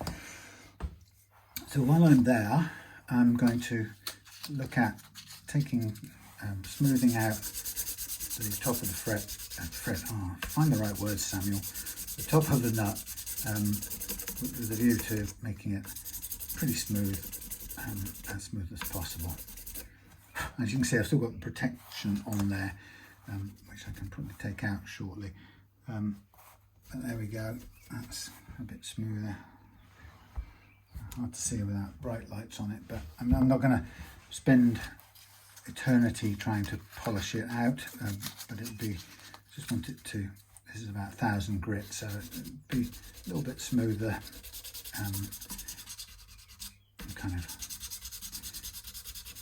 So while I'm there, I'm going to look at smoothing out the top of the fret, find the right words, Samuel, the top of the nut, with a view to making it pretty smooth, as smooth as possible. As you can see, I've still got the protection on there, which I can probably take out shortly. But there we go, that's a bit smoother. Hard to see without bright lights on it, but I'm not going to spend eternity trying to polish it out, but it'll be, just want it to, this is about 1000 grit, so it'll be a little bit smoother, kind of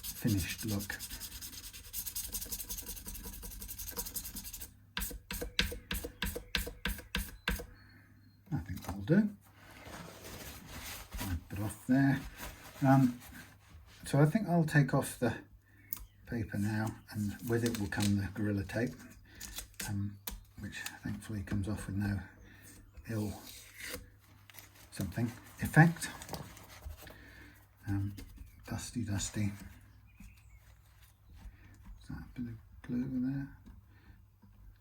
finished look. I think that'll do. there. So I think I'll take off the paper now, and with it will come the Gorilla Tape, which thankfully comes off with no ill something effect. Dusty. Is that a bit of glue there?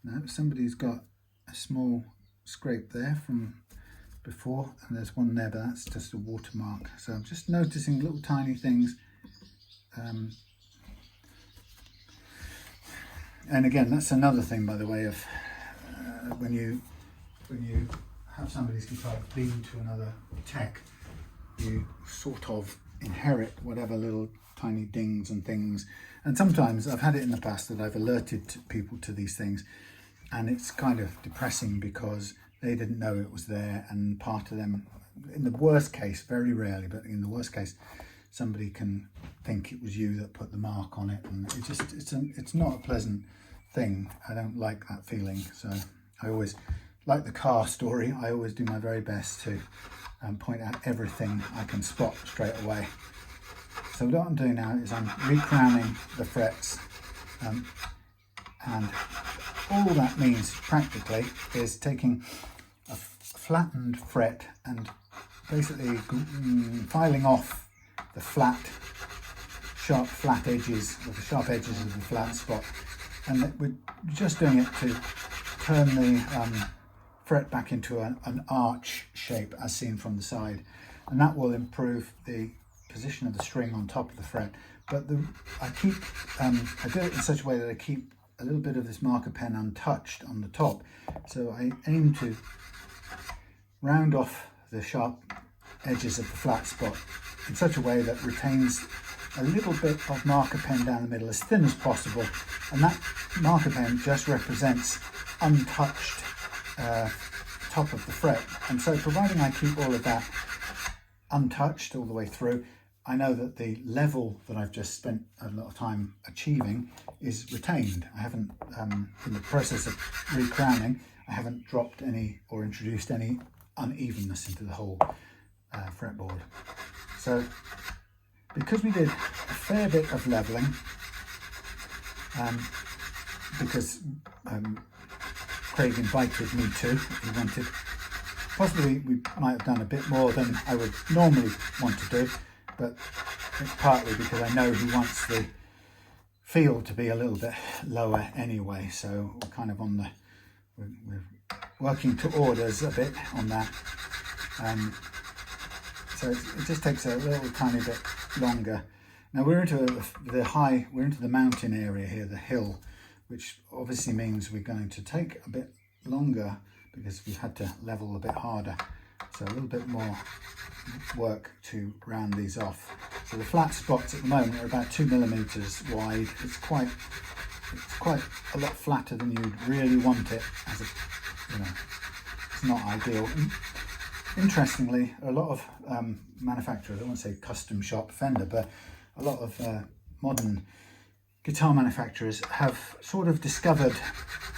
No, somebody's got a small scrape there from before, and there's one there, but that's just a watermark. So I'm just noticing little tiny things. And again, that's another thing, by the way, of when you have somebody's guitar lean to another tech, you sort of inherit whatever little tiny dings and things. And sometimes I've had it in the past that I've alerted people to these things, and it's kind of depressing because they didn't know it was there, and part of them, in the worst case, very rarely, but in the worst case, somebody can think it was you that put the mark on it, and it's not a pleasant thing. I don't like that feeling. So I always, like the car story, I always do my very best to point out everything I can spot straight away. So what I'm doing now is I'm recrowning the frets, and all that means practically is taking a flattened fret and basically filing off the sharp edges of the flat spot, and we're just doing it to turn the fret back into an arch shape as seen from the side, and that will improve the position of the string on top of the fret. But I do it in such a way that I keep a little bit of this marker pen untouched on the top, so I aim to round off the sharp edges of the flat spot in such a way that retains a little bit of marker pen down the middle, as thin as possible, and that marker pen just represents untouched top of the fret. And so providing I keep all of that untouched all the way through, I know that the level that I've just spent a lot of time achieving is retained. I haven't, in the process of recrowning, I haven't dropped any or introduced any unevenness into the whole fretboard. So because we did a fair bit of leveling, because Craig invited me to, he wanted, possibly we might have done a bit more than I would normally want to do, but it's partly because I know he wants the feel to be a little bit lower anyway, so we're kind of on the, we're working to orders a bit on that. So it just takes a little tiny bit longer. Now we're into the mountain area here, the hill, which obviously means we're going to take a bit longer because we've had to level a bit harder. So a little bit more work to round these off. So the flat spots at the moment are about 2 millimeters wide. It's quite a lot flatter than you'd really want it as a, it's not ideal. Interestingly, a lot of manufacturers, I won't say custom shop Fender, but a lot of modern guitar manufacturers have sort of discovered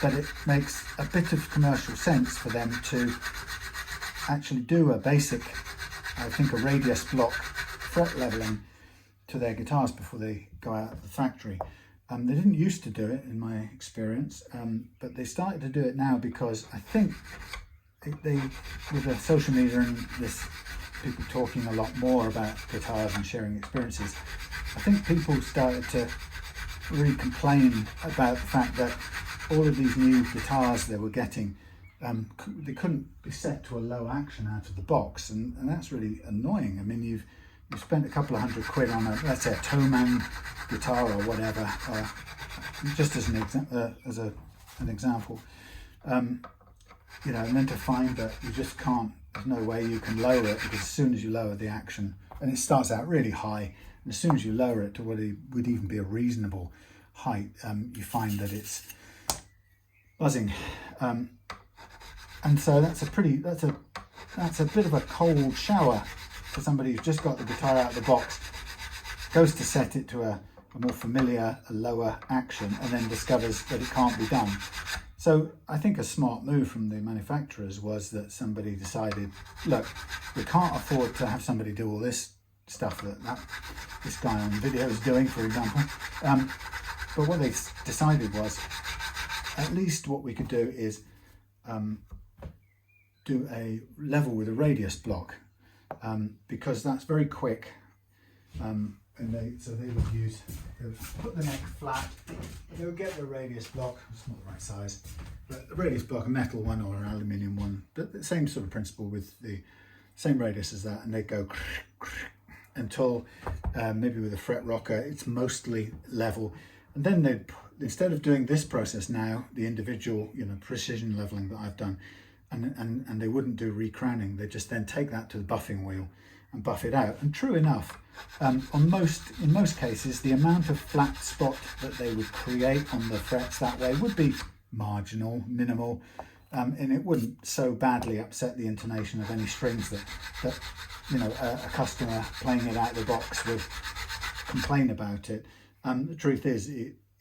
that it makes a bit of commercial sense for them to actually do a basic, I think a radius block fret leveling to their guitars before they go out of the factory. They didn't used to do it in my experience, but they started to do it now because I think with the social media and this people talking a lot more about guitars and sharing experiences, I think people started to really complain about the fact that all of these new guitars they were getting, they couldn't be set to a low action out of the box, and that's really annoying. I mean, you've spent a couple of £100 on let's say a Toman guitar or whatever, just as an example. And then to find that you just can't, there's no way you can lower it, because as soon as you lower the action, and it starts out really high, and as soon as you lower it to what would even be a reasonable height, you find that it's buzzing. And so that's a bit of a cold shower for somebody who's just got the guitar out of the box, goes to set it to a more familiar, a lower action, and then discovers that it can't be done. So I think a smart move from the manufacturers was that somebody decided, look, we can't afford to have somebody do all this stuff that this guy on video is doing, for example. But what they decided was, at least what we could do is do a level with a radius block, because that's very quick. So they would put the neck flat, they would get the radius block, it's not the right size, but a radius block, a metal one or an aluminium one, but the same sort of principle with the same radius as that, and they'd go until maybe with a fret rocker it's mostly level, and then they'd, instead of doing this process now, the individual precision leveling that I've done, and they wouldn't do recrowning, they just then take that to the buffing wheel and buff it out. And true enough, in most cases, the amount of flat spot that they would create on the frets that way would be marginal, minimal, and it wouldn't so badly upset the intonation of any strings that a customer playing it out of the box would complain about it. The truth is,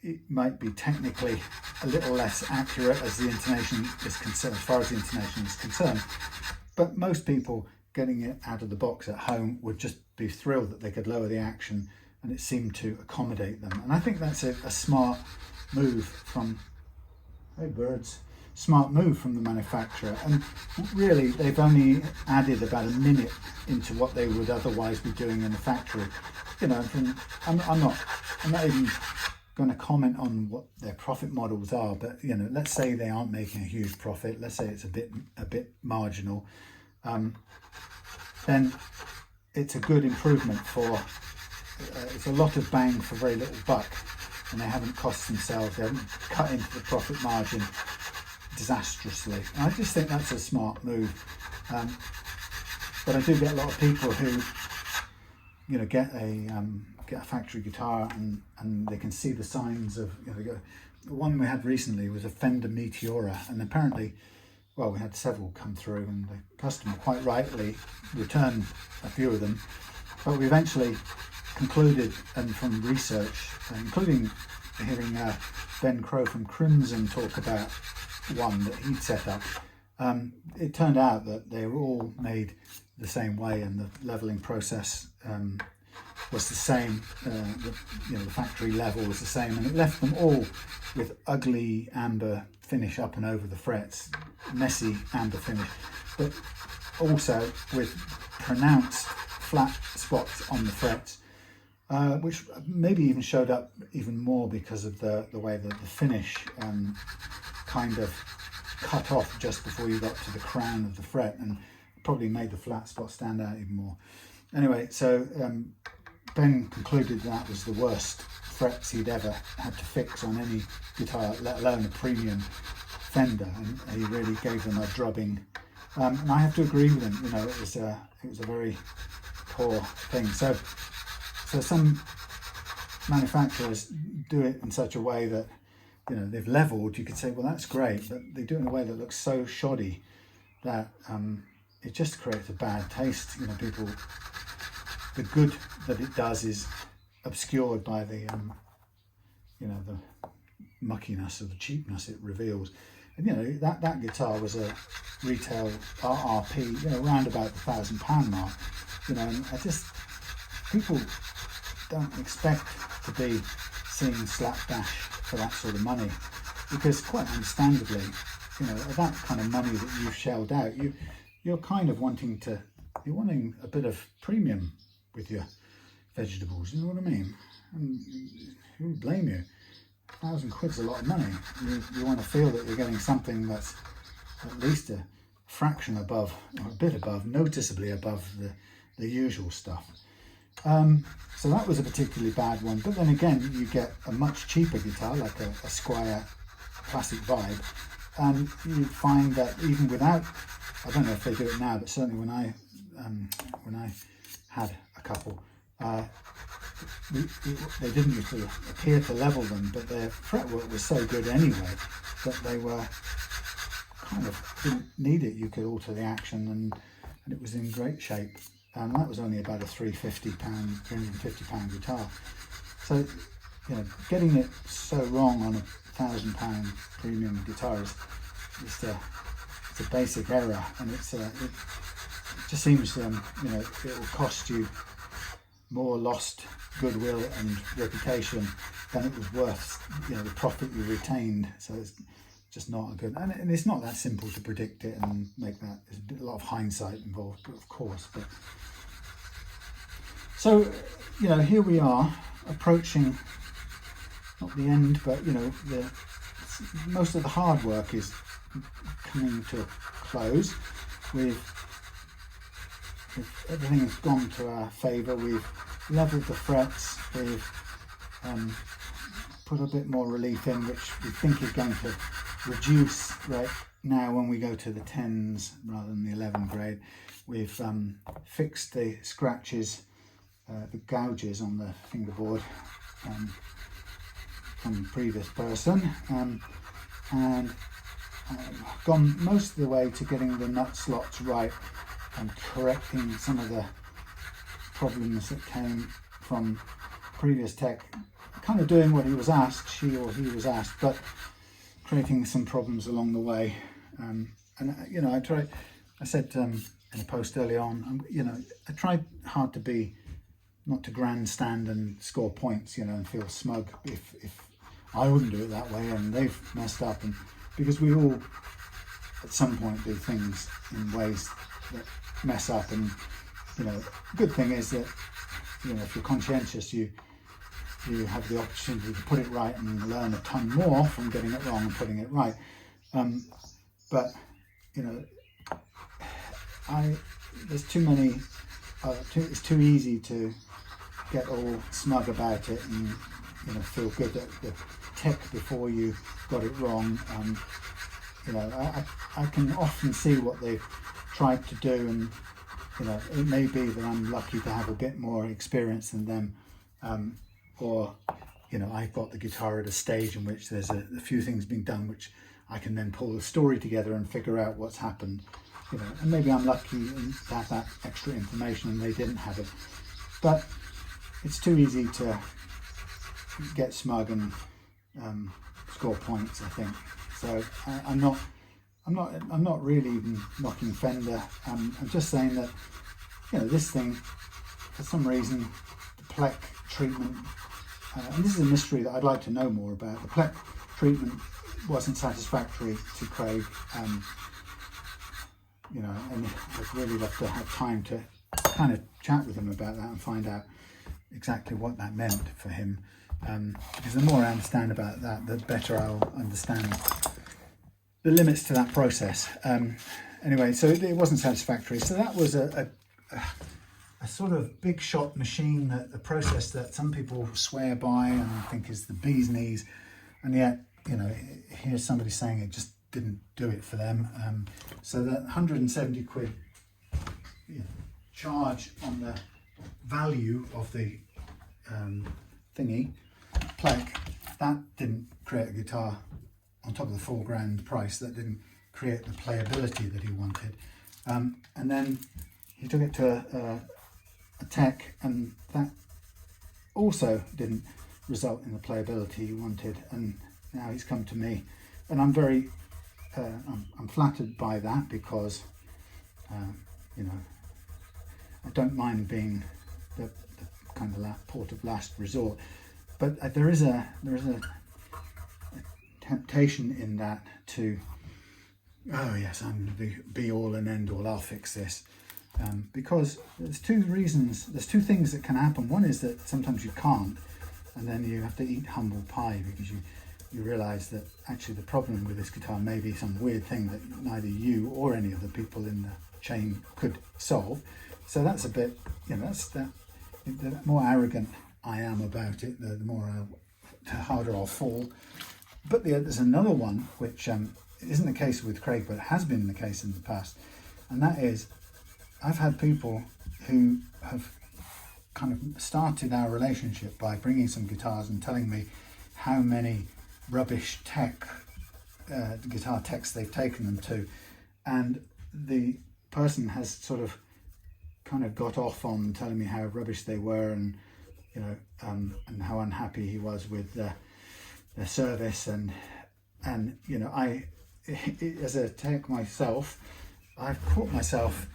it might be technically a little less accurate as the intonation is concerned, as far as the intonation is concerned, but most people getting it out of the box at home would just be thrilled that they could lower the action, and it seemed to accommodate them. And I think that's a smart move from, hey birds, smart move from the manufacturer. And really, they've only added about a minute into what they would otherwise be doing in the factory. I'm not even going to comment on what their profit models are, but let's say they aren't making a huge profit. Let's say it's a bit marginal. Then it's a good improvement for, it's a lot of bang for very little buck, and they haven't cost themselves, they haven't cut into the profit margin disastrously. And I just think that's a smart move. But I do get a lot of people who get a factory guitar and they can see the signs of, the one we had recently was a Fender Meteora, and apparently, well, we had several come through, and the customer quite rightly returned a few of them, but we eventually concluded, and from research, including hearing Ben Crow from Crimson talk about one that he'd set up, it turned out that they were all made the same way, and the leveling process was the same. The factory level was the same, and it left them all with ugly amber finish up and over the frets, messy amber finish, but also with pronounced flat spots on the frets, which maybe even showed up even more because of the way that the finish kind of cut off just before you got to the crown of the fret, and probably made the flat spot stand out even more. Anyway, so Ben concluded that was the worst frets he'd ever had to fix on any guitar, let alone a premium Fender, and he really gave them a drubbing. And I have to agree with him. It was a very poor thing. So some manufacturers do it in such a way that they've leveled. You could say, well, that's great, but they do it in a way that looks so shoddy that it just creates a bad taste. People, the good that it does is obscured by the the muckiness or the cheapness it reveals. And that guitar was a retail RRP around about the £1,000 mark, and people don't expect to be seeing slapdash for that sort of money, because quite understandably, at that kind of money that you've shelled out, you're kind of wanting a bit of premium with your vegetables, you know what I mean? And who would blame you? £1,000's a lot of money. You want to feel that you're getting something that's at least a fraction above, or a bit above, noticeably above the usual stuff. So that was a particularly bad one. But then again, you get a much cheaper guitar, like a Squier Classic Vibe, and you find that even without, I don't know if they do it now, but certainly when I had a couple, they didn't used to appear to level them, but their fretwork was so good anyway that they were kind of didn't need it. You could alter the action, and it was in great shape. And that was only about a £350 guitar. So getting it so wrong on a £1,000 premium guitar is just it's a basic error, and it just seems it will cost you more lost goodwill and reputation than it was worth, you know, the profit you retained. So it's just not a good, and it's not that simple to predict it and make that. There's a lot of hindsight involved, but of course. But so, you know, here we are approaching not the end, but you know, most of the hard work is coming to a close. Everything has gone to our favour. We've levelled the frets. We've put a bit more relief in, which we think is going to reduce right now when we go to the 10s rather than the 11 grade. We've fixed the scratches, the gouges on the fingerboard from the previous person, and gone most of the way to getting the nut slots right and correcting some of the problems that came from previous tech, kind of doing what he was asked, she or he was asked, but creating some problems along the way. And you know, I said in a post early on, you know, I tried hard to be, not to grandstand and score points, you know, and feel smug if I wouldn't do it that way and they've messed up, and because we all at some point do things in ways that mess up. And you know, the good thing is that, you know, if you're conscientious, you have the opportunity to put it right and learn a ton more from getting it wrong and putting it right. But you know, there's too many. It's too easy to get all smug about it and, you know, feel good at the tech before you got it wrong. You know, I can often see what they've tried to do, and you know, it may be that I'm lucky to have a bit more experience than them, or you know, I've got the guitar at a stage in which there's a few things being done which I can then pull the story together and figure out what's happened. You know, and maybe I'm lucky to have that extra information and they didn't have it. But it's too easy to get smug and score points, I think. So I'm not really even knocking Fender. I'm just saying that, you know, this thing, for some reason, the PLEK treatment, and this is a mystery that I'd like to know more about. The PLEK treatment wasn't satisfactory to Craig. You know, and I'd really love to have time to kind of chat with him about that and find out exactly what that meant for him. Because the more I understand about that, the better I'll understand the limits to that process. Anyway, so it wasn't satisfactory. So that was a sort of big shot machine, that the process that some people swear by and think is the bee's knees, and yet, you know, here's somebody saying it just didn't do it for them. So that 170 quid, you know, charge on the value of the thingy, PLEK, that didn't create a guitar on top of the £4,000 price. That didn't create the playability that he wanted. And then he took it to a tech, and that also didn't result in the playability he wanted. And now he's come to me, and I'm very I'm flattered by that, because you know, I don't mind being the kind of port of last resort, but there is a temptation in that to, oh yes, I'm the be all and end all, I'll fix this, because there's two things that can happen. One is that sometimes you can't, and then you have to eat humble pie, because you realise that actually the problem with this guitar may be some weird thing that neither you or any of the people in the chain could solve. So that's a bit, you know, the more arrogant I am about it, the harder I'll fall. But there's another one, which isn't the case with Craig, but has been the case in the past, and that is, I've had people who have kind of started our relationship by bringing some guitars and telling me how many rubbish guitar techs they've taken them to, and the person has sort of kind of got off on telling me how rubbish they were, and you know, and how unhappy he was with their service, and you know, I as a tech myself, I've caught myself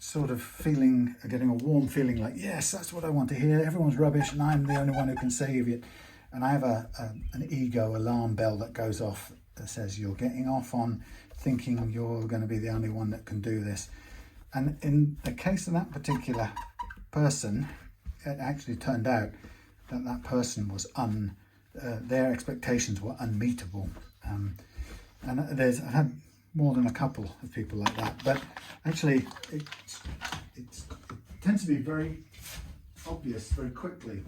sort of feeling, getting a warm feeling like, yes, that's what I want to hear. Everyone's rubbish and I'm the only one who can save it. And I have an ego alarm bell that goes off that says you're getting off on thinking you're going to be the only one that can do this. And in the case of that particular person, it actually turned out that that person was their expectations were unmeetable. And I've had more than a couple of people like that, but actually it tends to be very obvious very quickly.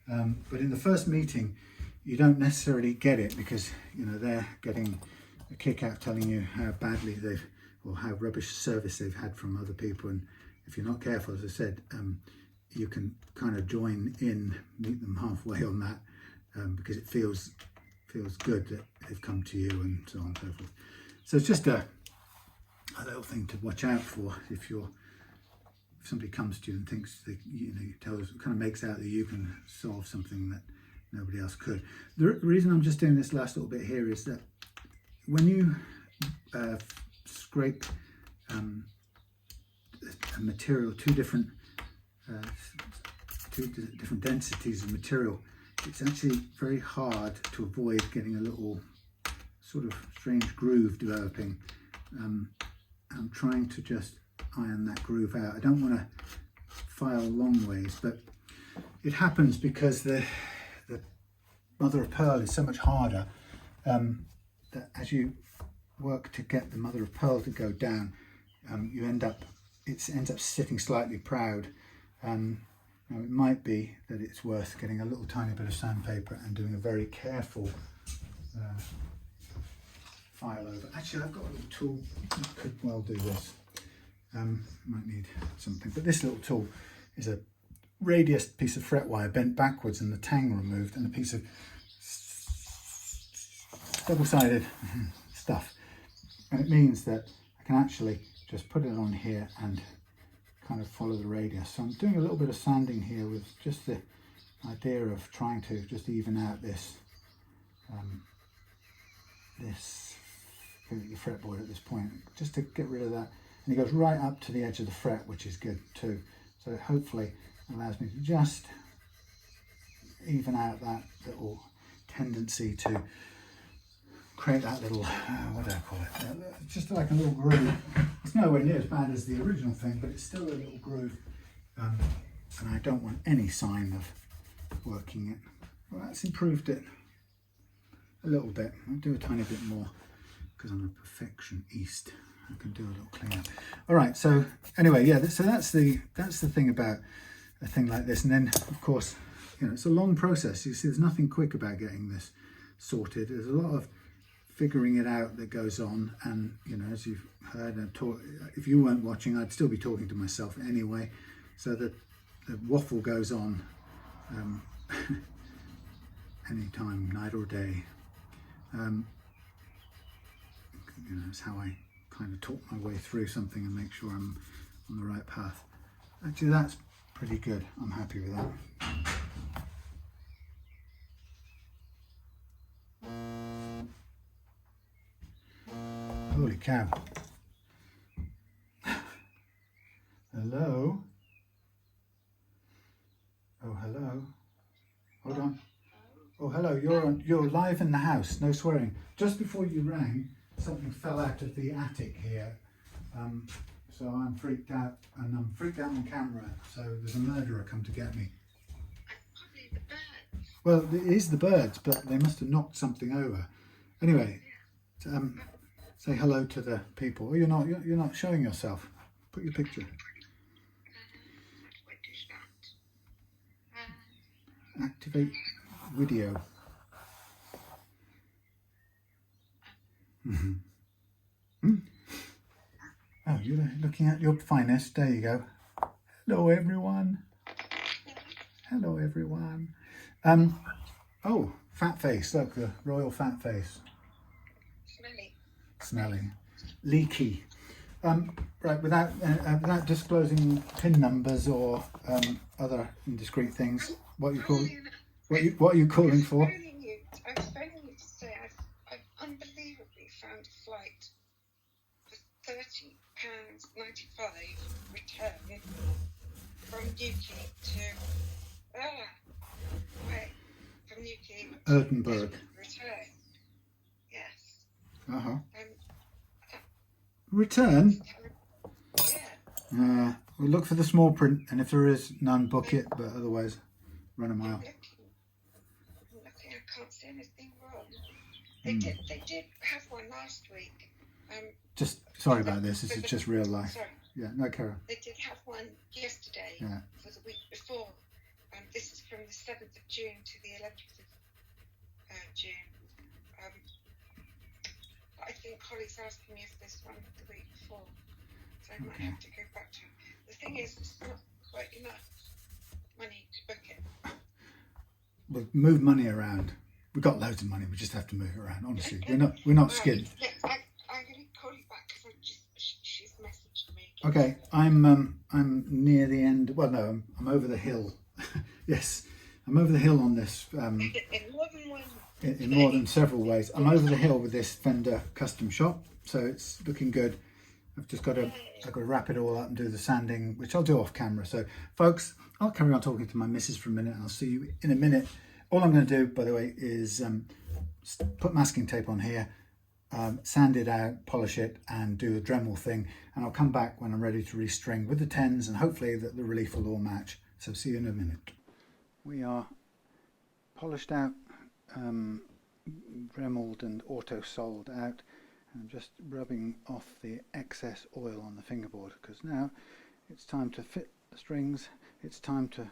But in the first meeting, you don't necessarily get it because, you know, they're getting a kick out telling you how badly or how rubbish service they've had from other people. And if you're not careful, as I said, you can kind of join in, meet them halfway on that, because it feels good that they've come to you and so on and so forth. So it's just a little thing to watch out for if somebody comes to you and thinks that, you know, kind of makes out that you can solve something that nobody else could. The reason I'm just doing this last little bit here is that when you scrape a material, two different densities of material, it's actually very hard to avoid getting a little sort of strange groove developing. I'm trying to just iron that groove out. I don't want to file long ways, but it happens because the mother of pearl is so much harder, that as you work to get the mother of pearl to go down, it ends up sitting slightly proud. Now it might be that it's worth getting a little tiny bit of sandpaper and doing a very careful file over. Actually, I've got a little tool that could well do this. Might need something, but this little tool is a radius piece of fret wire bent backwards and the tang removed, and a piece of double-sided stuff, and it means that I can actually just put it on here and kind of follow the radius. So I'm doing a little bit of sanding here with just the idea of trying to just even out this the fretboard at this point, just to get rid of that. And it goes right up to the edge of the fret, which is good too. So hopefully allows me to just even out that little tendency to create that little, what do I call it? Just like a little groove. It's nowhere near as bad as the original thing, but it's still a little groove. And I don't want any sign of working it. Well, that's improved it a little bit. I'll do a tiny bit more because I'm a perfectionist. I can do a little cleanup. All right, so anyway, yeah, so that's the thing about a thing like this. And then, of course, you know, it's a long process. You see, there's nothing quick about getting this sorted. There's a lot of figuring it out that goes on, and you know, as you've heard and if you weren't watching, I'd still be talking to myself anyway, so that the waffle goes on anytime, night or day. You know, it's how I kind of talk my way through something and make sure I'm on the right path. Actually, that's pretty good. I'm happy with that. Holy cow. Hello? Oh, hello. Hold on. Oh, hello. You're live in the house. No swearing. Just before you rang, something fell out of the attic here. So I'm freaked out, and I'm freaked out on camera. So there's a murderer come to get me. Probably the birds. Well, it is the birds, but they must have knocked something over. Anyway, say hello to the people. Oh, you're not showing yourself. Put your picture. What is that? Activate video. Oh, you're looking at your finest. There you go. Hello, everyone. Hello, everyone. Oh, fat face. Look, the royal fat face. Smelly, leaky. Right, without disclosing pin numbers or other indiscreet things, what are you calling for? I was phoning you to say I've unbelievably found a flight for £30 £5.95 return from Newquay to from Newquay to Erdenberg. return. Yes. Uh-huh. Return? Yeah. We'll look for the small print, and if there is none, book it, but otherwise run a mile. I'm looking, I can't see anything wrong. They did have one last week. Just sorry about this. This is just real life. Sorry. Yeah, no, Karen. They did have one yesterday for the week before. This is from the 7th of June to the 11th of June. But I think Holly's asking me if there's one the week before. So I might have to go back to it. The thing is, it's not quite enough money to book it. We'll move money around. We've got loads of money. We just have to move it around. Honestly, we're not skint. Yeah, I'm going to call you back because she's messaged me. Okay, I'm near the end. Well, no, I'm over the hill. Yes, I'm over the hill on this. In more than one. In more than several ways. I'm over the hill with this Fender custom shop, so it's looking good. I've got to wrap it all up and do the sanding, which I'll do off camera. So, folks, I'll carry on talking to my missus for a minute, and I'll see you in a minute. All I'm going to do, by the way, is put masking tape on here, sand it out, polish it, and do the Dremel thing. And I'll come back when I'm ready to restring with the 10s, and hopefully that the relief will all match. So see you in a minute. We are polished out, Dremeled and auto-soled out. I'm just rubbing off the excess oil on the fingerboard because now it's time to fit the strings. It's time to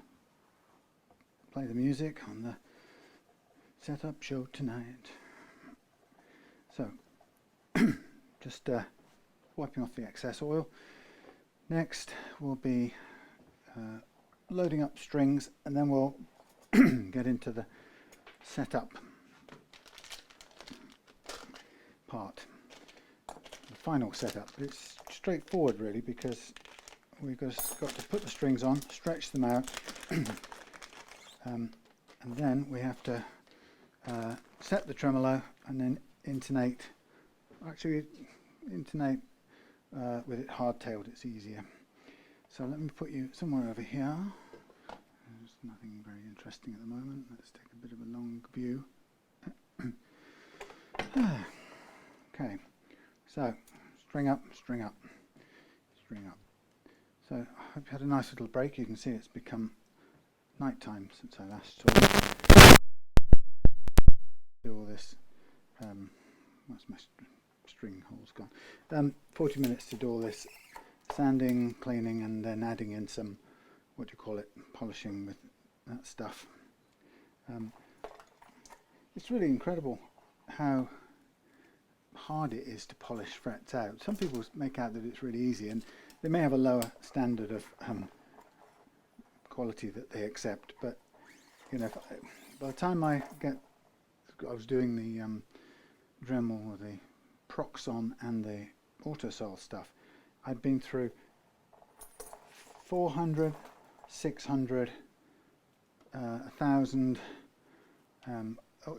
play the music on the setup show tonight. So just wiping off the excess oil. Next will be loading up strings, and then we'll get into the setup part, the final setup. But it's straightforward really, because we've got to put the strings on, stretch them out, and then we have to set the tremolo and then intonate. Actually, intonate with it hard-tailed, it's easier. So let me put you somewhere over here. There's nothing very interesting at the moment. Let's take a bit of a long view. Okay, so string up, string up, string up. So I hope you had a nice little break. You can see it's become night time since I last saw you. Do all this. What's my string holes gone? 40 minutes to do all this sanding, cleaning, and then adding in some, what do you call it, polishing with that stuff. It's really incredible how hard it is to polish frets out. Some people make out that it's really easy, and they may have a lower standard of quality that they accept, but you know, by the time I was doing the Dremel, the Proxon and the Autosol stuff, I'd been through 400, 600, 1,000,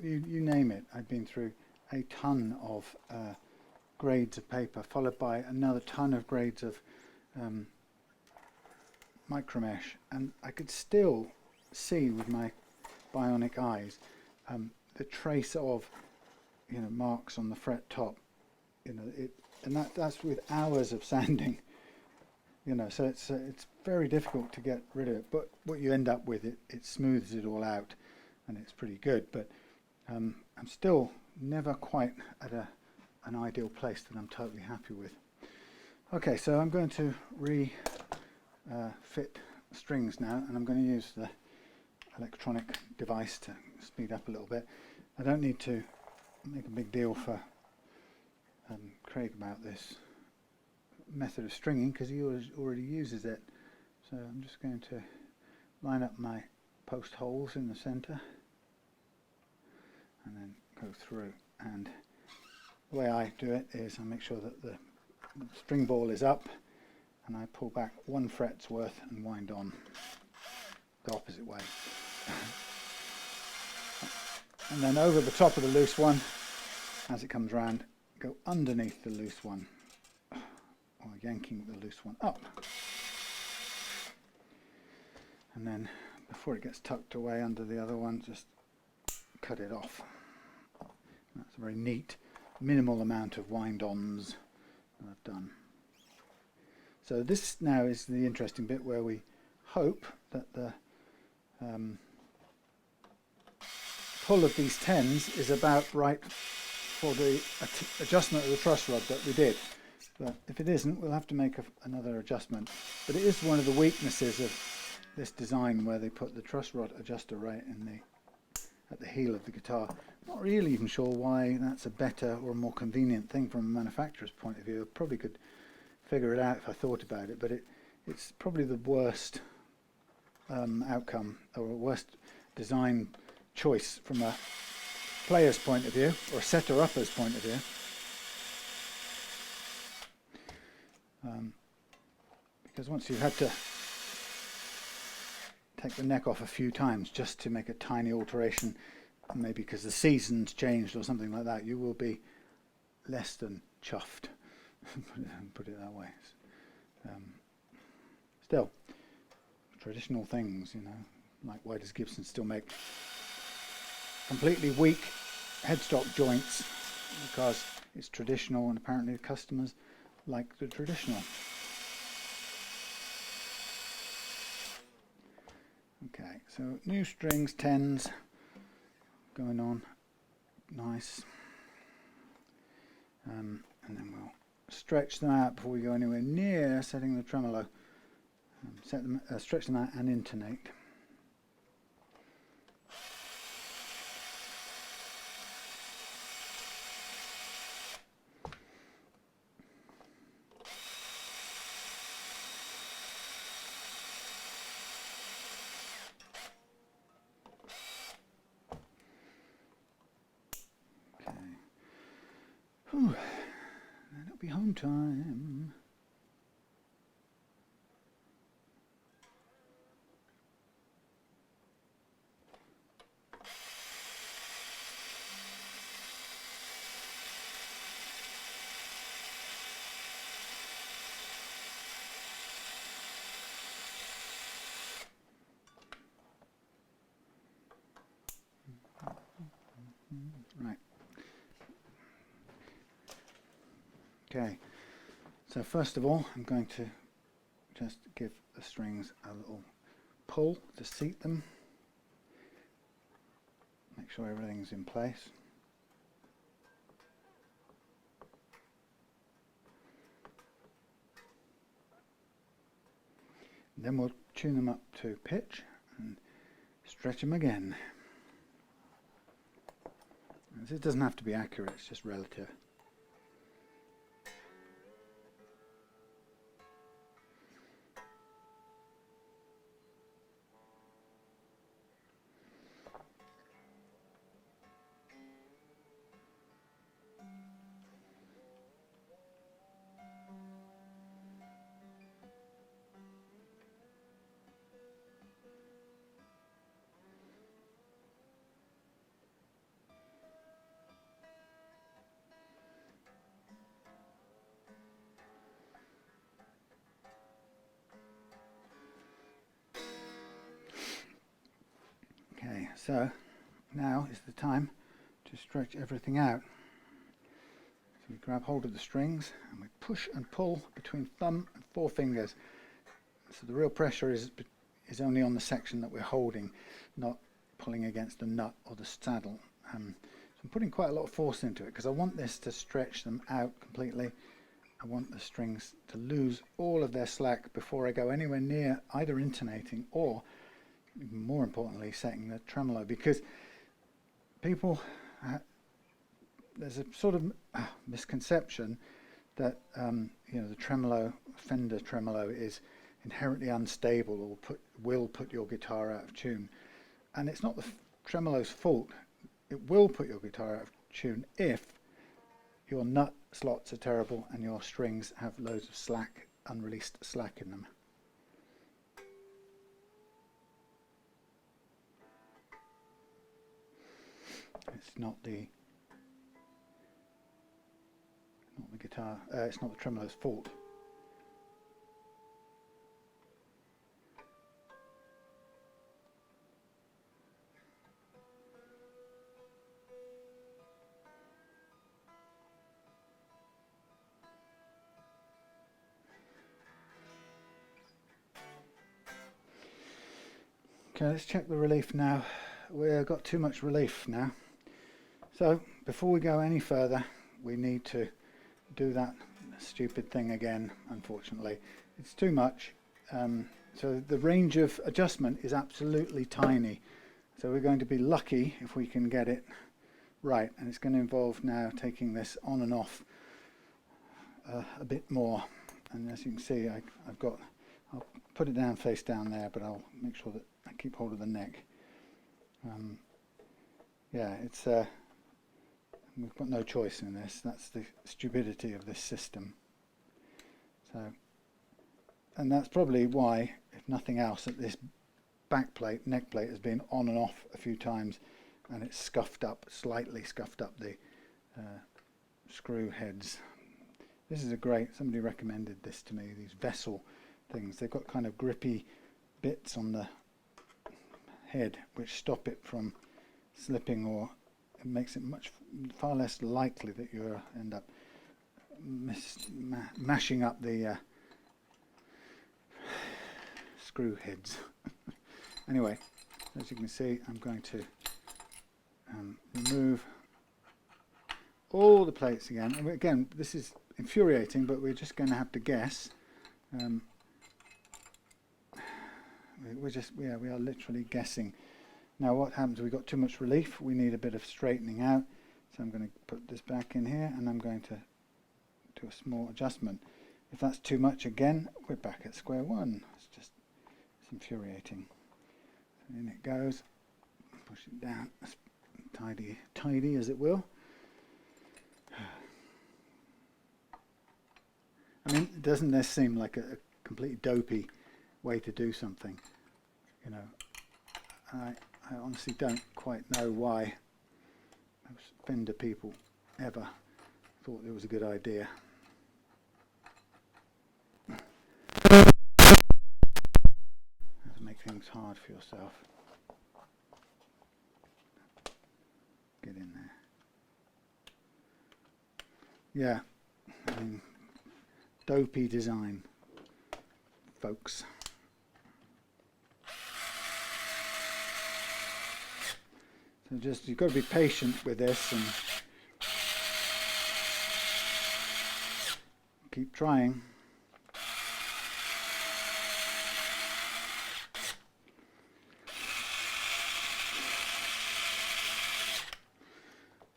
you name it. I'd been through a ton of grades of paper, followed by another ton of grades of micromesh, and I could still see with my bionic eyes the trace of, you know, marks on the fret top, you know, and that's with hours of sanding, you know, so it's very difficult to get rid of it, but what you end up with, it smooths it all out, and it's pretty good. But I'm still never quite at an ideal place that I'm totally happy with. Okay, so I'm going to fit strings now, and I'm going to use the electronic device to speed up a little bit. I don't need to make a big deal for Craig about this method of stringing because he already uses it. So I'm just going to line up my post holes in the center and then go through, and the way I do it is I make sure that the string ball is up and I pull back 1 fret's worth and wind on the opposite way. And then over the top of the loose one, as it comes round, go underneath the loose one. while yanking the loose one up. And then before it gets tucked away under the other one, just cut it off. That's a very neat, minimal amount of wind-ons that I've done. So this now is the interesting bit where we hope that the pull of these 10s is about right for the adjustment of the truss rod that we did. But if it isn't, we'll have to make another adjustment. But it is one of the weaknesses of this design where they put the truss rod adjuster right in at the heel of the guitar. Not really even sure why that's a better or more convenient thing from a manufacturer's point of view. I probably could figure it out if I thought about it, but it's probably the worst outcome or worst design choice from a player's point of view or setter-upper's point of view. Because once you've had to take the neck off a few times just to make a tiny alteration, maybe because the season's changed or something like that, you will be less than chuffed, put it that way. Still, traditional things, you know, like why does Gibson still make completely weak headstock joints? Because it's traditional, and apparently the customers like the traditional. Okay, so new strings, 10s going on, nice. And then we'll stretch them out before we go anywhere near setting the tremolo. Stretch them out and intonate. Whew. Then it'll be home time. Right. Okay, so first of all I'm going to just give the strings a little pull to seat them, make sure everything's in place. And then we'll tune them up to pitch and stretch them again. And it doesn't have to be accurate, it's just relative. Okay, so now is the time to stretch everything out. So we grab hold of the strings and we push and pull between thumb and forefingers. So the real pressure is only on the section that we're holding, not pulling against the nut or the saddle. So I'm putting quite a lot of force into it because I want this to stretch them out completely. I want the strings to lose all of their slack before I go anywhere near either intonating or, even more importantly, setting the tremolo, because people, there's a sort of misconception that you know, the tremolo, Fender tremolo, is inherently unstable or will put your guitar out of tune. And it's not the tremolo's fault. It will put your guitar out of tune if your nut slots are terrible and your strings have loads of slack, unreleased slack in them. It's not the guitar. It's not the tremolo's fault Okay, let's check the relief now. We've got too much relief now. So before we go any further, we need to do that stupid thing again, unfortunately. It's too much. So the range of adjustment is absolutely tiny. So we're going to be lucky if we can get it right. And it's going to involve now taking this on and off a bit more. And as you can see, I'll put it down face down there, but I'll make sure that I keep hold of the neck. Yeah, it's we've got no choice in this. That's the stupidity of this system. So, and that's probably why, if nothing else, that this back plate, neck plate, has been on and off a few times, and it's scuffed up, slightly scuffed up the screw heads. This is a great, somebody recommended this to me, these vessel things. They've got kind of grippy bits on the head which stop it from slipping, or it makes it far less likely that you'll end up mashing up the screw heads. Anyway, as you can see, I'm going to remove all the plates again. And again, this is infuriating, but we're just going to have to guess. We are literally guessing. Now what happens, we've got too much relief, we need a bit of straightening out. So I'm going to put this back in here, and I'm going to do a small adjustment. If that's too much again, we're back at square one. It's infuriating. So in it goes, push it down, as tidy as it will. I mean, doesn't this seem like a completely dopey way to do something? You know, I honestly don't quite know why most Fender people ever thought it was a good idea. To make things hard for yourself. Get in there. Yeah, I mean, dopey design, folks. So just, you've got to be patient with this and keep trying.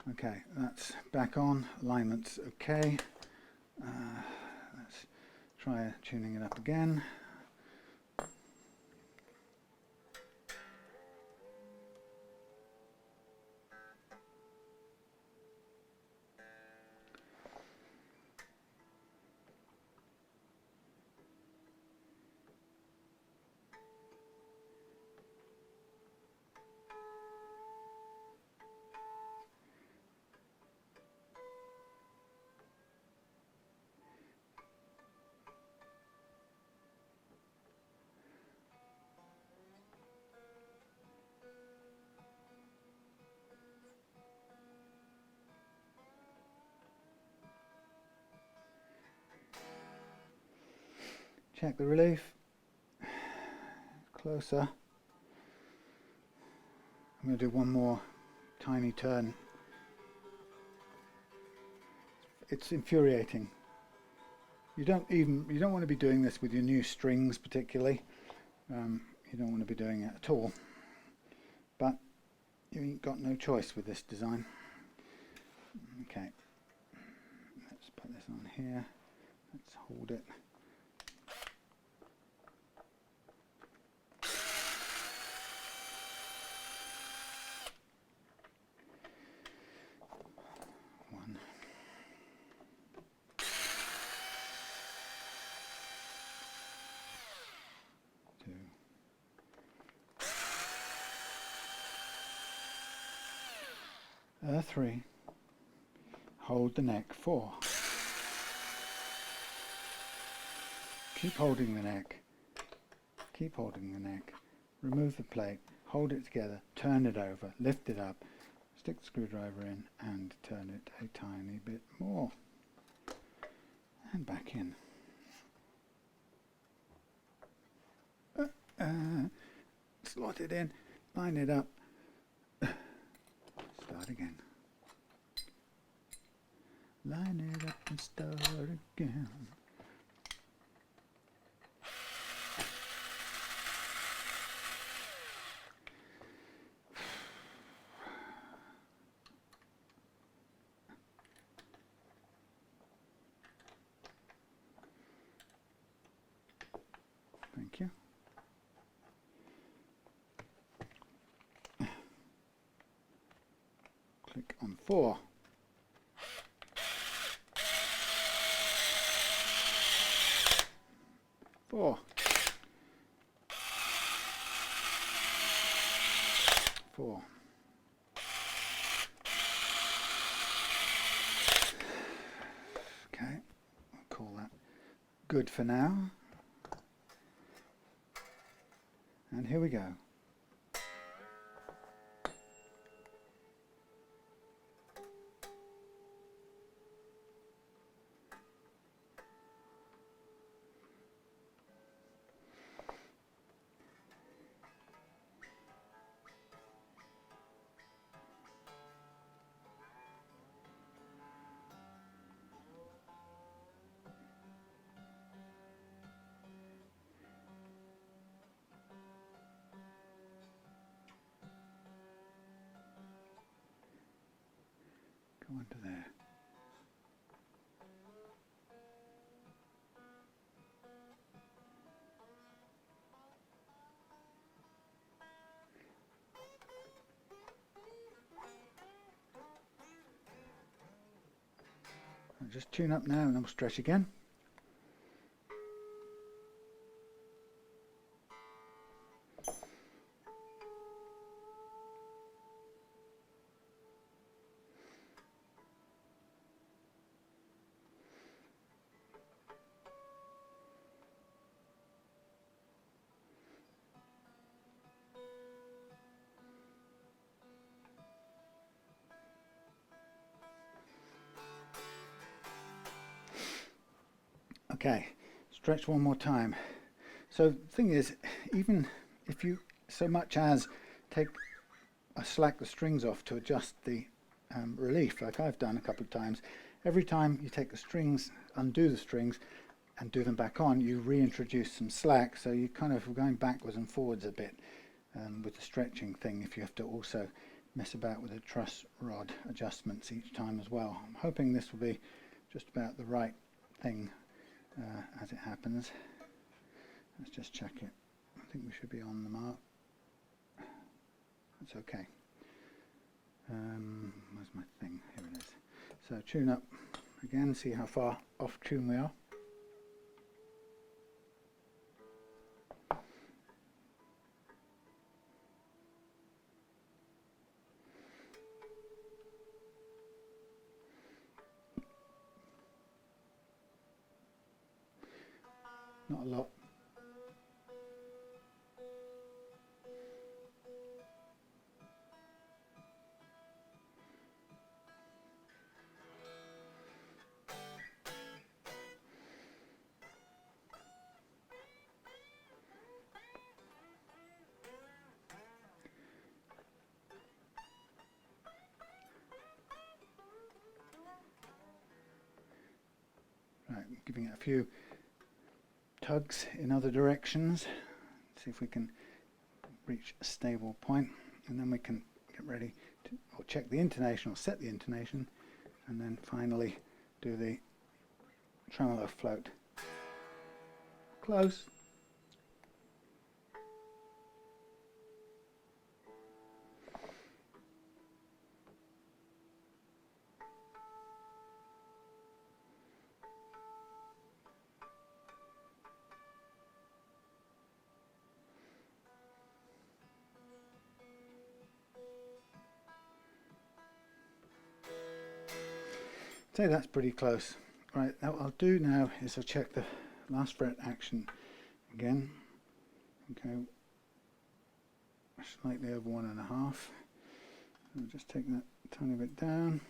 Okay, that's back on, alignment's okay. Let's try tuning it up again. Check the relief. Closer. I'm going to do one more tiny turn. It's infuriating. You don't want to be doing this with your new strings particularly. You don't want to be doing it at all. But you ain't got no choice with this design. Okay. Let's put this on here. Let's hold it. Three. Hold the neck. 4. Keep holding the neck. Keep holding the neck. Remove the plate. Hold it together. Turn it over. Lift it up. Stick the screwdriver in and turn it a tiny bit more. And back in. slot it in, line it up, start again. Line it up and start again. Thank you. Click on 4. 4. 4. Okay, I'll call that good for now. And here we go. Go under there. I'll just tune up now and I'll stretch again. Okay, stretch one more time. So the thing is, even if you so much as slack the strings off to adjust the relief, like I've done a couple of times, every time you take the strings, undo the strings and do them back on, you reintroduce some slack, so you're kind of going backwards and forwards a bit with the stretching thing, if you have to also mess about with the truss rod adjustments each time as well. I'm hoping this will be just about the right thing as it happens. Let's just check it. I think we should be on the mark. That's okay. Where's my thing? Here it is. So tune up again, see how far off tune we are. Not a lot. Right, giving it a few tugs in other directions, see if we can reach a stable point, and then we can get ready to or check the intonation or set the intonation, and then finally do the tremolo float. Close. So that's pretty close. Right, now what I'll do now is I'll check the last fret action again. Okay, slightly over 1.5. I'll just take that a tiny bit down.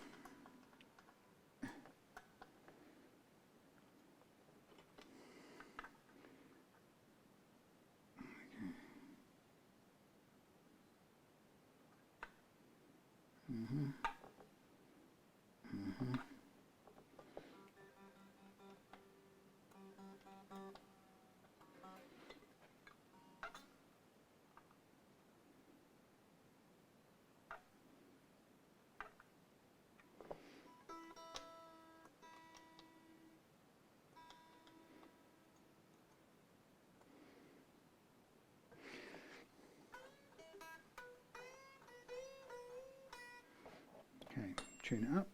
tune it up.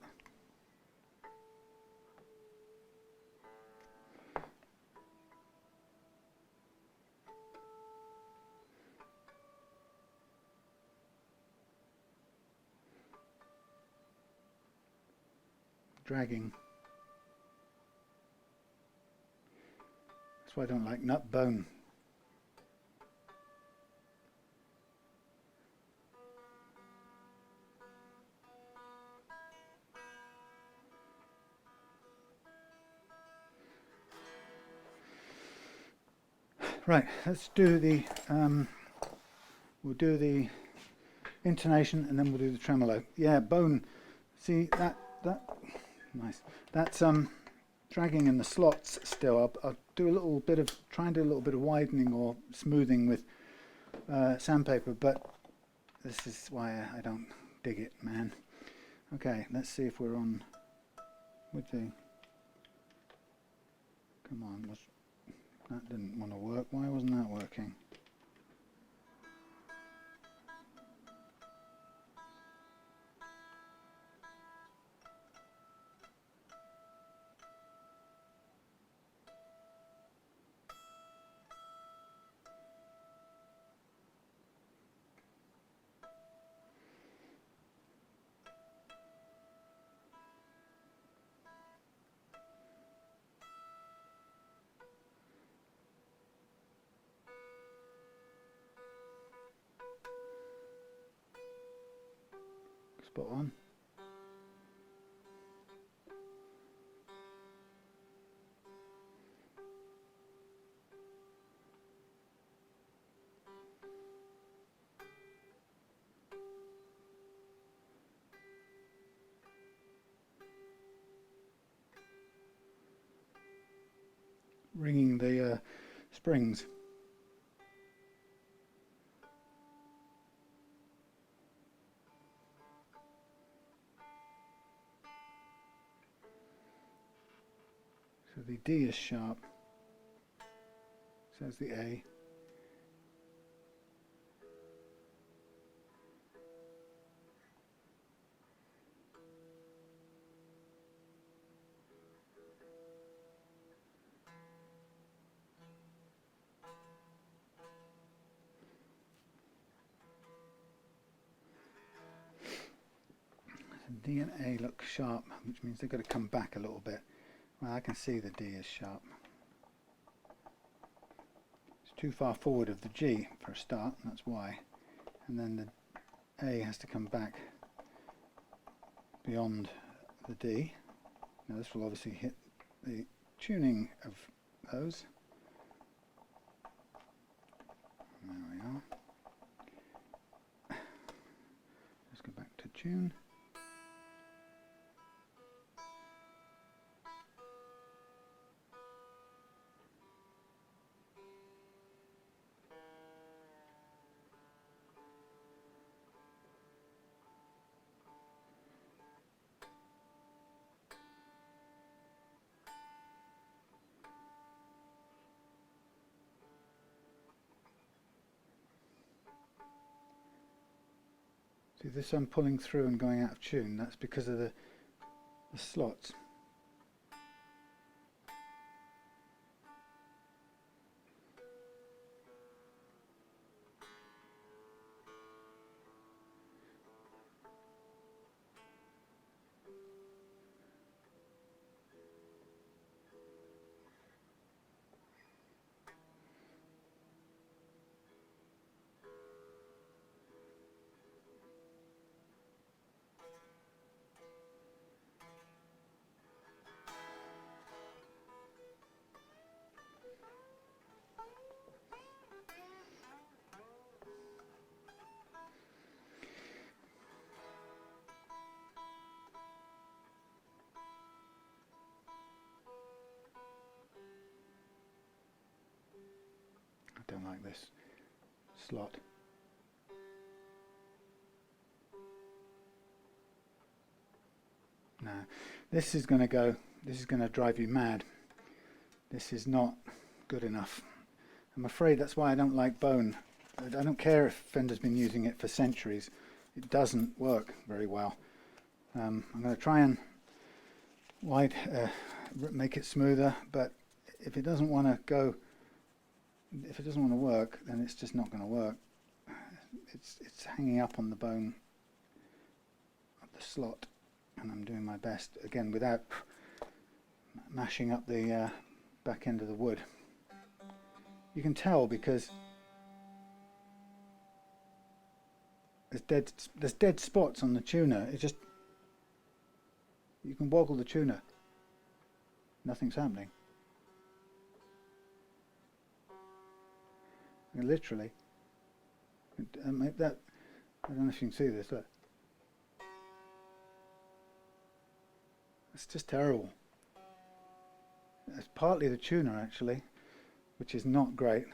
Dragging. That's why I don't like nut bone. Right, let's do the we'll do the intonation and then we'll do the tremolo. Yeah, bone. See that nice. That's dragging in the slots still. I'll do a little bit of try and do a little bit of widening or smoothing with sandpaper, but this is why I don't dig it, man. Okay, let's see if we're on with the. Come on, that didn't want to work. Why wasn't that working? Spot on. Ringing the springs. So the D is sharp, so is the A. D and A look sharp, which means they've got to come back a little bit. Well, I can see the D is sharp. It's too far forward of the G for a start, that's why. And then the A has to come back beyond the D. Now this will obviously hit the tuning of those. There we are. Let's go back to tune. See this I'm pulling through and going out of tune, that's because of the slots. I don't like this slot. No, this is going to drive you mad. This is not good enough. I'm afraid that's why I don't like bone. I don't care if Fender's been using it for centuries. It doesn't work very well. I'm going to try and make it smoother, but if it doesn't want to go, if it doesn't want to work, then it's just not going to work. It's hanging up on the bone of the slot, and I'm doing my best, again, without mashing up the back end of the wood. You can tell because there's dead spots on the tuner. It just, you can woggle the tuner, nothing's happening. And literally, that, I don't know if you can see this, look. It's just terrible. It's partly the tuner actually, which is not great.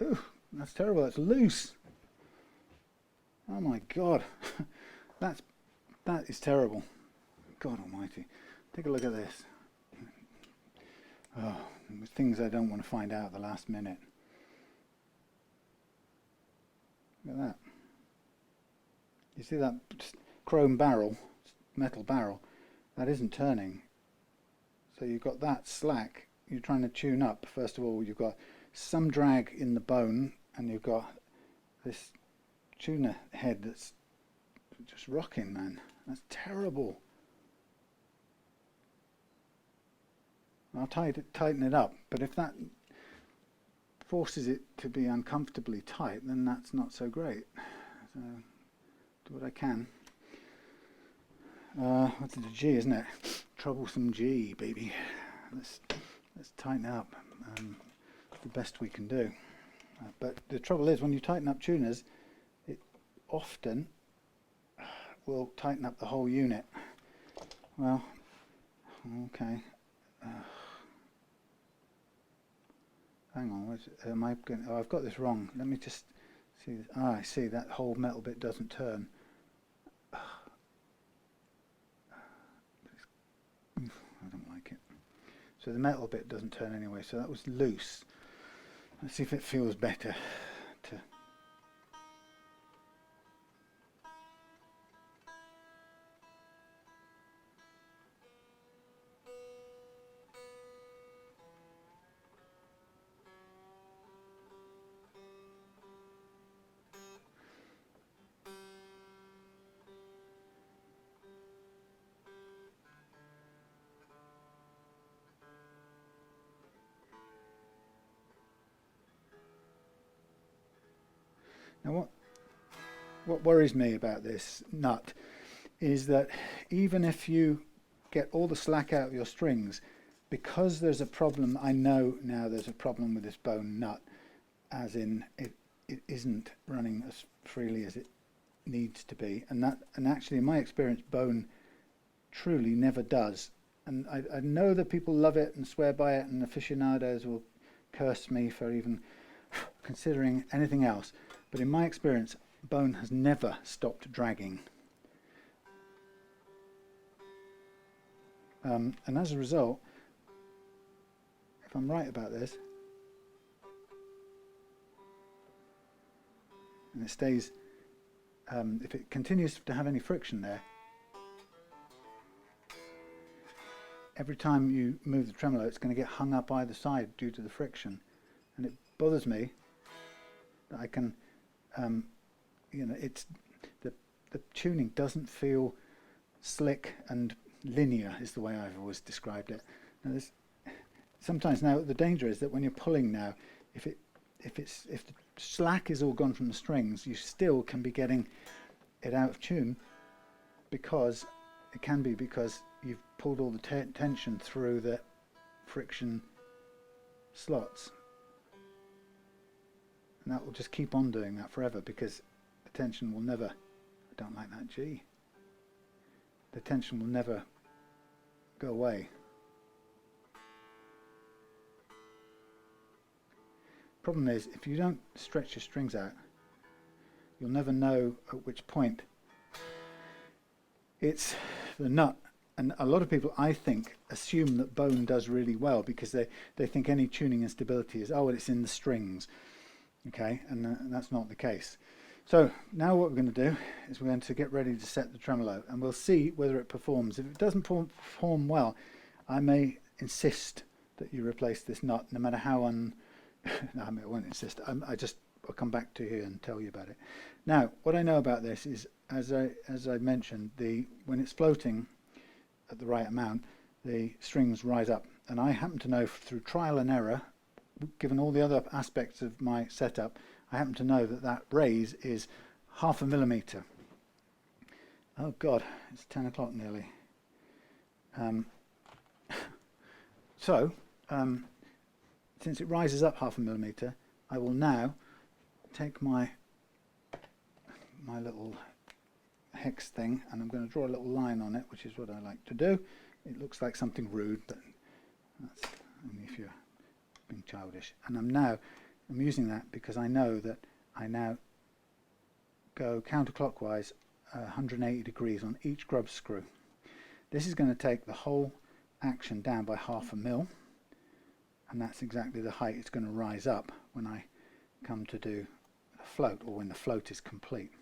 Ooh, that's terrible, that's loose. Oh my God, that is terrible. God almighty. Take a look at this. Oh, things I don't want to find out at the last minute. Look at that. You see that chrome barrel, metal barrel, that isn't turning. So you've got that slack. You're trying to tune up. First of all, you've got some drag in the bone, and you've got this tuner head that's just rocking, man. That's terrible. I'll tighten it up, but if that forces it to be uncomfortably tight, then that's not so great. So do what I can. What's it, a G, isn't it? Troublesome G, baby. Let's tighten up. The best we can do. But the trouble is, when you tighten up tuners, it often will tighten up the whole unit. Well, okay. Hang on, am I going? Oh, I've got this wrong. Let me just see this. Ah, I see, that whole metal bit doesn't turn. I don't like it. So the metal bit doesn't turn anyway, so that was loose. Let's see if it feels better to. Now what worries me about this nut is that even if you get all the slack out of your strings, because there's a problem, I know now there's a problem with this bone nut, as in it isn't running as freely as it needs to be, and actually in my experience bone truly never does. And I know that people love it and swear by it, and aficionados will curse me for even considering anything else. But in my experience, bone has never stopped dragging. And as a result, if I'm right about this, and it stays, if it continues to have any friction there, every time you move the tremolo, it's going to get hung up either side due to the friction. And it bothers me that I can, you know, it's the tuning doesn't feel slick and linear, is the way I've always described it. Now sometimes now the danger is that when you're pulling now, if the slack is all gone from the strings, you still can be getting it out of tune, because it can be because you've pulled all the tension through the friction slots. And that will just keep on doing that forever, because the tension will never, I don't like that G, the tension will never go away. Problem is, if you don't stretch your strings out, you'll never know at which point it's the nut. And a lot of people, I think, assume that bone does really well, because they think any tuning instability is, oh, well, it's in the strings. Okay, and that's not the case. So now what we're going to do is we're going to get ready to set the tremolo, and we'll see whether it performs. If it doesn't perform well, I may insist that you replace this nut, no matter how no, I won't insist. I'll come back to you and tell you about it. Now, what I know about this is, as I mentioned, when it's floating at the right amount, the strings rise up, and I happen to know through trial and error, given all the other aspects of my setup, I happen to know that raise is 0.5 millimeter. Oh God, it's 10 o'clock nearly. Since it rises up 0.5 millimeter, I will now take my little hex thing, and I'm going to draw a little line on it, which is what I like to do. It looks like something rude, but that's only if you're being childish. And I'm using that because I know that I now go counterclockwise 180 degrees on each grub screw. This is going to take the whole action down by 0.5 mil, and that's exactly the height it's going to rise up when I come to do a float, or when the float is complete.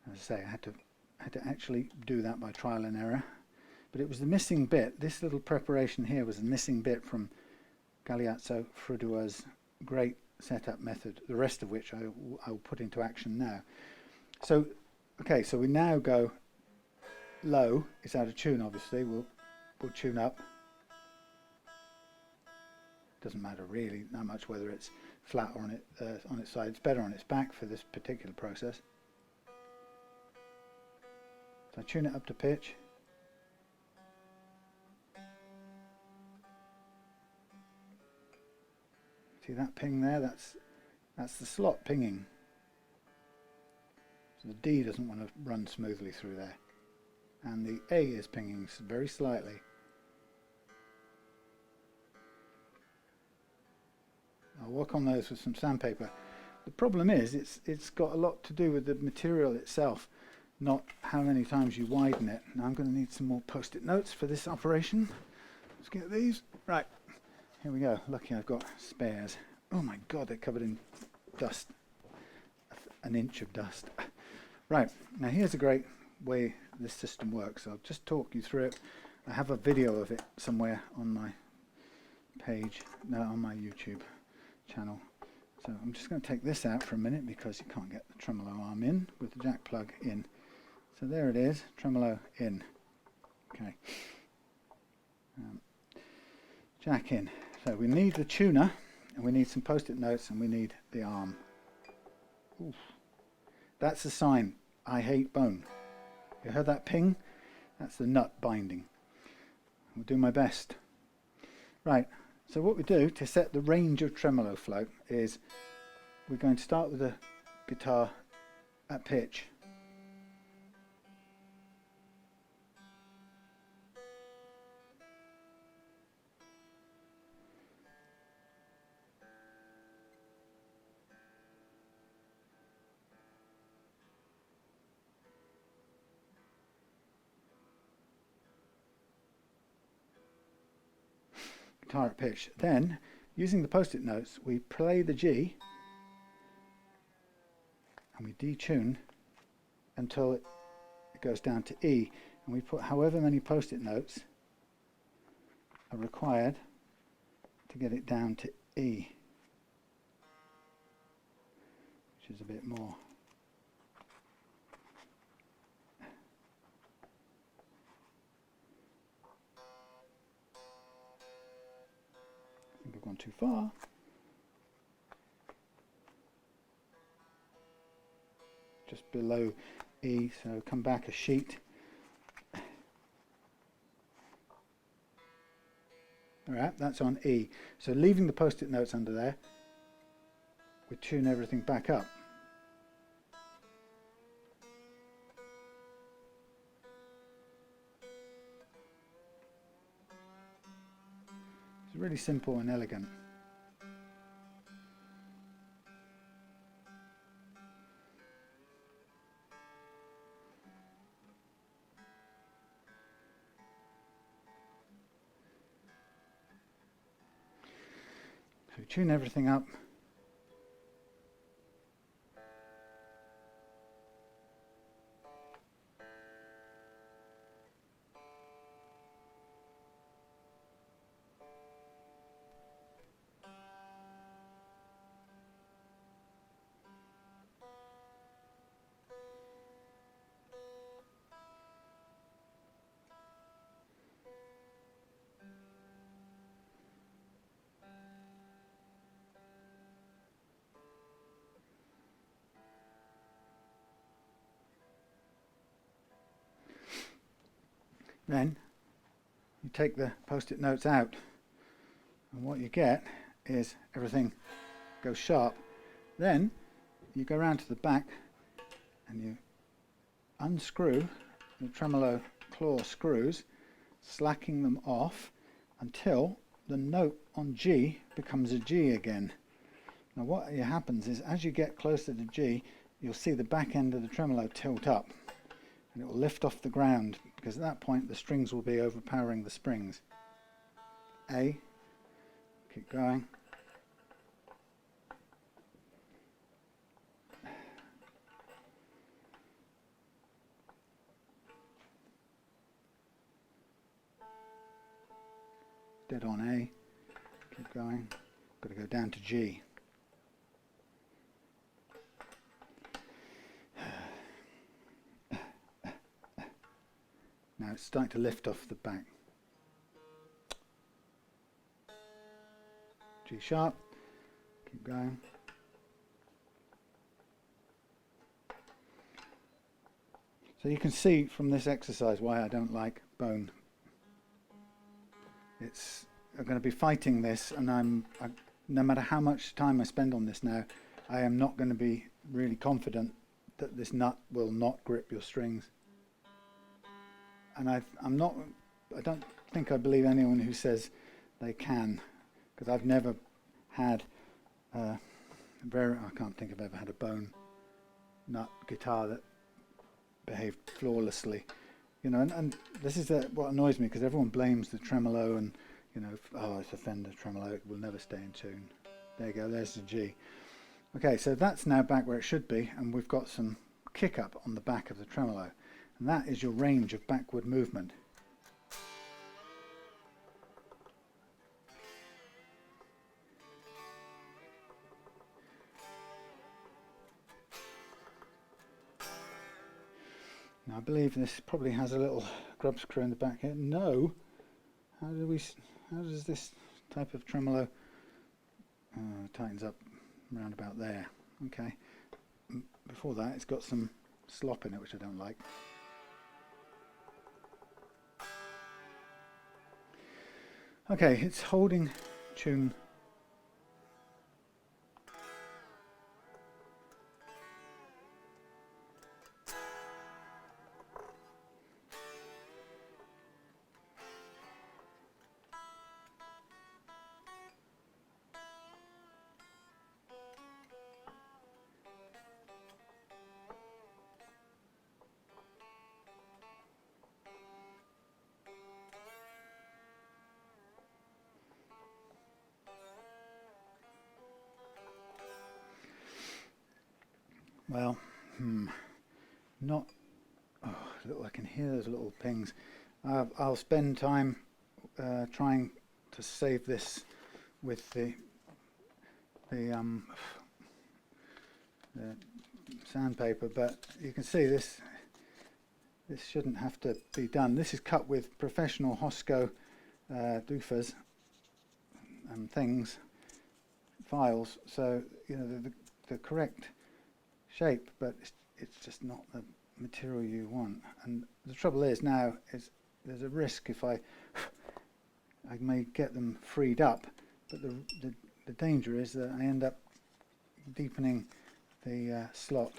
As I say, I had to actually do that by trial and error, but it was the missing bit. This little preparation here was the missing bit from Galeazzo Frudua's great setup method, the rest of which I will put into action now. So, okay, so we now go low. It's out of tune, obviously. We'll tune up. Doesn't matter really that much whether it's flat or on its side. It's better on its back for this particular process. So I tune it up to pitch. See that ping there? That's the slot pinging. So the D doesn't want to run smoothly through there, and the A is pinging very slightly. I'll work on those with some sandpaper. The problem is it's got a lot to do with the material itself, not how many times you widen it. Now I'm going to need some more post-it notes for this operation. Let's get these. Right, here we go. Lucky I've got spares. Oh my God, they're covered in dust. An inch of dust. Right, now here's a great way this system works. I'll just talk you through it. I have a video of it somewhere on my page, no, on my YouTube channel. So I'm just going to take this out for a minute because you can't get the tremolo arm in with the jack plug in. So there it is, tremolo in. Okay. Jack in. So we need the tuner, and we need some post-it notes, and we need the arm. Oof. That's a sign. I hate bone. You heard that ping? That's the nut binding. I'll do my best. Right. So what we do to set the range of tremolo float is we're going to start with the guitar at pitch. Guitar at pitch. Then, using the post-it notes, we play the G and we detune until it goes down to E, and we put however many post-it notes are required to get it down to E, which is a bit more. I think I've gone too far. Just below E, so come back a sheet. Alright, that's on E. So leaving the post-it notes under there, we tune everything back up. It's really simple and elegant. So we tune everything up. then you take the post-it notes out, and what you get is everything goes sharp. Then you go around to the back and you unscrew the tremolo claw screws, slacking them off until the note on G becomes a G again. Now what happens is, as you get closer to G, you'll see the back end of the tremolo tilt up and it will lift off the ground, because at that point the strings will be overpowering the springs. A, keep going. Dead on A, keep going. Got to go down to G. Now it's starting to lift off the back. G sharp, keep going. So you can see from this exercise why I don't like bone. I'm going to be fighting this, and no matter how much time I spend on this now, I am not going to be really confident that this nut will not grip your strings. And I don't think I believe anyone who says they can, because I've never had I can't think I've ever had a bone nut guitar that behaved flawlessly, you know. And this is what annoys me, because everyone blames the tremolo, and you know, oh, it's a Fender tremolo, it will never stay in tune. There you go, there's the G. Okay, so that's now back where it should be, and we've got some kick up on the back of the tremolo. And that is your range of backward movement. Now I believe this probably has a little grub screw in the back here. No. How does this type of tremolo tightens up around about there? Okay. Before that, it's got some slop in it, which I don't like. Okay, it's holding tune. Well, not. Oh, look, I can hear those little pings. I'll spend time trying to save this with the sandpaper, but you can see this shouldn't have to be done. This is cut with professional Hosco doofers and things, files, so you know the correct shape, but it's just not the material you want. And the trouble is now is there's a risk if I may get them freed up, but the danger is that I end up deepening the slot,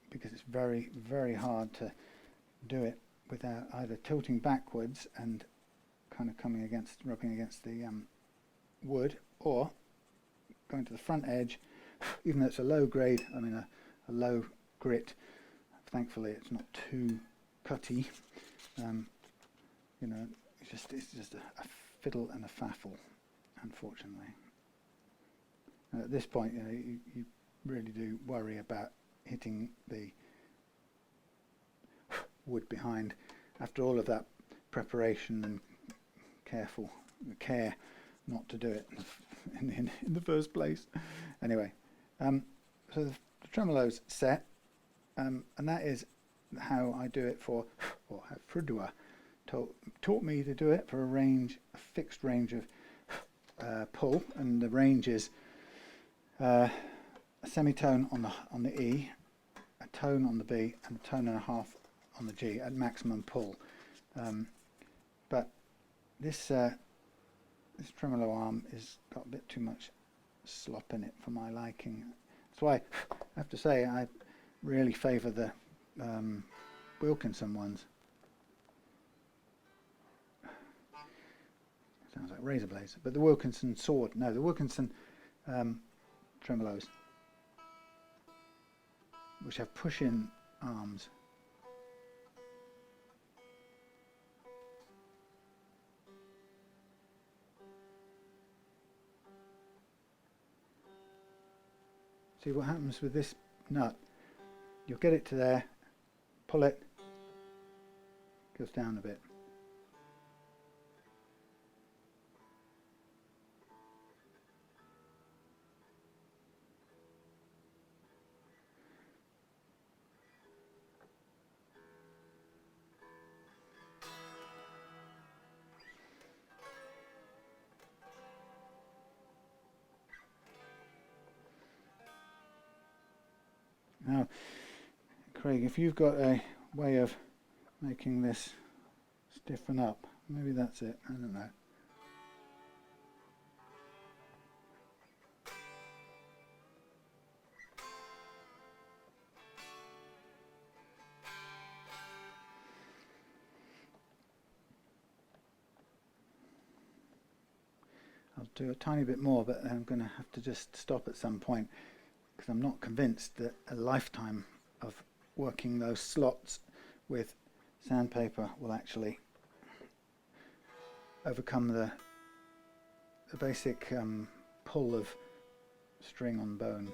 because it's very, very hard to do it without either tilting backwards and kind of rubbing against the wood, or going to the front edge, even though it's a low grade, I mean a low grit. Thankfully, it's not too cutty. You know, it's just a fiddle and a faffle, unfortunately. And at this point, you know, you really do worry about hitting the wood behind. After all of that preparation and care not to do it in the first place. Anyway, so the tremolo's set, and that is how I do it for, or how Frudua taught me to do it for a fixed range of pull, and the range is a semitone on the E, a tone on the B, and a tone and a half on the G at maximum pull. but this this tremolo arm has got a bit too much slop in it for my liking. That's why I have to say I really favour the Wilkinson ones. Sounds like razor blades, but the Wilkinson sword, no, the Wilkinson tremolos, which have push-in arms. See what happens with this nut. You'll get it to there, pull it, goes down a bit. Now, Craig, if you've got a way of making this stiffen up, maybe that's it, I don't know. I'll do a tiny bit more, but I'm going to have to just stop at some point, because I'm not convinced that a lifetime of working those slots with sandpaper will actually overcome the basic pull of string on bone.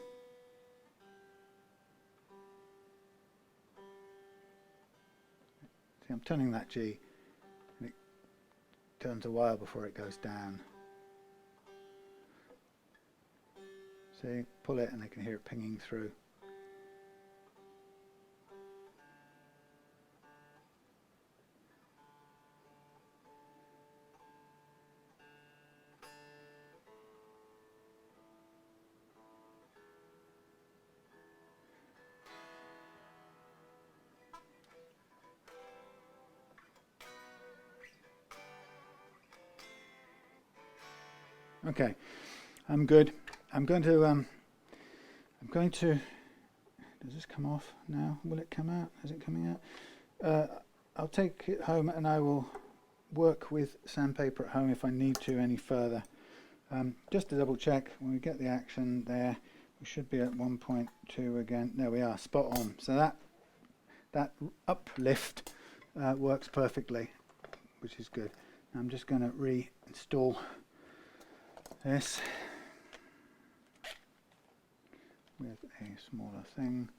See, I'm turning that G, and it turns a while before it goes down. See, pull it and I can hear it pinging through. Okay, I'm good. I'm going to, does this come off now? Will it come out? Is it coming out? I'll take it home and I will work with sandpaper at home if I need to any further. Just to double check, when we get the action there, we should be at 1.2 again. There we are, spot on. So that uplift works perfectly, which is good. I'm just going to reinstall this with a smaller thing.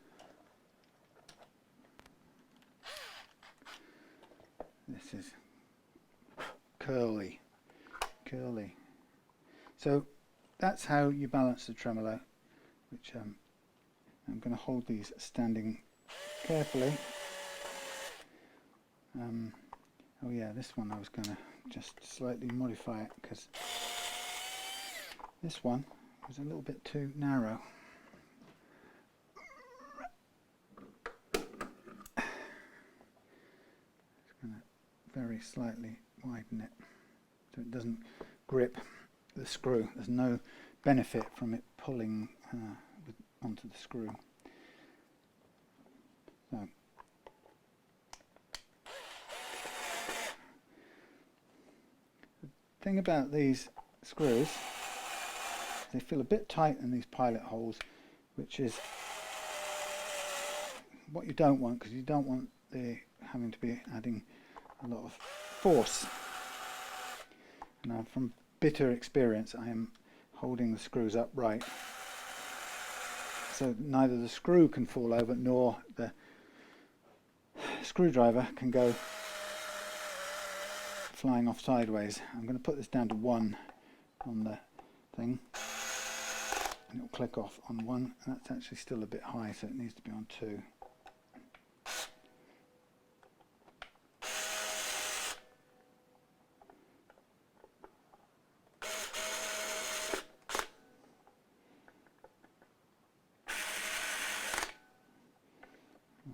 This is curly. So that's how you balance the tremolo, which I'm going to hold these standing carefully. Oh yeah, this one I was going to just slightly modify it, because this one was a little bit too narrow. Just going to very slightly widen it so it doesn't grip the screw. There's no benefit from it pulling onto the screw. So the thing about these screws, they feel a bit tight in these pilot holes, which is what you don't want, because you don't want having to be adding a lot of force. Now, from bitter experience, I am holding the screws upright, so neither the screw can fall over nor the screwdriver can go flying off sideways. I'm going to put this down to 1 on the thing, and it will click off on 1. That's actually still a bit high, so it needs to be on 2.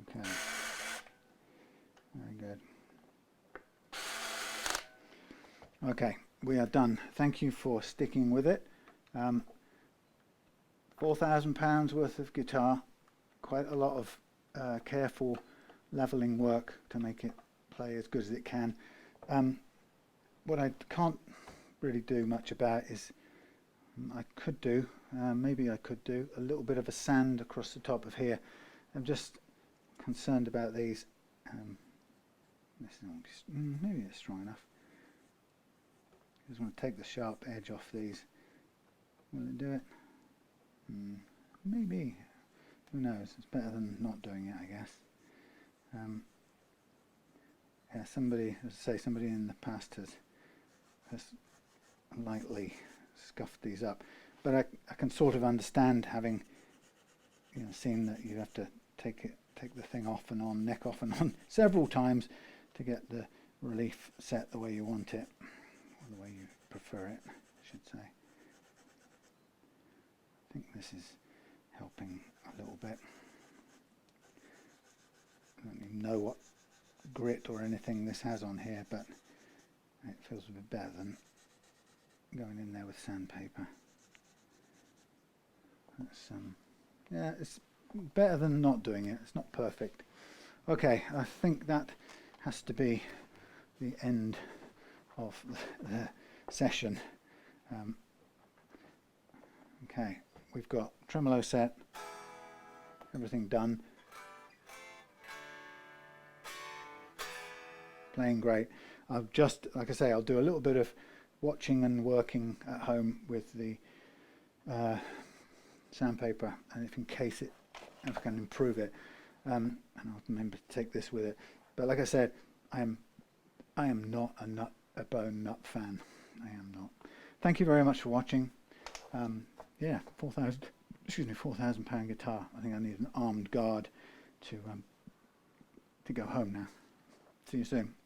Okay, very good. Okay, we are done. Thank you for sticking with it. £4,000 worth of guitar, quite a lot of careful leveling work to make it play as good as it can. What I can't really do much about is maybe I could do a little bit of a sand across the top of here. I'm just concerned about these. Maybe it's strong enough. I just want to take the sharp edge off these. Will it do it? Maybe. Who knows? It's better than not doing it, I guess. Yeah, somebody in the past has lightly scuffed these up, but I can sort of understand, having seen that you have to take the thing off and on, neck off and on several times to get the relief set the way you want it, or the way you prefer it, I should say. I think this is helping a little bit. I don't even know what grit or anything this has on here, but it feels a bit better than going in there with sandpaper. Yeah, it's better than not doing it. It's not perfect. Okay, I think that has to be the end of the session. Okay, we've got tremolo set, everything done, playing great. I've just, like I say, I'll do a little bit of watching and working at home with the sandpaper, and if I can improve it, and I'll remember to take this with it. But like I said, I am not a bone nut fan. I am not. Thank you very much for watching. Yeah, £4,000 guitar. I think I need an armed guard to go home now. See you soon.